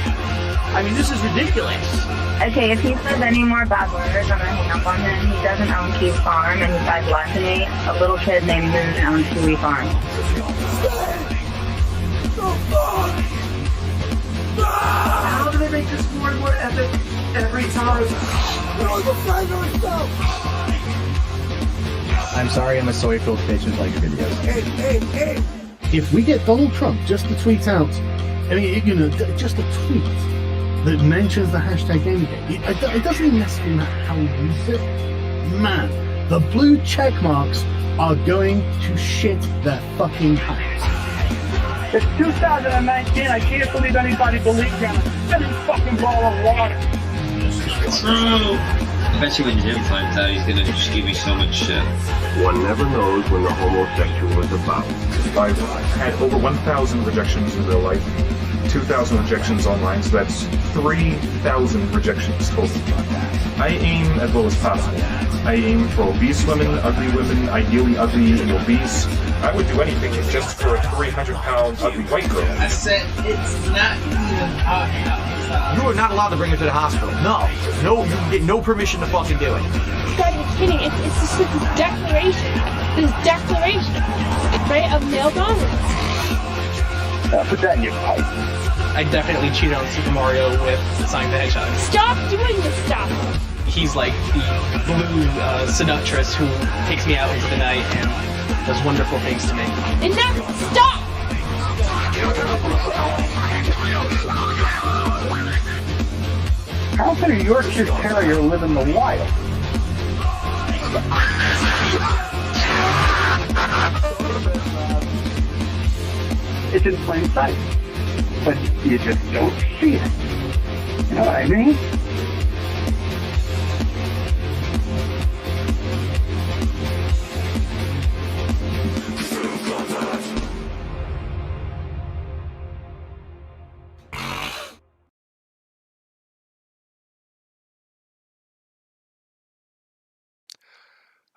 I mean, this is ridiculous. Okay, if he says any more bad words, I'm gonna hang up on him. He doesn't own Kiwi Farm, and he died less than me. A little kid named Moon owns Kiwi Farm. How do they make this more and more epic every time? I'm sorry I'm a soy-filled bitch and like your videos. Hey. If we get Donald Trump just to tweet out, I mean, you know, just a tweet that mentions the hashtag Gamergate, it doesn't even necessarily matter how we use it. Man, the blue check marks are going to shit their fucking pants. It's 2019. I can't believe anybody believes me. I'm a spinning fucking ball of water. True. I bet you when Jim finds out, he's gonna just give me so much shit. One never knows when the homosexual is about. I've had over 1,000 rejections in real life, 2,000 rejections online, so that's 3,000 rejections total. I aim as low as possible. I aim for obese women, ideally ugly and obese. I would do anything just for a 300-pound ugly white girl. I said it's not even hot. You are not allowed to bring her to the hospital. No, you get no permission to fucking do it. God, you're kidding. It's just this declaration. This declaration, right, of male dominance. Put that in your pipe. I definitely cheat on Super Mario with Sonic the Hedgehog. Stop doing this stuff. He's like the blue seductress who takes me out into the night and does wonderful things to me. Enough! Stop! How can a Yorkshire Terrier live in the wild? It's in plain sight, but you just don't see it. You know what I mean?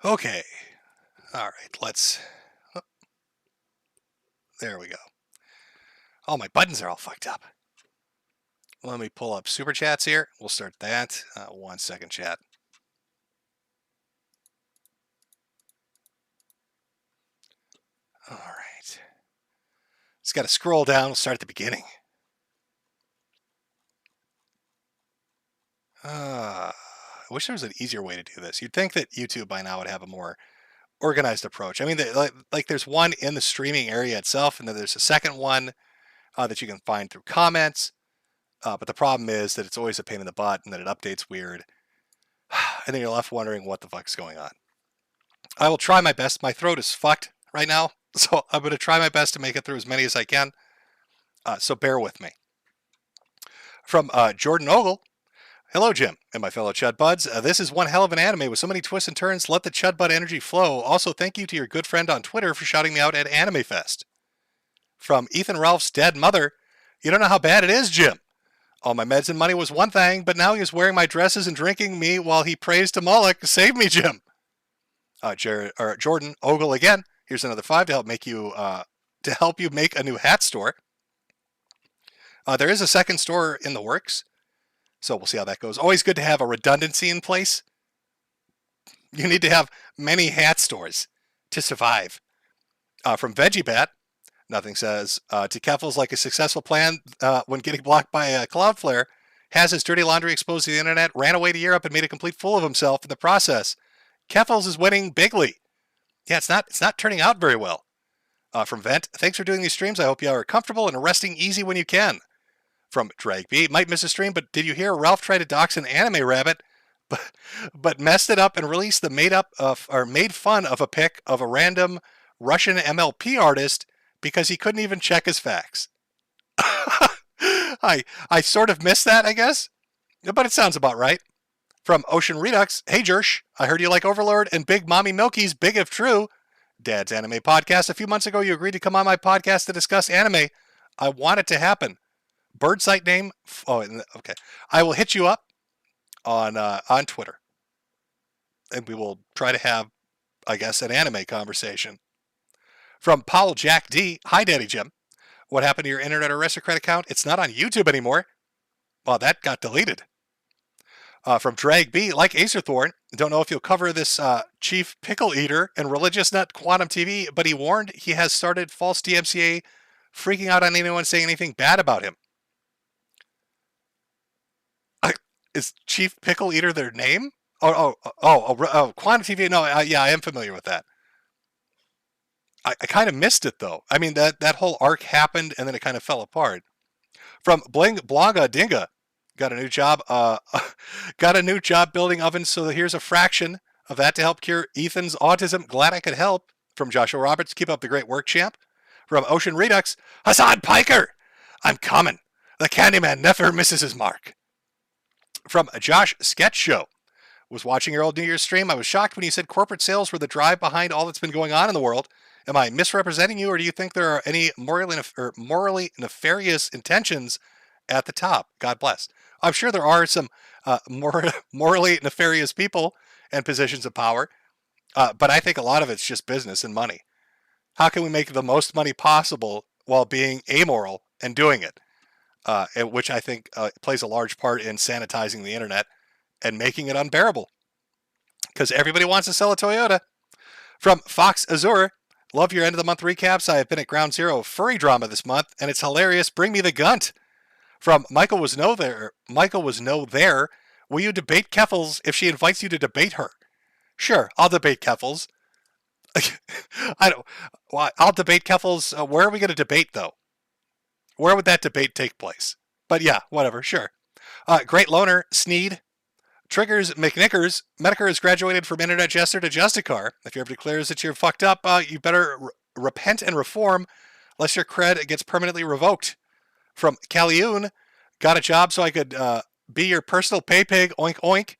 Okay. All right, let's... Oh. There we go. Oh, my buttons are all fucked up. Let me pull up Super Chats here. We'll start that. 1 second, chat. All right. Just got to scroll down. We'll start at the beginning. I wish there was an easier way to do this. You'd think that YouTube by now would have a more organized approach. I mean, like there's one in the streaming area itself, and then there's a second one that you can find through comments. But the problem is that it's always a pain in the butt and that it updates weird. And then you're left wondering what the fuck's going on. I will try my best. My throat is fucked right now, so I'm going to try my best to make it through as many as I can. So bear with me. From Jordan Ogle. Hello, Jim, and my fellow Chud Buds. This is one hell of an anime with so many twists and turns. Let the Chud Bud energy flow. Also, thank you to your good friend on Twitter for shouting me out at Anime Fest. From Ethan Ralph's dead mother. You don't know how bad it is, Jim. All my meds and money was one thing, but now he is wearing my dresses and drinking me while he prays to Moloch. Save me, Jim. Jordan Ogle again. Here's another $5 to help you make a new hat store. There is a second store in the works. So we'll see how that goes. Always good to have a redundancy in place. You need to have many hat stores to survive. From VeggieBat, nothing says, to Kerfuffle's like a successful plan when getting blocked by a Cloudflare, has his dirty laundry exposed to the internet, ran away to Europe and made a complete fool of himself in the process. Kerfuffle's is winning bigly. Yeah, it's not turning out very well. From Vent, thanks for doing these streams. I hope you are comfortable and resting easy when you can. From Drag B, might miss a stream, but did you hear Ralph tried to dox an anime rabbit, but messed it up and released the made fun of a pic of a random Russian MLP artist because he couldn't even check his facts. I sort of missed that, I guess, but it sounds about right. From Ocean Redux, hey Jersh, I heard you like Overlord and Big Mommy Milky's Big If True, Dad's Anime Podcast. A few months ago, you agreed to come on my podcast to discuss anime. I want it to happen. Bird site name. Oh, okay. I will hit you up on Twitter, and we will try to have, I guess, an anime conversation. From Paul Jack D. Hi, Daddy Jim. What happened to your Internet Aristocrat account? It's not on YouTube anymore. Well, that got deleted. From Drag B, like Acerthorn, don't know if you'll cover this Chief Pickle Eater and Religious Nut Quantum TV, but he warned he has started false DMCA, freaking out on anyone saying anything bad about him. Is Chief Pickle Eater their name? Oh, Quantum TV. No, yeah, I am familiar with that. I kind of missed it though. I mean, that whole arc happened and then it kind of fell apart. From Bling Blonga Dinga, got a new job. Got a new job building ovens. So here's a fraction of that to help cure Ethan's autism. Glad I could help. From Joshua Roberts, keep up the great work, champ. From Ocean Redux, Hassan Piker, I'm coming. The Candyman never misses his mark. From Josh Sketch Show, was watching your old New Year's stream. I was shocked when you said corporate sales were the drive behind all that's been going on in the world. Am I misrepresenting you, or do you think there are any morally nefarious intentions at the top? God bless. I'm sure there are some morally nefarious people and positions of power, but I think a lot of it's just business and money. How can we make the most money possible while being amoral and doing it? Which I think plays a large part in sanitizing the internet and making it unbearable. Because everybody wants to sell a Toyota. From Fox Azure, love your end of the month recaps. I have been at ground zero of furry drama this month, and it's hilarious. Bring me the gunt. From Michael was no there. Will you debate Keffels if she invites you to debate her? Sure, I'll debate Keffels. I'll debate Keffels. Where are we going to debate though? Where would that debate take place? But yeah, whatever, sure. Great Loner, Sneed, Triggers, McNickers, Metokur has graduated from Internet Jester to Justicar. If you ever declares that you're fucked up, you better repent and reform, lest your cred gets permanently revoked. From Calioun, got a job so I could be your personal pay pig, oink oink.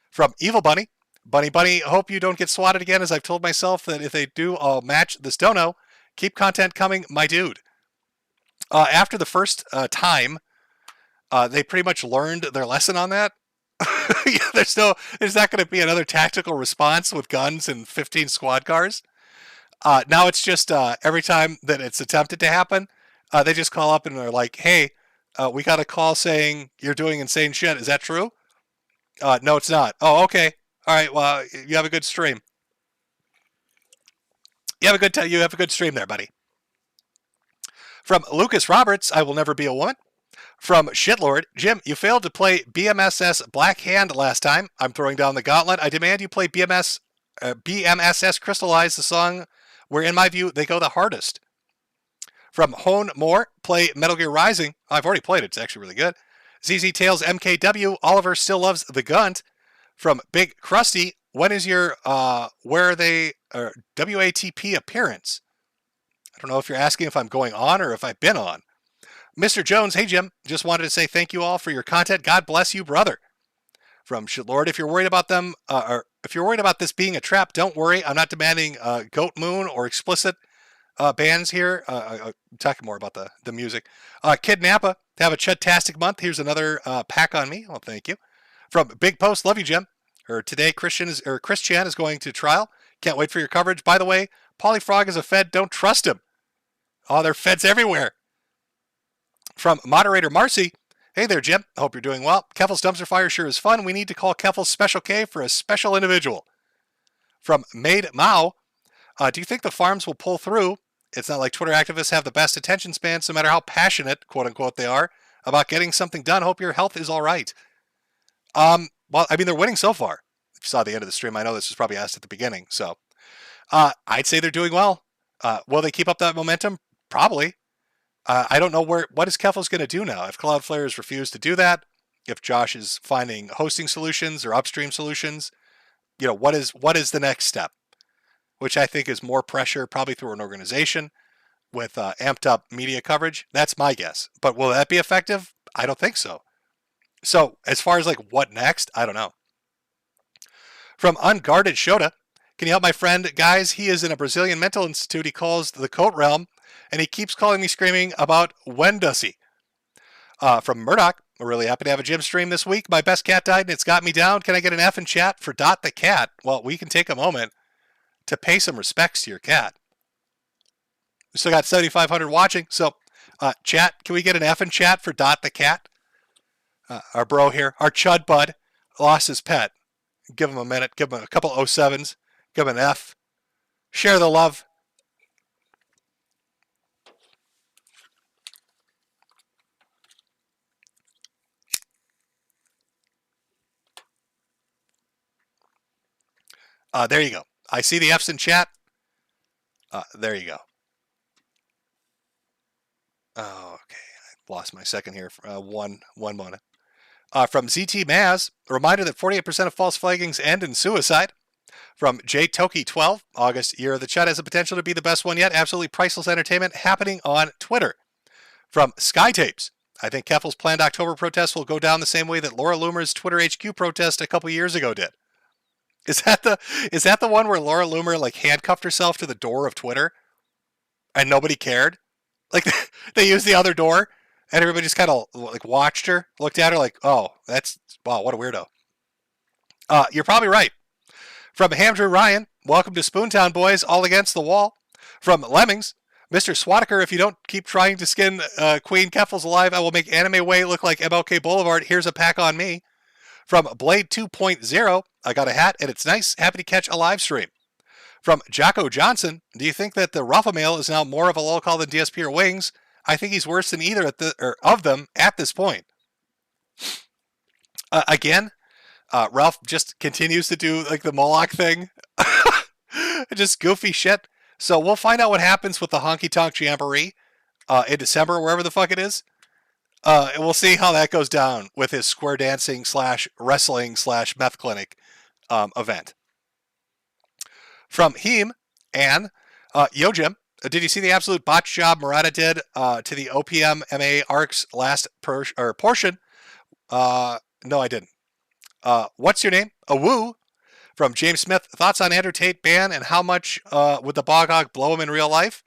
From Evil Bunny, Bunny, hope you don't get swatted again, as I've told myself that if they do, I'll match this dono. Keep content coming, my dude. After the first time, they pretty much learned their lesson on that. Yeah, there's not going to be another tactical response with guns and 15 squad cars. Now it's just every time that it's attempted to happen, they just call up and they're like, hey, we got a call saying you're doing insane shit. Is that true? No, it's not. Oh, okay. All right. Well, you have a good stream. You have a good stream there, buddy. From Lucas Roberts, I will never be a woman. From Shitlord, Jim, you failed to play BMSS Black Hand last time. I'm throwing down the gauntlet. I demand you play BMSS Crystallize, the song where, in my view, they go the hardest. From Hone Moore, play Metal Gear Rising. I've already played it. It's actually really good. ZZ Tails MKW, Oliver still loves the Gunt. From Big Krusty, when is your where are they WATP appearance? I don't know if you're asking if I'm going on or if I've been on. Mr. Jones, hey Jim, just wanted to say thank you all for your content. God bless you, brother. From Shitlord, if you're worried about them, or if you're worried about this being a trap, don't worry. I'm not demanding Goat Moon or explicit bands here. I'm talking more about the music. Kid Nappa, to have a Chud-tastic month. Here's another pack on me. Well, thank you. From Big Post, love you, Jim. Today, Chris Chan is going to trial. Can't wait for your coverage. By the way, Polyfrog is a Fed. Don't trust him. Oh, there are Feds everywhere. From Moderator Marcy, hey there, Jim. Hope you're doing well. Keffle's Dumpster Fire sure is fun. We need to call Keffle's Special K for a special individual. From Maid Mao, do you think the farms will pull through? It's not like Twitter activists have the best attention spans, no matter how passionate, quote unquote, they are about getting something done. Hope your health is all right. Well, I mean, they're winning so far. If you saw the end of the stream, I know this was probably asked at the beginning. So I'd say they're doing well. Will they keep up that momentum? Probably. I don't know what is Keffle's going to do now. If Cloudflare has refused to do that, if Josh is finding hosting solutions or upstream solutions, what is the next step? Which I think is more pressure, probably through an organization with amped up media coverage. That's my guess. But will that be effective? I don't think so. So as far as like what next, I don't know. From Unguarded Shota, can you help my friend? Guys, he is in a Brazilian mental institute he calls the Coat Realm, and he keeps calling me screaming about when does he? From Murdoch, we're really happy to have a Jim stream this week. My best cat died and it's got me down. Can I get an F in chat for Dot the cat? Well, we can take a moment to pay some respects to your cat. We still got 7,500 watching, so chat, can we get an F in chat for Dot the cat? Our bro here, our Chud bud, lost his pet. Give him a minute, give him a couple 07s, give him an F. Share the love. There you go. I see the F's in chat. There you go. Oh, okay. I lost my second here. One moment. From ZT Maz, a reminder that 48% of false flaggings end in suicide. From JToki12, August, year of the Chud has the potential to be the best one yet. Absolutely priceless entertainment happening on Twitter. From Skytapes, I think Keffle's planned October protest will go down the same way that Laura Loomer's Twitter HQ protest a couple years ago did. Is that the one where Laura Loomer like handcuffed herself to the door of Twitter and nobody cared? Like they used the other door and everybody just kind of like watched her, looked at her like, oh, wow, what a weirdo. You're probably right. From Hamdrew Ryan, welcome to Spoontown Boys, all against the wall. From Lemmings, Mr. Swatiker, if you don't keep trying to skin Queen Keffle's alive, I will make Anime Way look like MLK Boulevard. Here's a pack on me. From Blade 2.0, I got a hat and it's nice. Happy to catch a live stream. From Jocko Johnson, do you think that the Ruffle Mail is now more of a low call than DSP or Wings? I think he's worse than either of them at this point. Again, Ralph just continues to do like the Moloch thing. Just goofy shit. So we'll find out what happens with the Honky Tonk Jamboree in December, wherever the fuck it is. And we'll see how that goes down with his square dancing / wrestling / meth clinic event. From him and Yo Jim, did you see the absolute botch job Murata did to the OPM MA ARC's last portion? No, I didn't. What's your name? A woo. From James Smith, thoughts on Andrew Tate ban and how much would the Bog Hog blow him in real life?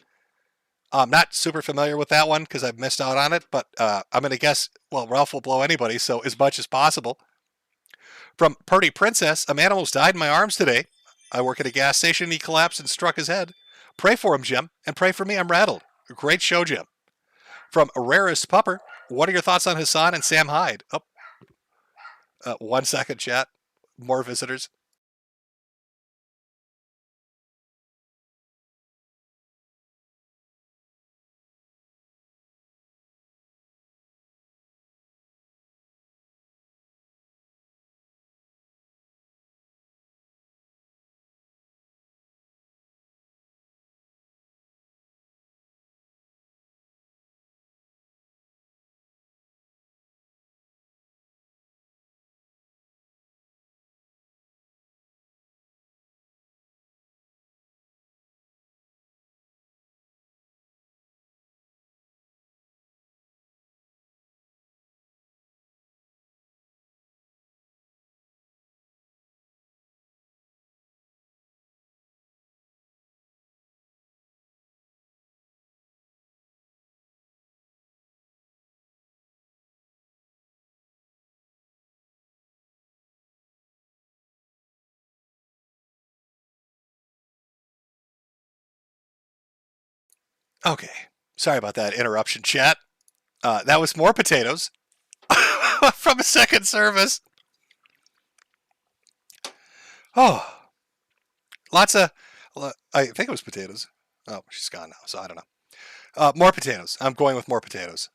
I'm not super familiar with that one because I've missed out on it, but I'm going to guess, well, Ralph will blow anybody, so as much as possible. From Purdy Princess, a man almost died in my arms today. I work at a gas station, he collapsed and struck his head. Pray for him, Jim, and pray for me, I'm rattled. Great show, Jim. From Rarest Pupper, what are your thoughts on Hassan and Sam Hyde? 1 second, chat. More visitors. Okay. Sorry about that interruption, chat. That was more potatoes from a second service. Oh. Lots of... I think it was potatoes. Oh, she's gone now, so I don't know. More potatoes. I'm going with more potatoes.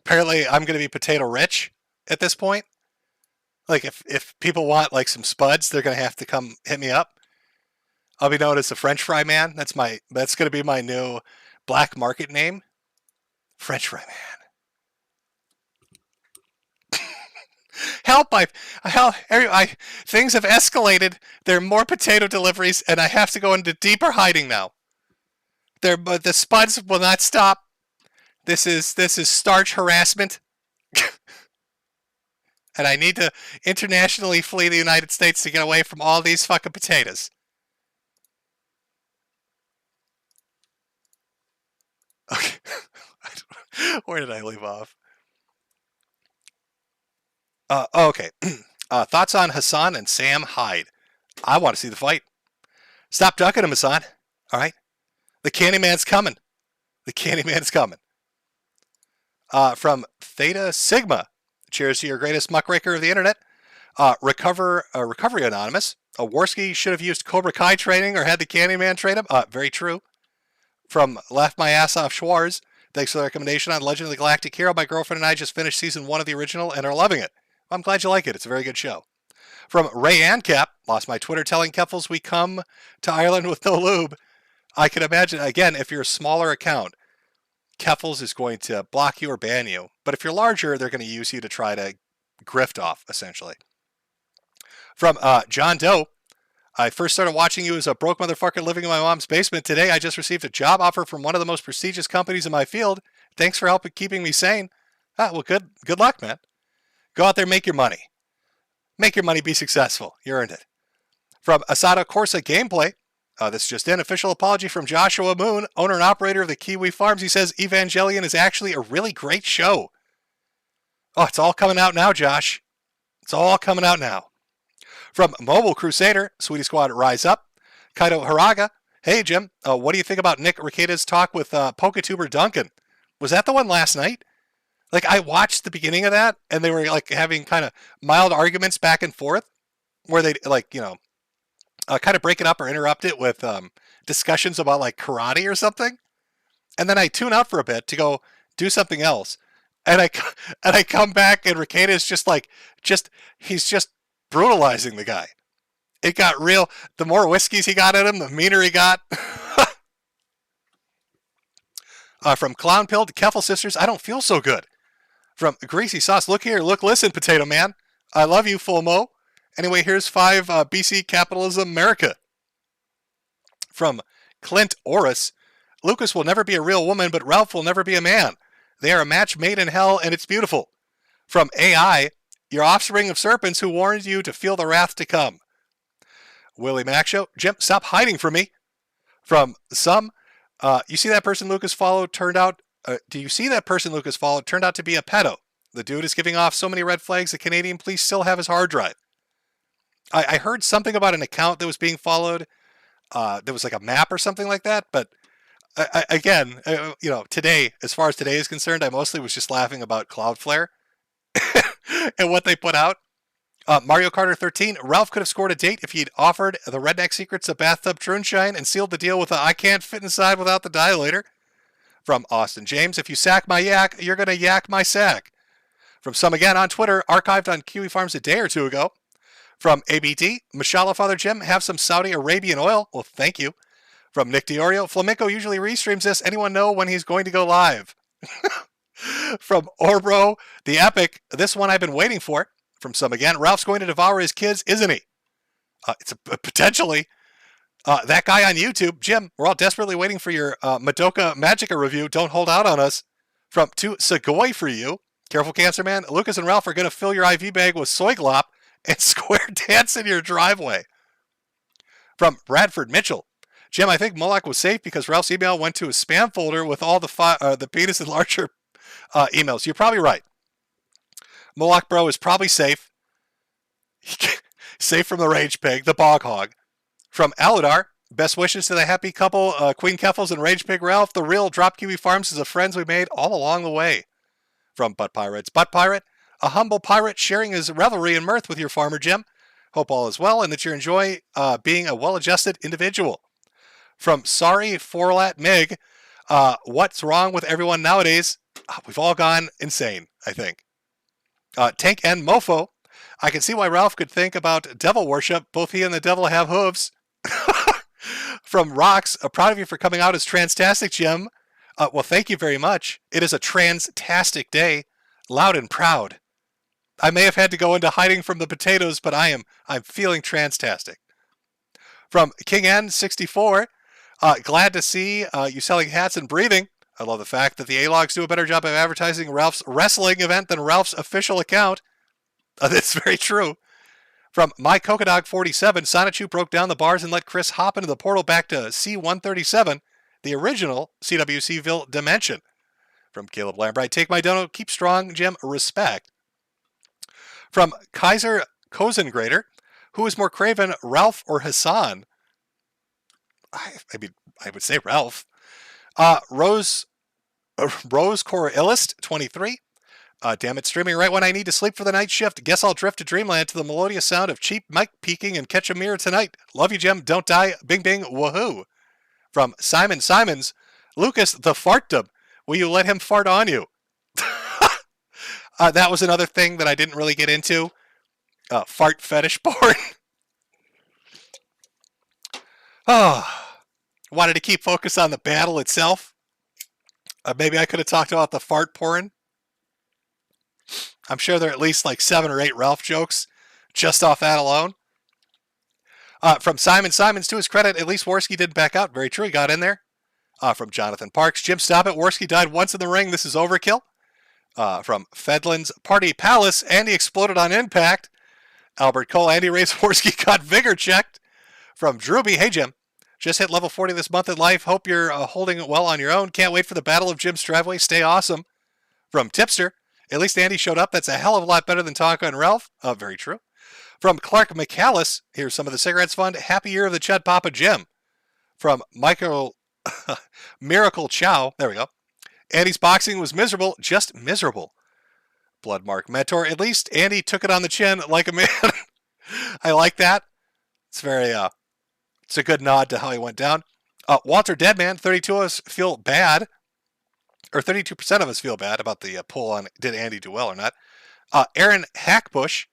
Apparently, I'm going to be potato rich at this point. Like, if people want, like, some spuds, they're going to have to come hit me up. I'll be known as the French Fry Man. That's going to be my new black market name. French Fry Man. Help! Things have escalated. There are more potato deliveries, and I have to go into deeper hiding now. But the spuds will not stop. This is starch harassment. And I need to internationally flee the United States to get away from all these fucking potatoes. Okay. Where did I leave off? Okay. Thoughts on Hassan and Sam Hyde? I want to see the fight. Stop ducking him, Hassan. All right? The Candyman's coming. The Candyman's coming. From Theta Sigma. Cheers to your greatest muckraker of the internet. Recovery Anonymous. Warski should have used Cobra Kai training or had the Candyman train him. Very true. From Laugh My Ass Off Schwarz. Thanks for the recommendation on Legend of the Galactic Hero. My girlfriend and I just finished season 1 of the original and are loving it. I'm glad you like it. It's a very good show. From Ray Ancap. Lost my Twitter telling Kerfuffles we come to Ireland with no lube. I can imagine, again, if you're a smaller account, Kerfuffles is going to block you or ban you. But if you're larger, they're going to use you to try to grift off, essentially. From John Doe. I first started watching you as a broke motherfucker living in my mom's basement. Today, I just received a job offer from one of the most prestigious companies in my field. Thanks for helping keeping me sane. Well, good luck, man. Go out there, make your money. Make your money, be successful. You earned it. From Asada Corsa Gameplay. This just in. Official apology from Joshua Moon, owner and operator of the Kiwi Farms. He says Evangelion is actually a really great show. Oh, it's all coming out now, Josh. It's all coming out now. From Mobile Crusader, Sweetie Squad Rise Up. Kaito Haraga. Hey, Jim. What do you think about Nick Rekida's talk with Pokatuber Duncan? Was that the one last night? Like, I watched the beginning of that, and they were, like, having kind of mild arguments back and forth, where they, like, you know, kind of break it up or interrupt it with discussions about, like, karate or something. And then I tune out for a bit to go do something else. And I come back, and Rekieta is he's just brutalizing the guy. It got real. The more whiskeys he got at him, the meaner he got. From Clown Pill to Keffel Sisters, I don't feel so good. From Greasy Sauce, look here, look, listen, Potato Man. I love you, Full Mo. Anyway, here's 5 BC Capitalism America. From Clint Orris, Lucas will never be a real woman, but Ralph will never be a man. They are a match made in hell, and it's beautiful. From AI, your offspring of serpents who warned you to feel the wrath to come. Willie Mac Show, Jim, stop hiding from me. From some, you see that person Lucas followed turned out, do you see that person Lucas followed turned out to be a pedo? The dude is giving off so many red flags, the Canadian police still have his hard drive. I heard something about an account that was being followed. There was like a map or something like that, but again, you know, today, as far as today is concerned, I mostly was just laughing about Cloudflare and what they put out. Mario Carter 13, Ralph could have scored a date if he'd offered the Redneck Secrets of Bathtub Trunshine and sealed the deal with a I can't fit inside without the dilator. From Austin James, if you sack my yak, you're going to yak my sack. From Some Again on Twitter, archived on Kiwi Farms a day or two ago. From ABD, Mashallah Father Jim, have some Saudi Arabian oil. Well, thank you. From Nick Diorio, Flamenco usually restreams this. Anyone know when he's going to go live? From Orbro, the Epic, this one I've been waiting for. From Some Again, Ralph's going to devour his kids, isn't he? It's potentially. That guy on YouTube, Jim, we're all desperately waiting for your Madoka Magica review. Don't hold out on us. From To Segoy for you, Careful Cancer Man, Lucas and Ralph are going to fill your IV bag with soy glop and square dance in your driveway. From Bradford Mitchell, Jim, I think Moloch was safe because Ralph's email went to a spam folder with all the penis enlarger emails. You're probably right. Moloch Bro is probably safe. Safe from the Rage Pig, the Bog Hog. From Aladar, Best wishes to the happy couple, Queen Keffels and Rage Pig Ralph. The real Drop Kiwi Farms is the friends we made all along the way. From Butt Pirates. Butt Pirate, a humble pirate sharing his revelry and mirth with your farmer, Jim. Hope all is well and that you enjoy being a well-adjusted individual. From Sorry Forlat Mig, what's wrong with everyone nowadays? We've all gone insane, I think. Tank and Mofo, I can see why Ralph could think about devil worship. Both he and the devil have hooves. From Rocks, proud of you for coming out as Transtastic, Jim. Well, thank you very much. It is a transtastic day, loud and proud. I may have had to go into hiding from the potatoes, but I'm feeling transtastic. From King N64, glad to see you selling hats and breathing. I love the fact that the A-Logs do a better job of advertising Ralph's wrestling event than Ralph's official account. That's very true. From My Cocodog 47, Sonichu broke down the bars and let Chris hop into the portal back to C-137, the original CWCville dimension. From Caleb Lambright, take my dono, keep strong, Jim, respect. From Kaiser Kozengrader, who is more craven, Ralph or Hassan? I mean, I would say Ralph. Rose Core Illist 23. Damn it, streaming right when I need to sleep for the night shift. Guess I'll drift to dreamland to the melodious sound of cheap mic peaking and catch a mirror tonight. Love you, Jim. Don't die. Bing, bing, woohoo. From Simon Simons, Lucas the fartdom. Will you let him fart on you? That was another thing that I didn't really get into. Fart fetish porn. Wanted to keep focus on the battle itself. Maybe I could have talked about the fart porn. I'm sure there are at least like 7 or 8 Ralph jokes just off that alone. From Simon Simons, to his credit, at least Worski didn't back out. Very true, he got in there. From Jonathan Parks, Jim, stop it. Worski died once in the ring. This is overkill. From Fedlin's Party Palace, Andy exploded on impact. Albert Cole, Andy Ray's Worski got vigor checked. From Drewby, hey Jim, just hit level 40 this month in life. Hope you're holding it well on your own. Can't wait for the Battle of Jim's Driveway. Stay awesome. From Tipster, at least Andy showed up. That's a hell of a lot better than Tonka and Ralph. Very true. From Clark McCallis, here's some of the Cigarettes Fund. Happy year of the Chud Papa Jim. From Michael Miracle Chow, there we go. Andy's boxing was miserable, just miserable. Bloodmark Mentor, at least Andy took it on the chin like a man. I like that. It's very, it's a good nod to how he went down. Walter Deadman, 32 of us feel bad, or 32% of us feel bad about the poll on did Andy do well or not. Aaron Hackbush,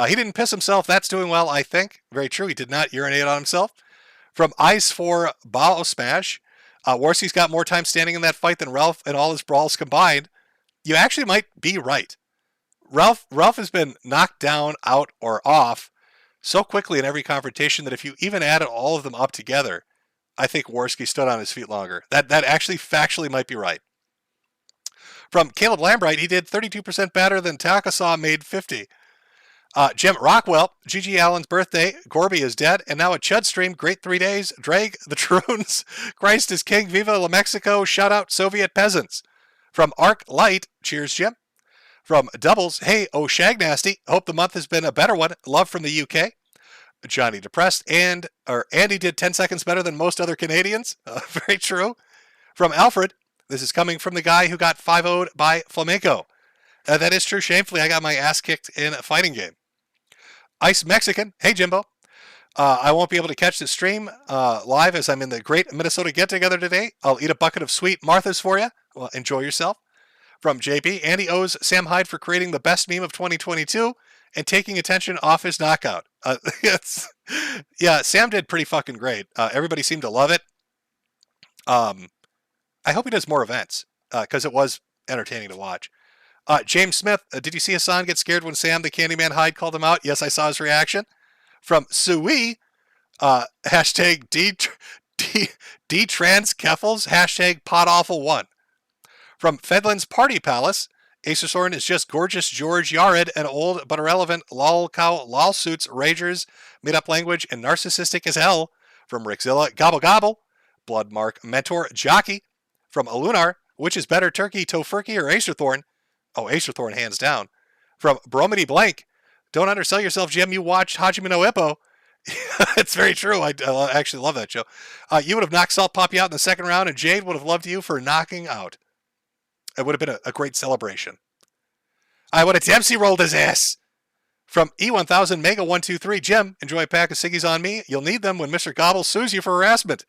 he didn't piss himself. That's doing well, I think. Very true. He did not urinate on himself. From Ice for Bao Smash, Warski's got more time standing in that fight than Ralph and all his brawls combined. You actually might be right. Ralph has been knocked down, out, or off so quickly in every confrontation that if you even added all of them up together, I think Warski stood on his feet longer. That actually factually might be right. From Caleb Lambright, he did 32% better than Takasaw made 50. Jim Rockwell, G.G. Allen's birthday, Gorby is dead, and now a Chud stream, great 3 days, Drag, the Troons, Christ is King, Viva La Mexico, shout out Soviet peasants. From Arc Light, cheers Jim. From Doubles, hey, oh Shag Nasty, hope the month has been a better one, love from the UK. Johnny Depressed, Andy did 10 seconds better than most other Canadians, very true. From Alfred, this is coming from the guy who got 5-0'd by Flamenco. That is true, shamefully, I got my ass kicked in a fighting game. Ice Mexican, hey Jimbo. I won't be able to catch the stream live as I'm in the great Minnesota get-together today. I'll eat a bucket of sweet Martha's for you. Well, enjoy yourself. From JP, Andy owes Sam Hyde for creating the best meme of 2022 and taking attention off his knockout. Yeah, Sam did pretty fucking great. Everybody seemed to love it. I hope he does more events because it was entertaining to watch. James Smith, did you see Hassan get scared when Sam the Candyman Hyde called him out? Yes, I saw his reaction. From Sui, hashtag D-Trans Keffels, hashtag PodAwful1. From Fedlin's Party Palace, Acer Soren is just gorgeous George Yared, and old but irrelevant lol cow lawsuits, ragers, made-up language, and narcissistic as hell. From Rickzilla, Gobble Gobble, Bloodmark Mentor Jockey. From Alunar, which is better, Turkey, Tofurkey, or Acerthorn? Oh, Acerthorn, hands down. From Bromedy Blank, don't undersell yourself, Jim. You watched Hajime no Ippo. It's very true. I actually love that show. You would have knocked Salt Poppy out in the second round, and Jade would have loved you for knocking out. It would have been a great celebration. I would have Dempsey rolled his ass. From E1000 Mega 123, Jim, enjoy a pack of ciggies on me. You'll need them when Mr. Gobble sues you for harassment.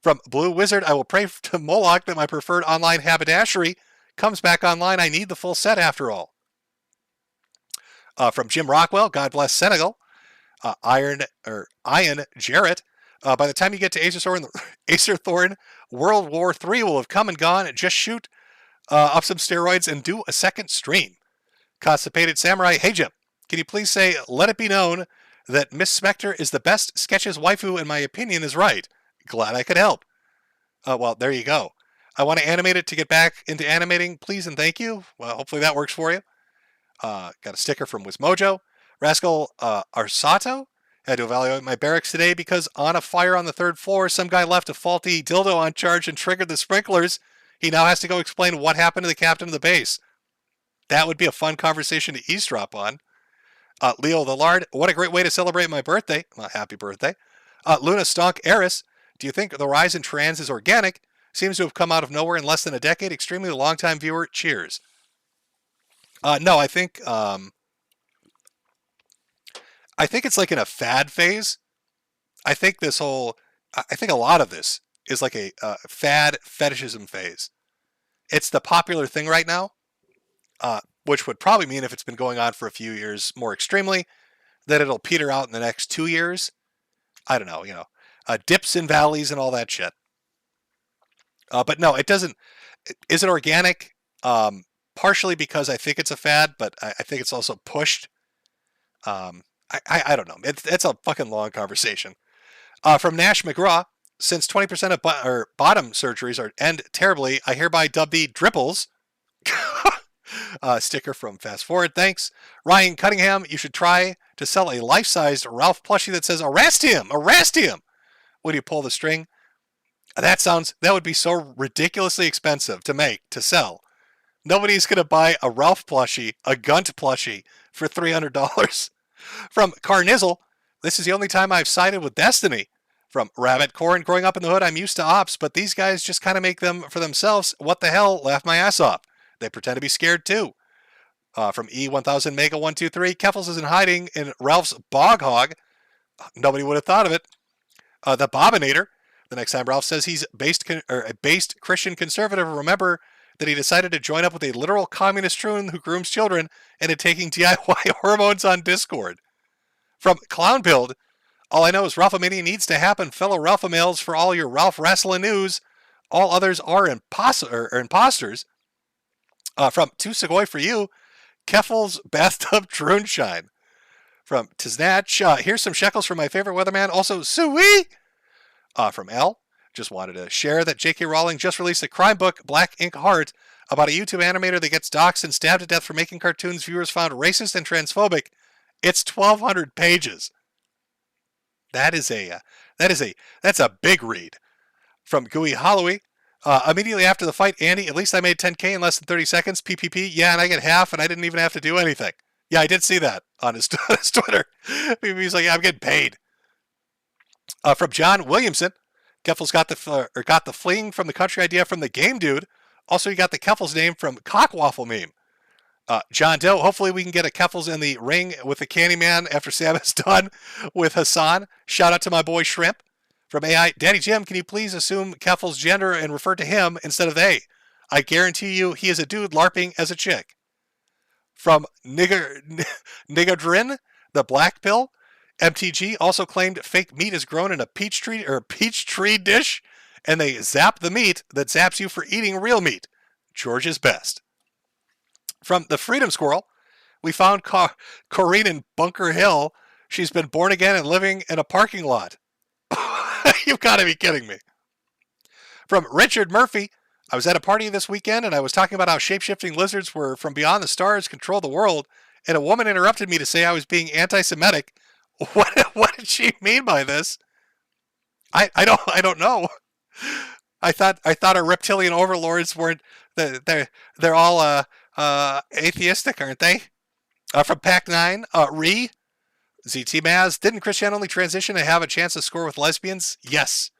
From Blue Wizard, I will pray to Moloch that my preferred online haberdashery comes back online. I need the full set after all. From Jim Rockwell, God bless Senegal. Iron Jarrett. By the time you get to Acer Thorn, World War III will have come and gone. Just shoot up some steroids and do a second stream. Constipated Samurai. Hey, Jim, can you please say, let it be known that Miss Spectre is the best Sketches waifu and my opinion is right. Glad I could help. Well, there you go. I want to animate it to get back into animating, please and thank you. Well, hopefully that works for you. Got a sticker from Wismojo. Rascal Arsato had to evaluate my barracks today because on a fire on the 3rd floor, some guy left a faulty dildo on charge and triggered the sprinklers. He now has to go explain what happened to the captain of the base. That would be a fun conversation to eavesdrop on. Leo the Lard, what a great way to celebrate my birthday. Well, happy birthday. Luna Stonk Eris, do you think the rise in trans is organic? Seems to have come out of nowhere in less than a decade. Extremely long-time viewer. Cheers. No, I think it's like in a fad phase. I think a lot of this is like a fad fetishism phase. It's the popular thing right now, which would probably mean if it's been going on for a few years more extremely, that it'll peter out in the next 2 years. I don't know, dips and valleys and all that shit. But no, it doesn't. Is it organic? Partially because I think it's a fad, but I think it's also pushed. I don't know. It's a fucking long conversation. From Nash McGraw, since 20% of bottom surgeries end terribly, I hereby dub thee Dripples. Sticker from Fast Forward, thanks. Ryan Cunningham, you should try to sell a life-sized Ralph plushie that says, arrest him! Arrest him! When you pull the string. That would be so ridiculously expensive to sell. Nobody's going to buy a Ralph plushie, a Gunt plushie, for $300. From Carnizzle, this is the only time I've sided with Destiny. From Rabbit Corn, growing up in the hood, I'm used to ops, but these guys just kind of make them for themselves. What the hell? Laugh my ass off. They pretend to be scared too. From E1000 Mega 123, Keffels isn't hiding in Ralph's Bog Hog. Nobody would have thought of it. The Bobinator. The next time Ralph says he's a based Christian conservative, remember that he decided to join up with a literal communist troon who grooms children and is taking DIY hormones on Discord. From Clown Build, all I know is Ralphomania needs to happen, fellow Ralphomales, for all your Ralph wrestling news. All others are imposters. From Two Segoy for you, Keffel's Bathtub Troonshine. From Tiznatch, here's some shekels from my favorite weatherman, also Sui. From L, just wanted to share that J.K. Rowling just released a crime book, Black Ink Heart, about a YouTube animator that gets doxxed and stabbed to death for making cartoons viewers found racist and transphobic. It's 1,200 pages. That's a big read. From Gooey Holloway, immediately after the fight, Andy, at least I made 10K in less than 30 seconds. PPP, yeah, and I get half, and I didn't even have to do anything. Yeah, I did see that on his Twitter. He's like, yeah, I'm getting paid. From John Williamson, Keffel's got the fling from the country idea from the game dude. Also, you got the Keffel's name from Cockwaffle meme. John Doe, hopefully we can get a Keffels in the ring with the Candyman after Sam is done with Hassan. Shout out to my boy Shrimp. From AI, Daddy Jim, can you please assume Keffels' gender and refer to him instead of they? I guarantee you he is a dude LARPing as a chick. From Nigadrin, the Black Pill, MTG also claimed fake meat is grown in a peach tree dish, and they zap the meat that zaps you for eating real meat. George is best. From the Freedom Squirrel, we found Corinne in Bunker Hill. She's been born again and living in a parking lot. You've got to be kidding me. From Richard Murphy, I was at a party this weekend and I was talking about how shape-shifting lizards were from beyond the stars control the world, and a woman interrupted me to say I was being anti-Semitic. What did she mean by this? I don't know. I thought our reptilian overlords weren't. They're all atheistic, aren't they? From Pac 9, ZT Maz, didn't Christian only transition to have a chance to score with lesbians? Yes.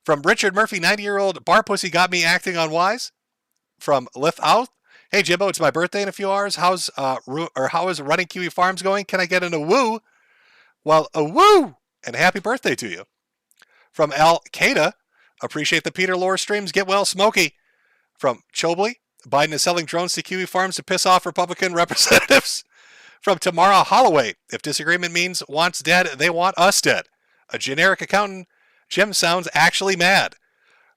From Richard Murphy, 90-year-old bar pussy got me acting on Wise. From Lith Out, hey Jimbo, it's my birthday in a few hours. How is running Kiwi Farms going? Can I get an a woo? Well, a woo and happy birthday to you. From Al Qaeda, appreciate the Peter Lore streams. Get well, Smokey. From Chobley, Biden is selling drones to Kiwi Farms to piss off Republican representatives. From Tamara Holloway, if disagreement means wants dead, they want us dead. A generic accountant, Jim sounds actually mad.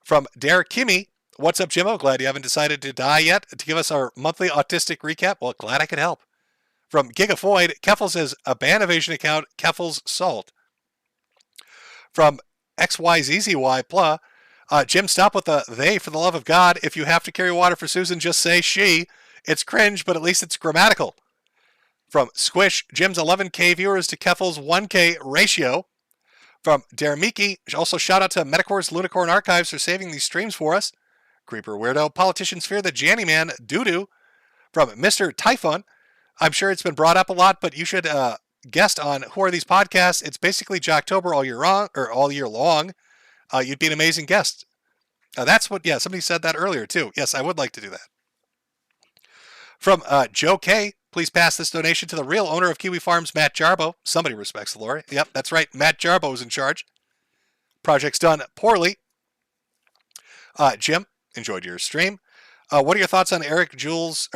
From Derek Kimmy, what's up, Jimmo? Glad you haven't decided to die yet. To give us our monthly autistic recap, well, glad I could help. From Gigafoid, Keffel says a ban evasion account, Keffel's Salt. From XYZZY Pla, Jim, stop with the they for the love of God. If you have to carry water for Susan, just say she. It's cringe, but at least it's grammatical. From Squish, Jim's 11K viewers to Keffel's 1K ratio. From Daramiki, also shout out to Metakur's Lunicorn Archives for saving these streams for us. Creeper Weirdo, politicians fear the Janny Man doo-doo. From Mr. Typhon, I'm sure it's been brought up a lot, but you should guest on Who Are These Podcasts? It's basically Jocktober all year long. You'd be an amazing guest. That's what, somebody said that earlier too. Yes, I would like to do that. From Joe K, please pass this donation to the real owner of Kiwi Farms, Matt Jarbo. Somebody respects the lore. Yep, that's right. Matt Jarbo is in charge. Project's done poorly. Jim, enjoyed your stream. What are your thoughts on Eric July's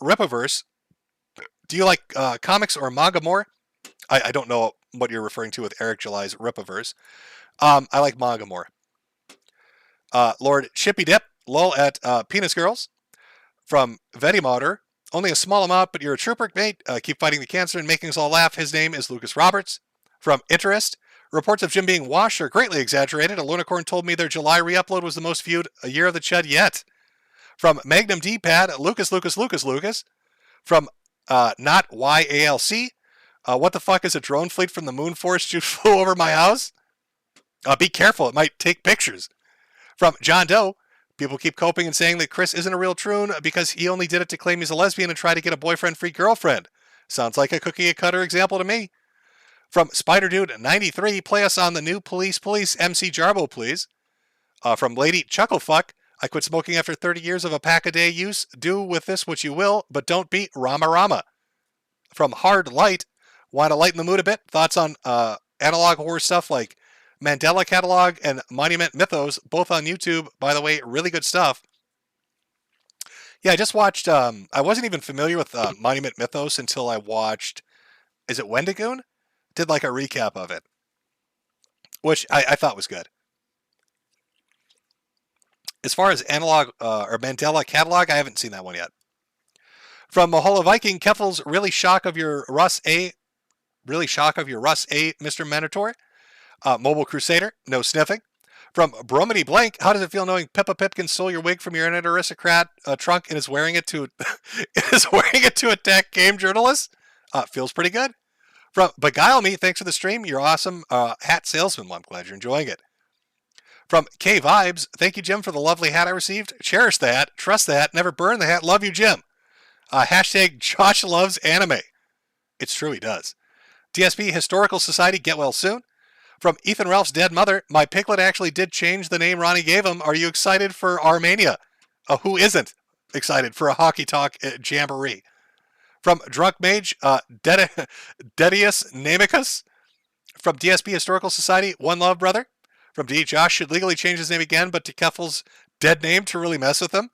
Ripaverse? Do you like comics or manga more? I don't know what you're referring to with Eric July's Ripaverse. I like manga more. Lord Chippy Dip, lol at Penis Girls. From Vetimoder, only a small amount, but you're a trooper, mate. Keep fighting the cancer and making us all laugh. His name is Lucas Roberts. From Interest, reports of Jim being washed are greatly exaggerated. A Lunicorn told me their July re-upload was the most viewed a year of the Chud yet. From Magnum D-Pad, Lucas. From not YALC, what the fuck is a drone fleet from the Moon Force just flew over my house? Be careful, it might take pictures. From John Doe, people keep coping and saying that Chris isn't a real troon because he only did it to claim he's a lesbian and try to get a boyfriend-free girlfriend. Sounds like a cookie-cutter example to me. From Spider Dude 93, play us on the new Police MC Jarbo, please. From Lady Chucklefuck, I quit smoking after 30 years of a pack-a-day use. Do with this what you will, but don't be Rama Rama. From Hard Light, want to lighten the mood a bit? Thoughts on analog horror stuff like Mandela Catalog and Monument Mythos, both on YouTube. By the way, really good stuff. Yeah, I just watched, I wasn't even familiar with Monument Mythos until I watched, is it Wendigoon? Did like a recap of it, which I thought was good. As far as analog or Mandela Catalog, I haven't seen that one yet. From Mahola Viking, Keffel's really shock of your Russ A, Mr. Minotaur. Mobile Crusader, no sniffing. From Bromedy Blank, how does it feel knowing Pippa Pipkin stole your wig from your internet aristocrat trunk and is wearing it to attack game journalists? Feels pretty good. From Beguile Me, thanks for the stream. You're awesome hat salesman. Well, I'm glad you're enjoying it. From K Vibes, thank you, Jim, for the lovely hat I received. Cherish the hat, trust the hat, never burn the hat. Love you, Jim. Hashtag Josh loves anime. It's true, he does. DSP Historical Society, get well soon. From Ethan Ralph's dead mother, my piglet actually did change the name Ronnie gave him. Are you excited for Armenia? Who isn't excited for a hockey talk jamboree? From Drunk Mage, Dedius Namicus. From DSP Historical Society, one love, brother. From D, Josh should legally change his name again, but to Keffel's dead name to really mess with him.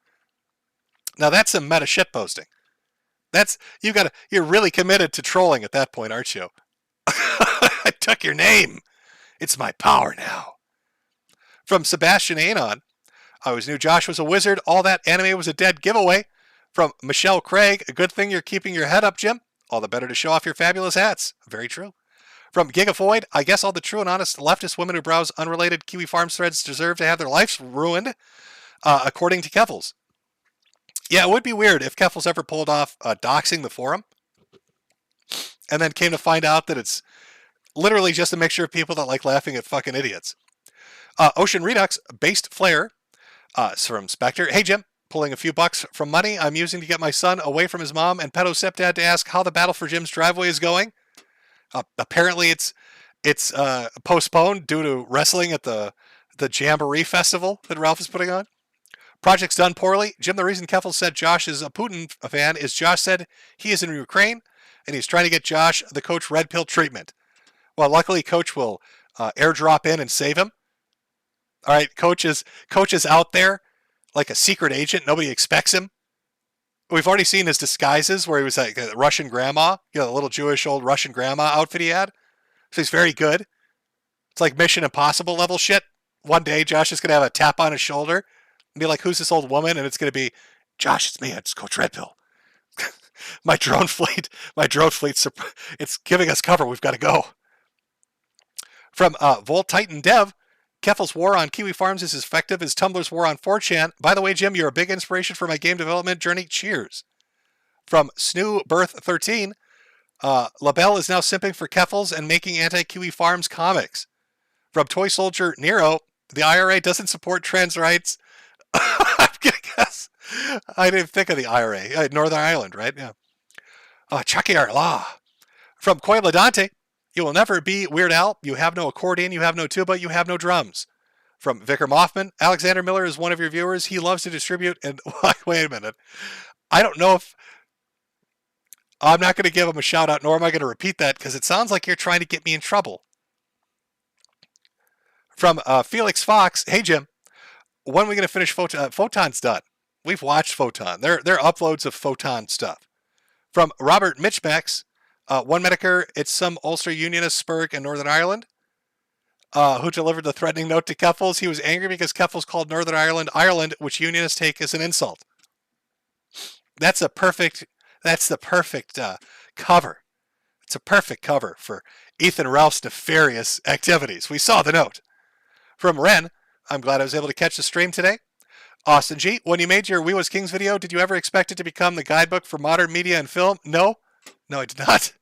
Now that's some meta shit posting. You're really committed to trolling at that point, aren't you? I took your name. It's my power now. From Sebastian Anon, I always knew Josh was a wizard. All that anime was a dead giveaway. From Michelle Craig, a good thing you're keeping your head up, Jim. All the better to show off your fabulous hats. Very true. From Gigafoid, I guess all the true and honest leftist women who browse unrelated Kiwi Farms threads deserve to have their lives ruined, according to Keffels. Yeah, it would be weird if Keffels ever pulled off doxing the forum and then came to find out that it's literally just a mixture of people that like laughing at fucking idiots. Ocean Redux, Based Flare, from Spectre. Hey, Jim, pulling a few bucks from money I'm using to get my son away from his mom and pedo stepdad to ask how the battle for Jim's driveway is going. Apparently, it's postponed due to wrestling at the Jamboree Festival that Ralph is putting on. Project's done poorly. Jim, the reason Kerfuffle said Josh is a Putin fan is Josh said he is in Ukraine and he's trying to get Josh the Coach Red Pill treatment. Well, luckily, Coach will airdrop in and save him. All right, Coach is out there like a secret agent. Nobody expects him. We've already seen his disguises where he was like a Russian grandma, the little Jewish old Russian grandma outfit he had. So he's very good. It's like Mission Impossible level shit. One day, Josh is going to have a tap on his shoulder and be like, who's this old woman? And it's going to be, Josh, it's me. It's Coach Red Pill. my drone fleet, it's giving us cover. We've got to go. From Volt Titan Dev, Kerfuffle's war on Kiwi Farms is as effective as Tumblr's war on 4chan. By the way, Jim, you're a big inspiration for my game development journey. Cheers. From Snoo Birth 13, LaBelle is now simping for Kerfuffle's and making anti-Kiwi Farms comics. From Toy Soldier Nero, the IRA doesn't support trans rights. I'm gonna guess. I didn't think of the IRA. Northern Ireland, right? Yeah. Chucky Law. From Coila Dante, you will never be Weird Al. You have no accordion, you have no tuba, you have no drums. From Vicar Mothman, Alexander Miller is one of your viewers. He loves to distribute and wait a minute. I don't know if I'm not going to give him a shout out, nor am I going to repeat that because it sounds like you're trying to get me in trouble. From Felix Fox, hey Jim, when are we going to finish Photon? Photon's done. We've watched Photon. They're uploads of Photon stuff. From Robert Mitchmax, one Metokur, it's some Ulster Unionist Spurg in Northern Ireland who delivered the threatening note to Kerfuffle. He was angry because Kerfuffle's called Northern Ireland, Ireland, which Unionists take as an insult. That's the perfect cover. It's a perfect cover for Ethan Ralph's nefarious activities. We saw the note. From Ren, I'm glad I was able to catch the stream today. Austin G, when you made your We Was Kings video, did you ever expect it to become the guidebook for modern media and film? No, I did not.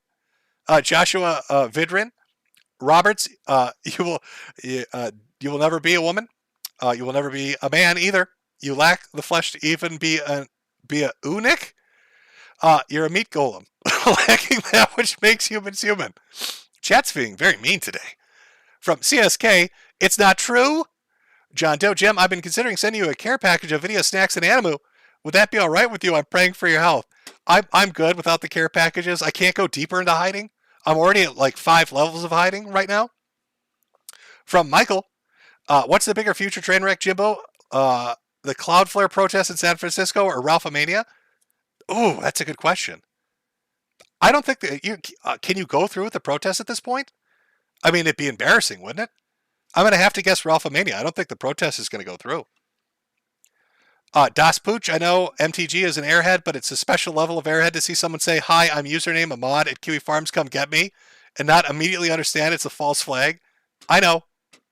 Joshua Vidrin, Roberts, you will never be a woman. You will never be a man either. You lack the flesh to even be a eunuch. You're a meat golem, lacking that which makes humans human. Chat's being very mean today. From CSK, it's not true. John Doe, Jim, I've been considering sending you a care package of video snacks and animu. Would that be all right with you? I'm praying for your health. I'm good without the care packages. I can't go deeper into hiding. I'm already at like 5 levels of hiding right now. From Michael, what's the bigger future train wreck, Jimbo? The Cloudflare protest in San Francisco or Ralphomania? Oh, that's a good question. I don't think that can you go through with the protest at this point? I mean, it'd be embarrassing, wouldn't it? I'm going to have to guess Ralphomania. I don't think the protest is going to go through. Das Pooch, I know MTG is an airhead, but it's a special level of airhead to see someone say, hi, I'm username Ahmad at Kiwi Farms, come get me, and not immediately understand it's a false flag. I know.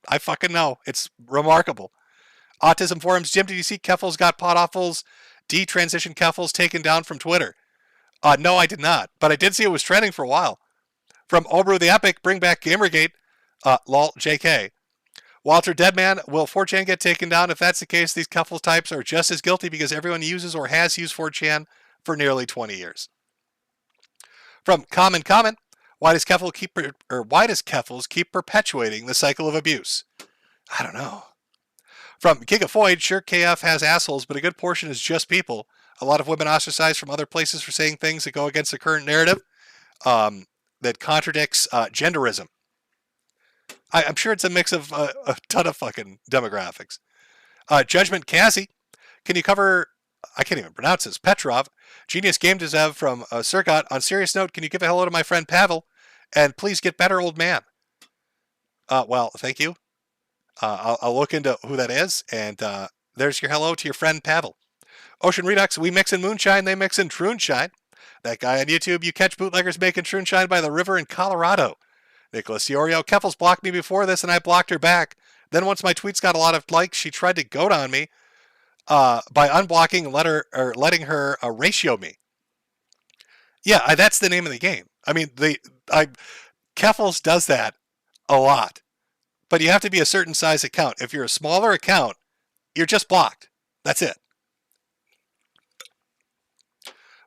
I fucking know. It's remarkable. Autism Forums, Jim, did you see Kerfuffle's got Potoffle's detransition Kerfuffle's taken down from Twitter? No, I did not, but I did see it was trending for a while. From Obru the Epic, bring back Gamergate, lol, JK. Walter Deadman, will 4chan get taken down? If that's the case, these Kerfuffle types are just as guilty because everyone uses or has used 4chan for nearly 20 years. From Common, why does Kerfuffle keep perpetuating the cycle of abuse? I don't know. From Gigafoid, sure KF has assholes, but a good portion is just people. A lot of women ostracized from other places for saying things that go against the current narrative that contradicts genderism. I'm sure it's a mix of a ton of fucking demographics. Judgment Cassie, can you cover, I can't even pronounce this, Petrov, Genius Game Dev from Circuit. On serious note, can you give a hello to my friend Pavel? And please get better, old man. Well, thank you. I'll look into who that is, and there's your hello to your friend Pavel. Ocean Redux, we mix in moonshine, they mix in troonshine. That guy on YouTube, you catch bootleggers making troonshine by the river in Colorado. Nicholas Diorio, Kerfuffle's blocked me before this, and I blocked her back. Then once my tweets got a lot of likes, she tried to goad on me by unblocking and letting her ratio me. Yeah, that's the name of the game. I mean, Kerfuffle does that a lot. But you have to be a certain size account. If you're a smaller account, you're just blocked. That's it.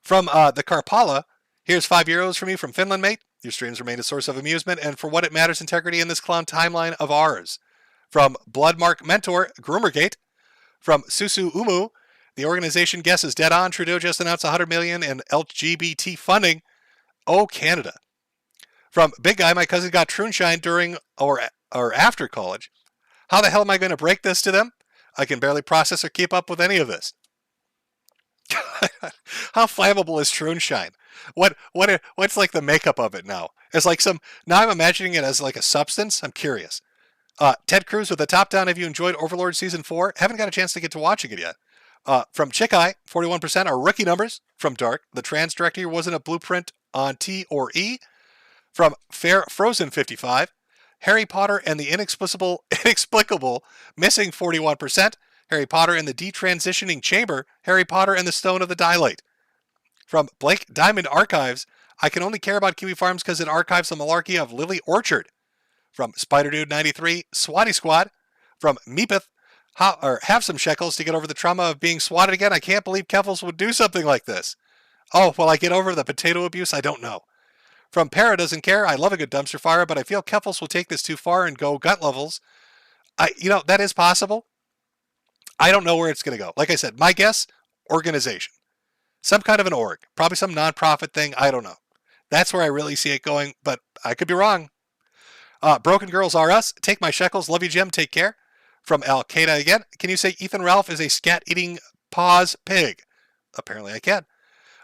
From the Karpala, here's €5 from me from Finland, mate. Your streams remain a source of amusement and, for what it matters, integrity in this clown timeline of ours. From Bloodmark Mentor, Groomergate. From Susu Umu, the organization guesses dead on. Trudeau just announced $100 million in LGBT funding. Oh, Canada. From Big Guy, my cousin got Troonshine during or after college. How the hell am I going to break this to them? I can barely process or keep up with any of this. How flammable is Troonshine? What's like the makeup of it now? It's like now I'm imagining it as like a substance. I'm curious. Ted Cruz with the top down. Have you enjoyed Overlord Season 4? Haven't got a chance to get to watching it yet. From Chick Eye, 41% are rookie numbers. From Dark, the trans director wasn't a blueprint on T or E. From Fair Frozen, 55. Harry Potter and the Inexplicable missing 41%. Harry Potter and the Detransitioning Chamber. Harry Potter and the Stone of the Daylight. From Blake Diamond Archives, I can only care about Kiwi Farms because it archives the malarkey of Lily Orchard. From Spider Dude 93, Swatty Squad. From Meepeth, have some shekels to get over the trauma of being swatted again. I can't believe Kerfuffle would do something like this. Oh, will I get over the potato abuse? I don't know. From Para doesn't care. I love a good dumpster fire, but I feel Kerfuffle will take this too far and go gut levels. That is possible. I don't know where it's going to go. Like I said, my guess, organization. Some kind of an org. Probably some nonprofit thing. I don't know. That's where I really see it going, but I could be wrong. Broken Girls Are Us. Take my shekels. Love you, Jim. Take care. From Al Qaeda again. Can you say Ethan Ralph is a scat-eating paws pig? Apparently I can.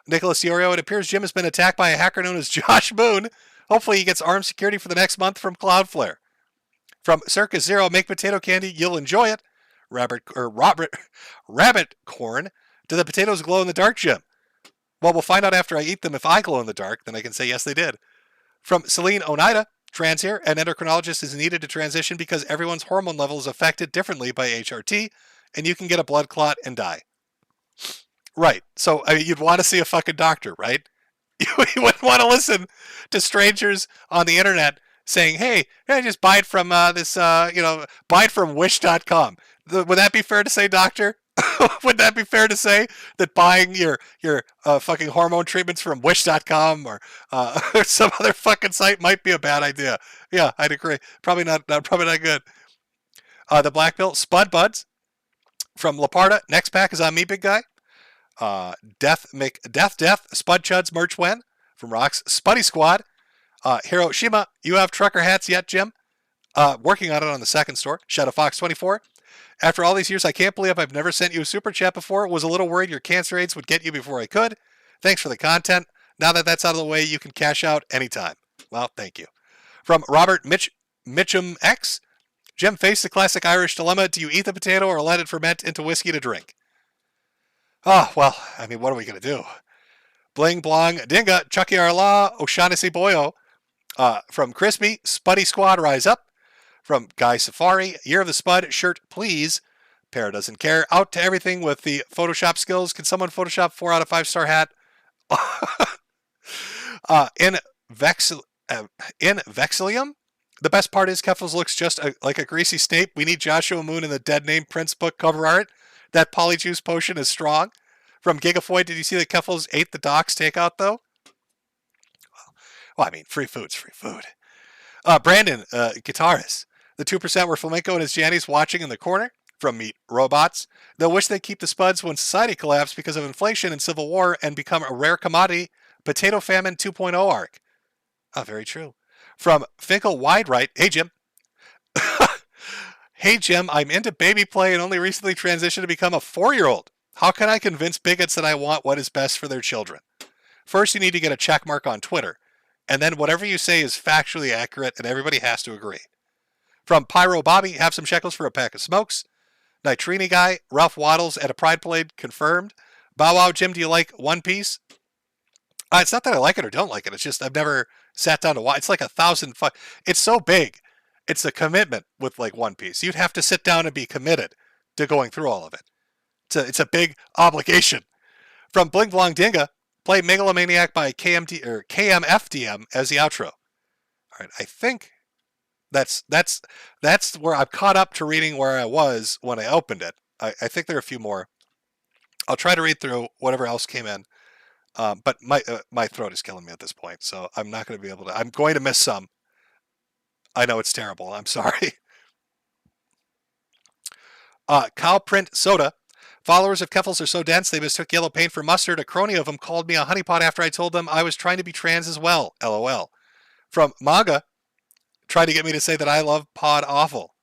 Nicholas Diorio. It appears Jim has been attacked by a hacker known as Josh Moon. Hopefully he gets armed security for the next month from Cloudflare. From Circus Zero. Make potato candy. You'll enjoy it. Rabbit corn. Do the potatoes glow in the dark, Jim? Well, we'll find out after I eat them. If I glow in the dark, then I can say yes, they did. From Celine Oneida. Trans here, an endocrinologist is needed to transition because everyone's hormone level is affected differently by HRT, and you can get a blood clot and die. Right. So you'd want to see a fucking doctor, right? You wouldn't want to listen to strangers on the internet saying, "Hey, just buy it from buy it from Wish.com." Would that be fair to say, doctor? Would that be fair to say that buying your fucking hormone treatments from Wish.com or some other fucking site might be a bad idea? Yeah, I'd agree. Probably not good. The Black Pill, Spud Buds from Laparta. Next pack is on me, big guy. Death, Spud Chuds merch when? From Rocks, Spuddy Squad. Hiroshima, you have trucker hats yet, Jim? Working on it on the second store. Shadow Fox 24. After all these years, I can't believe I've never sent you a super chat before. Was a little worried your cancer aids would get you before I could. Thanks for the content. Now that that's out of the way, you can cash out anytime. Well, thank you. From Robert Mitchum X. Jim, face the classic Irish dilemma. Do you eat the potato or let it ferment into whiskey to drink? Oh, well, I mean, what are we going to do? Bling Blong Dinga, Chucky Arla, O'Shaughnessy Boyo. From Crispy, Spuddy Squad, Rise Up. From Guy Safari, Year of the Spud, shirt please. Para doesn't care. Out to everything with the Photoshop skills. Can someone Photoshop 4 out of 5 star hat? In Vexilium, the best part is Kerfuffle looks just like a greasy Snape. We need Joshua Moon in the Dead Name Prince book cover art. That polyjuice potion is strong. From Gigafoid, did you see that Kerfuffle ate the Doc's takeout though? Well, I mean, free food's free food. Brandon, guitarist. The 2% were Flamenco and his Jannies watching in the corner. From Meat Robots. They'll wish they'd keep the spuds when society collapsed because of inflation and civil war and become a rare commodity. Potato Famine 2.0 arc. Oh, very true. From Finkel Wide Right. Hey, Jim. Hey, Jim, I'm into baby play and only recently transitioned to become a 4-year-old. How can I convince bigots that I want what is best for their children? First, you need to get a check mark on Twitter. And then whatever you say is factually accurate and everybody has to agree. From Pyro Bobby, have some shekels for a pack of smokes. Nitrini Guy, Ralph Waddles at a Pride Parade confirmed. Bow Wow, Jim, do you like One Piece? It's not that I like it or don't like it. It's just I've never sat down to watch. It's like 1,000. It's so big. It's a commitment with like One Piece. You'd have to sit down and be committed to going through all of it. It's a big obligation. From Bling Blong Dinga, play Megalomaniac by KMFDM as the outro. All right, I think that's where I'm caught up to reading where I was when I opened it. I think there are a few more. I'll try to read through whatever else came in. But my throat is killing me at this point, so I'm not going to be able to. I'm going to miss some. I know it's terrible. I'm sorry. Cow Print Soda. Followers of Kerfuffle are so dense they mistook yellow paint for mustard. A crony of them called me a honeypot after I told them I was trying to be trans as well. LOL. From Maga, tried to get me to say that I love Pod Awful.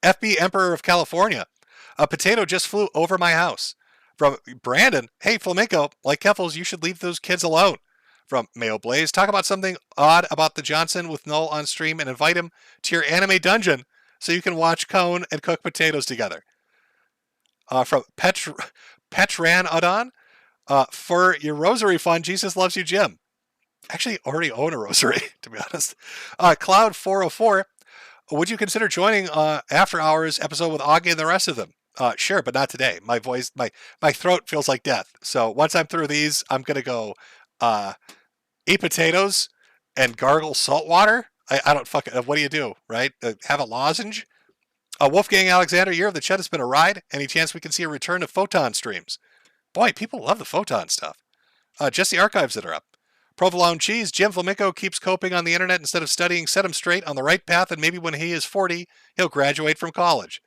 FB Emperor of California. A potato just flew over my house. From Brandon, hey Flamenco, like Kerfuffle's, you should leave those kids alone. From Mayo Blaze, talk about something odd about the Johnson with Null on stream and invite him to your anime dungeon so you can watch Cone and cook potatoes together. From Petran Adon, for your rosary fund, Jesus loves you, Jim. Actually, already own a rosary, to be honest. Cloud 404, would you consider joining After Hours episode with Augie and the rest of them? Sure, but not today. My voice, my throat feels like death. So once I'm through these, I'm gonna go eat potatoes and gargle salt water. I don't fucking. What do you do, right? Have a lozenge. Wolfgang Alexander, Year of the Chud has been a ride. Any chance we can see a return of Photon streams? Boy, people love the Photon stuff. Just the archives that are up. Provolone Cheese, Jim Flamenco keeps coping on the internet instead of studying. Set him straight on the right path, and maybe when he is 40, he'll graduate from college.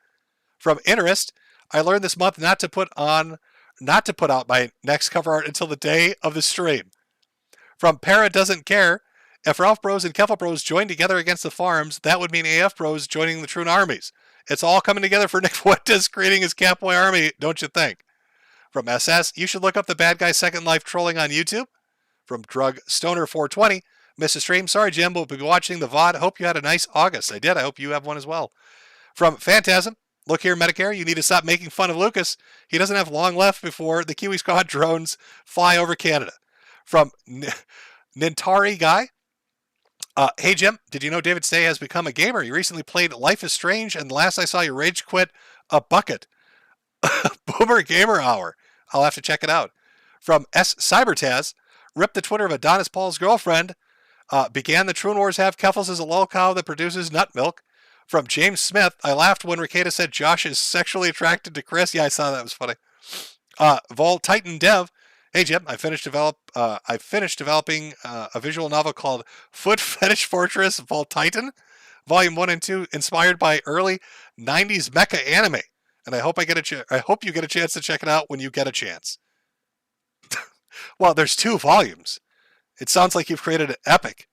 From Interest, I learned this month not to put out my next cover art until the day of the stream. From Para Doesn't Care, if Ralph Bros and Kerfuffle Bros join together against the farms, that would mean AF Bros joining the Troon armies. It's all coming together for Nick Fuentes creating his Catboy army, don't you think? From SS, you should look up the Bad Guy Second Life trolling on YouTube. From Drug Stoner 420, missed a stream. Sorry, Jim, we'll be watching the VOD. Hope you had a nice August. I did. I hope you have one as well. From Phantasm, look here, Medicare, you need to stop making fun of Lucas. He doesn't have long left before the Kiwi Squad drones fly over Canada. From Nintari Guy, hey Jim, did you know David Stay has become a gamer? You recently played Life is Strange, and last I saw you rage quit a bucket. Boomer Gamer Hour. I'll have to check it out. From S Cybertaz, rip the Twitter of Adonis Paul's girlfriend. Began the Troon Wars have Kerfuffle's as a lol cow that produces nut milk. From James Smith, I laughed when Ricada said Josh is sexually attracted to Chris. Yeah, I saw that. It was funny. Vol Titan Dev. Hey Jim, I finished developing a visual novel called Foot Fetish Fortress Vol Titan, Volume 1 and 2, inspired by early 90s mecha anime. And I hope you get a chance to check it out when you get a chance. Well, there's 2 volumes. It sounds like you've created an epic.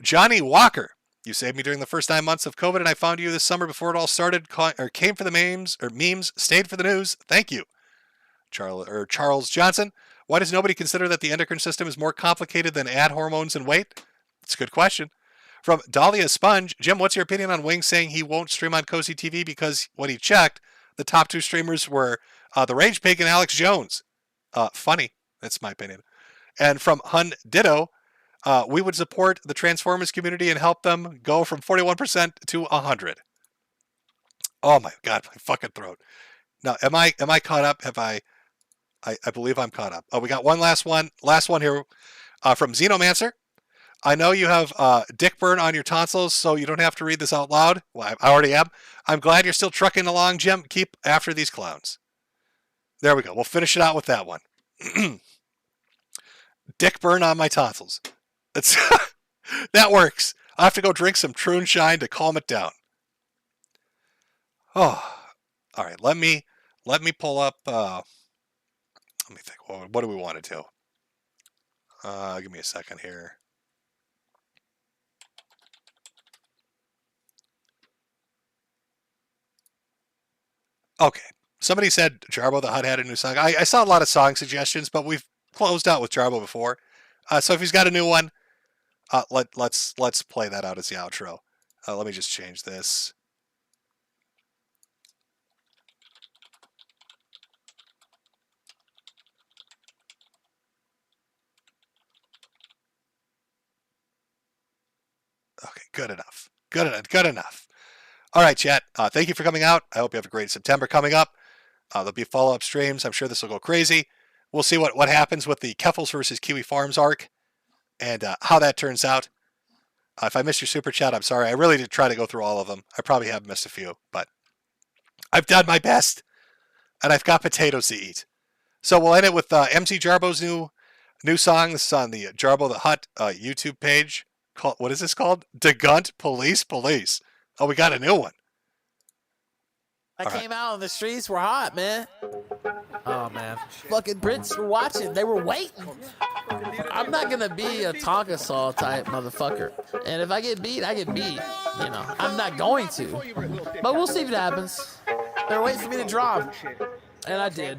Johnny Walker, you saved me during the first 9 months of COVID, and I found you this summer before it all started. Came for the memes, stayed for the news. Thank you. Charles Johnson, why does nobody consider that the endocrine system is more complicated than add hormones and weight? It's a good question. From Dahlia Sponge, Jim, what's your opinion on Wing saying he won't stream on Cozy TV because when he checked, the top 2 streamers were the Rage Pig and Alex Jones? Funny. That's my opinion. And from Hun Ditto, we would support the Transformers community and help them go from 41% to 100. Oh my God, my fucking throat. Now, am I caught up? I believe I'm caught up. Oh, we got one last one here from Xenomancer. I know you have dick burn on your tonsils, so you don't have to read this out loud. Well, I already am. I'm glad you're still trucking along, Jim. Keep after these clowns. There we go. We'll finish it out with that one. Dick burn on my tonsils. That works. I have to go drink some Troon Shine to calm it down. Oh, all right. Let me pull up. Let me think. What do we want to do? Give me a second here. Okay. Somebody said Jarbo the Hut had a new song. I saw a lot of song suggestions, but we've closed out with Jarbo before. So if he's got a new one, let's play that out as the outro. Let me just change this. Okay, good enough. Good enough. All right, chat. Thank you for coming out. I hope you have a great September coming up. There'll be follow-up streams. I'm sure this will go crazy. We'll see what happens with the Kerfuffle versus Kiwi Farms arc and how that turns out. If I missed your super chat, I'm sorry. I really did try to go through all of them. I probably have missed a few, but I've done my best, and I've got potatoes to eat. So we'll end it with MC Jarbo's new song. This is on the Jarbo the Hut YouTube page. What is this called? Degunt Police Police. Oh, we got a new one. I came out on the streets were hot, man. Oh, man. Fucking Brits were watching. They were waiting. I'm not going to be a Tonka Saw type motherfucker. And if I get beat, I get beat. You know, I'm not going to. But we'll see if it happens. They're waiting for me to drop. And I did.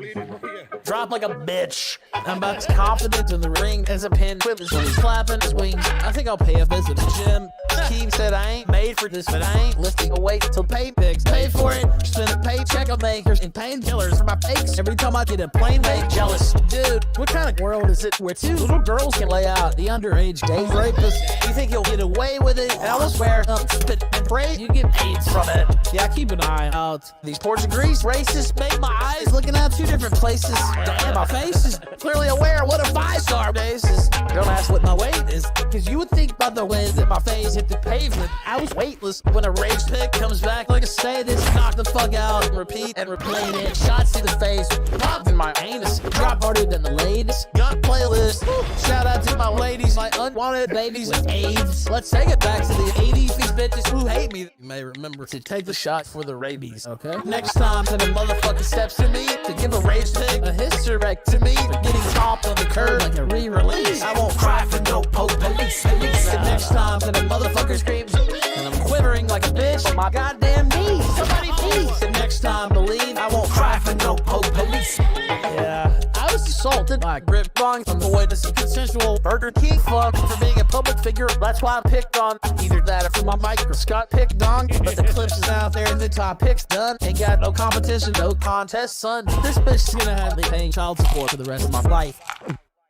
Drop like a bitch. I'm about as confident in the ring as a pin. He's clapping his wings. I think I'll pay a visit to the gym. Keem said I ain't made for this, but I ain't lifting a weight till pay pigs. Pay for it. Spend a paycheck on makers and painkillers for my fakes. Every time I get a plane bake, jealous. Dude, what kind of world is it where two little girls can lay out the underage date rapist? You think you'll get away with it? And I will swear, spit and pray, you get AIDS from it. Yeah, keep an eye out. These Portuguese racists make my eyes looking at two different places. Damn, my face is clearly aware what a 5-star base is. Don't ask what my weight is, cause you would think by the way that my face hit the pavement. I was weightless when a rage pick comes back like a sadist. Knock the fuck out, repeat and replay it. Shots to the face, popped in my anus. Drop harder than the latest. Gun playlist. Shout out to my ladies, my unwanted babies with AIDS. Let's take it back to the 80s. These bitches who hate me, you may remember to take the shot for the rabies, okay? Next time that a motherfucker steps to me to give a rage pick a hysterectomy for getting topped on the curb like a re-release. I won't cry for no police. The next time that a motherfucker screams and I'm quivering like a bitch on my goddamn knees. Somebody please. The next time believe I won't cry for no police. Yeah, I was assaulted by Grip Bong from the witness of consensual Burger King fuck for being a public figure. That's why I picked on either that or for my microscope picked on. But the clips is out there and the top pick's done. Ain't got no competition, no contest, son. This bitch is gonna have me paying child support for the rest of my life.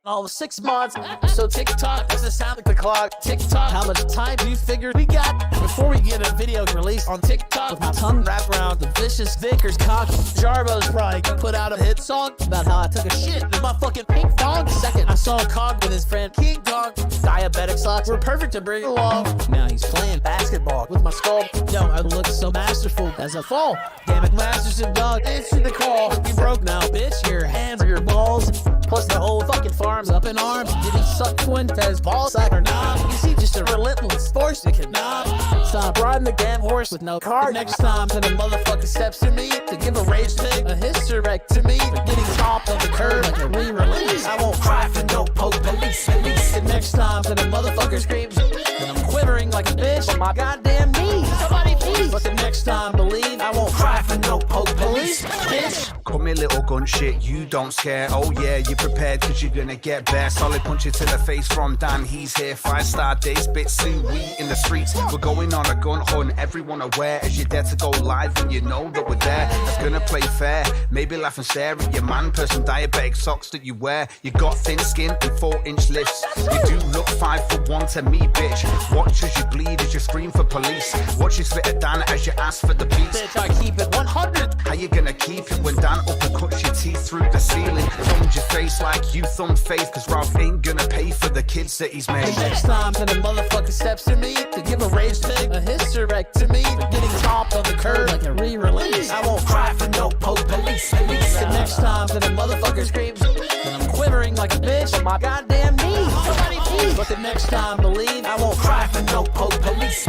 All of 6 months, so TikTok doesn't sound like the clock. TikTok, how much time do you figure we got before we get a video released on TikTok? With my tongue wrapped around the vicious Vickers cock. Jarbo's probably put out a hit song about how I took a shit in my fucking pink dog. Second, I saw a Cog with his friend King Kong. Diabetic socks were perfect to bring along. Now he's playing basketball with my skull. Yo, I look so masterful as I fall. Damn it, Masterson dog, answer the call. You broke now, bitch. Your hands or your balls. Plus the whole fucking farm's up in arms. Did he suck Fuentes' ball sack or not? You see, just a relentless force that cannot stop riding the damn horse with no car. Next time that a motherfucker steps to me to give a rage pick a hysterectomy for getting topped on the curb like a re-release. I won't cry for no police. The next time that a motherfucker screams and I'm quivering like a bitch on my goddamn knees. Somebody please. But the next time believe I won't cry for no police. Bitch. Call me a little gun shit, you don't scare. Oh yeah, you prepared cause you're gonna get bare. Solid punches to the face from Dan, he's here. 5-star days, bit soon, we in the streets. We're going on a gun hunt, everyone aware. As you're there to go live and you know that we're there. That's gonna play fair, maybe laugh and stare at your man person. Diabetic socks that you wear. You got thin skin and 4-inch lifts. You do look 5'1" to me, bitch. Watch as you bleed as you scream for police. Watch you spit at Dan as you ask for the beats. Bitch, I keep it 100. How you gonna keep it when Dan uppercuts your teeth through the ceiling? Thumbed your face like you thumbed Faith, cause Ralph ain't gonna pay for the kids that he's made. The next time that a motherfucker steps to me to give a rage pick a hysterectomy for getting topped on the curb like a re-release. I won't cry for no police. The next time that a motherfucker screams and I'm quivering like a bitch on my goddamn knees. Somebody please. But the next time believe I won't cry for no police.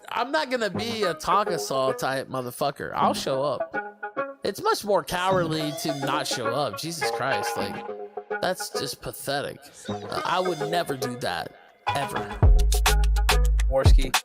I'm not gonna be a Tonka Saw type motherfucker. I'll show up. It's much more cowardly to not show up. Jesus Christ, like, that's just pathetic. I would never do that, ever. Worski.